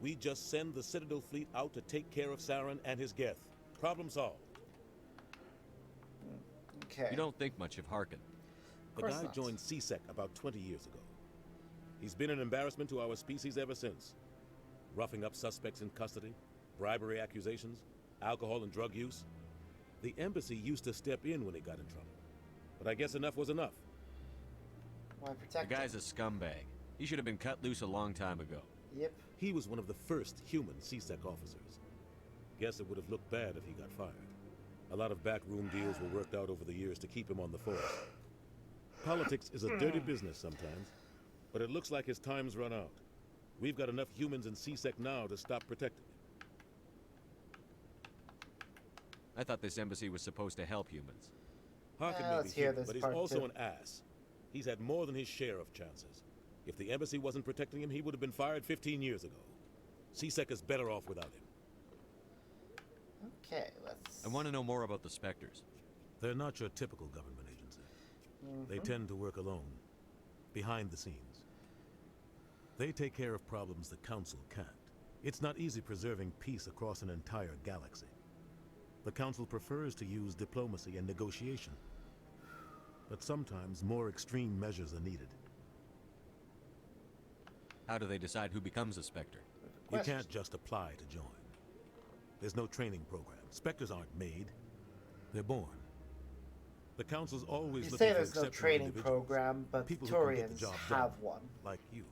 we'd just send the Citadel fleet out to take care of Saren and his Geth. Problem solved. Okay. You don't think much of Harkin. The course guy not. joined CSEC about 20 years ago. He's been an embarrassment to our species ever since. Roughing up suspects in custody, bribery accusations, alcohol and drug use. The embassy used to step in when he got in trouble. But I guess enough was enough. Why The protect guy's a scumbag. He should have been cut loose a long time ago. Yep. He was one of the first human CSEC officers. Guess it would have looked bad if he got fired. A lot of backroom deals were worked out over the years to keep him on the force. Politics is a dirty business sometimes, but it looks like his time's run out. We've got enough humans in CSEC now to stop protecting him. I thought this embassy was supposed to help humans. Harkin may be let's hear human, this but he's part also too. an ass. He's had more than his share of chances. If the embassy wasn't protecting him, he would have been fired 15 years ago. CSEC is better off without him. Okay, let's. I want to know more about the Spectres. They're not your typical government agency. They tend to work alone, behind the scenes. They take care of problems the Council can't. It's not easy preserving peace across an entire galaxy. The Council prefers to use diplomacy and negotiation. but sometimes more extreme measures are needed. How do they decide who becomes a Spectre? You can't just apply to join. There's no training program. Spectres aren't made. They're born. The Council's always You looking say for there's no exceptional training individuals, program, but people who can get the Turians job have done, one. like you.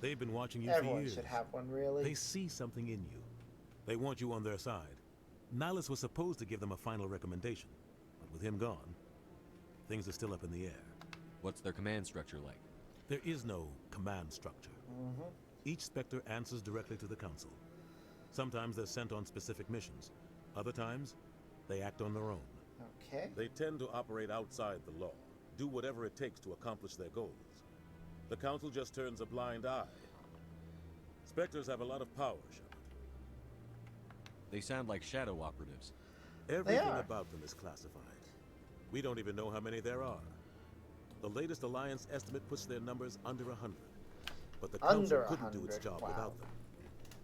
They've been watching you Everyone for years. should have one, really. They see something in you. They want you on their side. Nihilus was supposed to give them a final recommendation, but with him gone, things are still up in the air. What's their command structure like? There is no command structure. Each Spectre answers directly to the Council. Sometimes they're sent on specific missions. Other times, they act on their own. Okay. They tend to operate outside the law, do whatever it takes to accomplish their goals. The Council just turns a blind eye. Spectres have a lot of power, Shepard. They sound like shadow operatives. Everything about them is classified. We don't even know how many there are. The latest Alliance estimate puts their numbers under 100. But the Council couldn't do its job without them.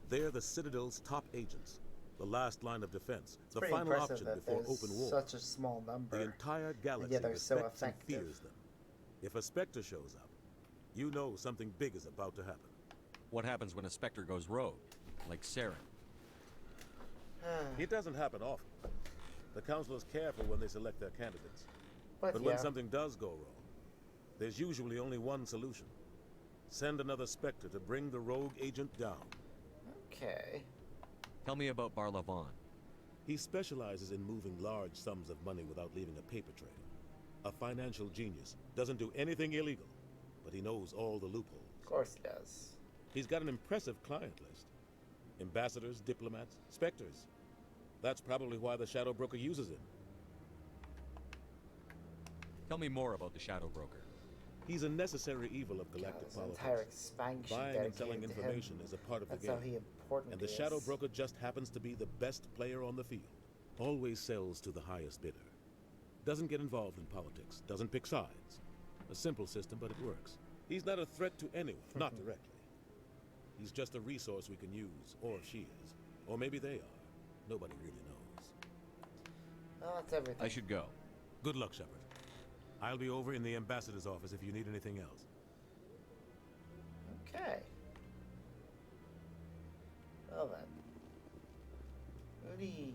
They're the Citadel's top agents, the last line of defense, the final option before open war. Such a small number. The entire galaxy respects and fears them. If a Spectre shows up, you know something big is about to happen. What happens when a Spectre goes rogue, like Saren? It doesn't happen often. The Council is careful when they select their candidates. But when something does go wrong, there's usually only one solution. Send another Spectre to bring the rogue agent down. Okay. Tell me about Barlavon. He specializes in moving large sums of money without leaving a paper trail. A financial genius. Doesn't do anything illegal, but he knows all the loopholes. Of course he does. He's got an impressive client list. Ambassadors, diplomats, Spectres. That's probably why the Shadow Broker uses him. Tell me more about the Shadow Broker. He's a necessary evil of galactic politics. Entire expansion Buying and selling dedicated to information him. is a part of That's the game. how he important And the he Shadow is. Broker just happens to be the best player on the field. Always sells to the highest bidder. Doesn't get involved in politics. Doesn't pick sides. A simple system, but it works. He's not a threat to anyone, not directly. He's just a resource we can use, or she is. Or maybe they are. Nobody really knows. Well, that's everything. I should go. Good luck, Shepard. I'll be over in the ambassador's office if you need anything else. Okay. Well then. Leave.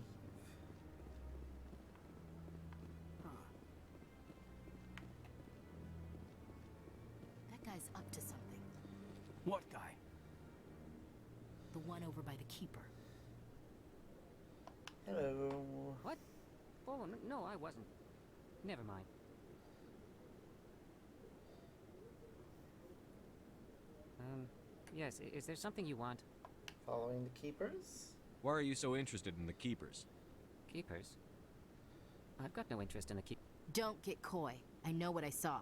That guy's up to something. What guy? The one over by the Keeper. Hello. What? Oh, no, I wasn't. Never mind. Yes, is there something you want? Following the Keepers? Why are you so interested in the Keepers? Keepers? I've got no interest in the keep. Don't get coy. I know what I saw.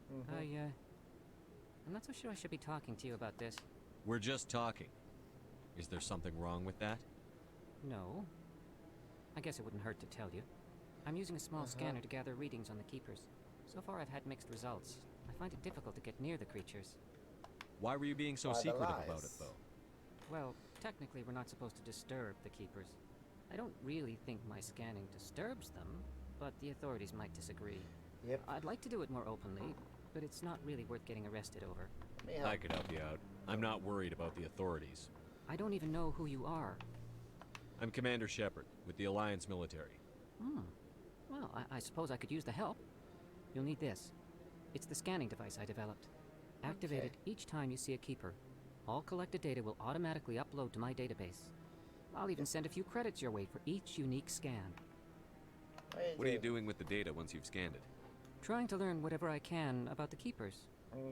I'm not so sure I should be talking to you about this. We're just talking. Is there something wrong with that? No. I guess it wouldn't hurt to tell you. I'm using a small scanner to gather readings on the Keepers. So far I've had mixed results. I find it difficult to get near the creatures. Why were you being so secretive about it, though? Well, technically we're not supposed to disturb the Keepers. I don't really think my scanning disturbs them, but the authorities might disagree. Yep. I'd like to do it more openly, but it's not really worth getting arrested over. I could help you out. I'm not worried about the authorities. I don't even know who you are. I'm Commander Shepard, with the Alliance military. Well, I suppose I could use the help. You'll need this. It's the scanning device I developed. Activate it each time you see a Keeper. All collected data will automatically upload to my database. I'll even send a few credits your way for each unique scan. What are you doing with the data once you've scanned it? Trying to learn whatever I can about the Keepers.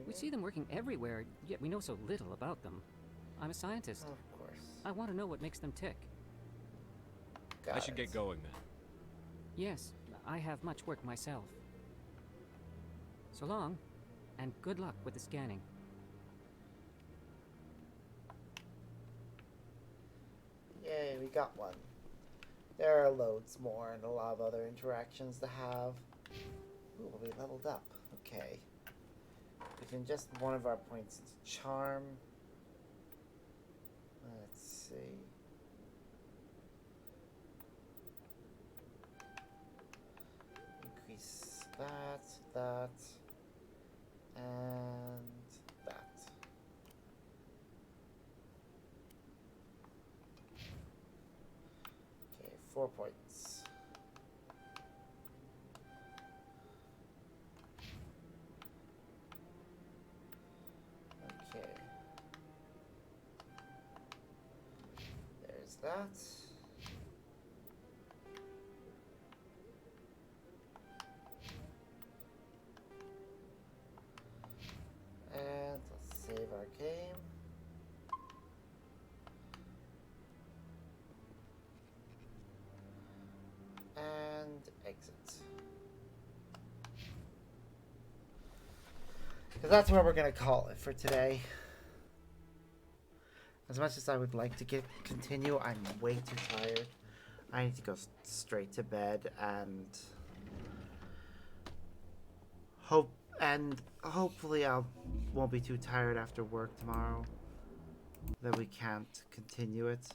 We see them working everywhere, yet we know so little about them. I'm a scientist. Of course. I want to know what makes them tick. I should get going then. Yes, I have much work myself. So long, and good luck with the scanning. Yay, we got one. There are loads more and a lot of other interactions to have. Ooh, we leveled up. Okay. We can just one of our points into charm. Let's see. Increase that, and that. Okay, 4 points. Okay. There's that. And let's save our game. And exit. Because that's where we're going to call it for today. As much as I would like to continue, I'm way too tired. I need to go straight to bed and hopefully I won't be too tired after work tomorrow that we can't continue it.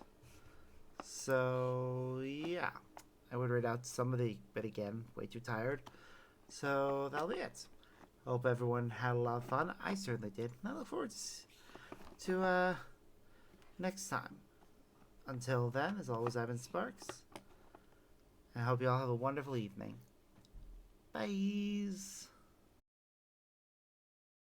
So yeah, I would read out some of the, but again, way too tired. So that'll be it. Hope everyone had a lot of fun. I certainly did. And I look forward to next time. Until then, as always, I've been Sparks. I hope you all have a wonderful evening. Bye.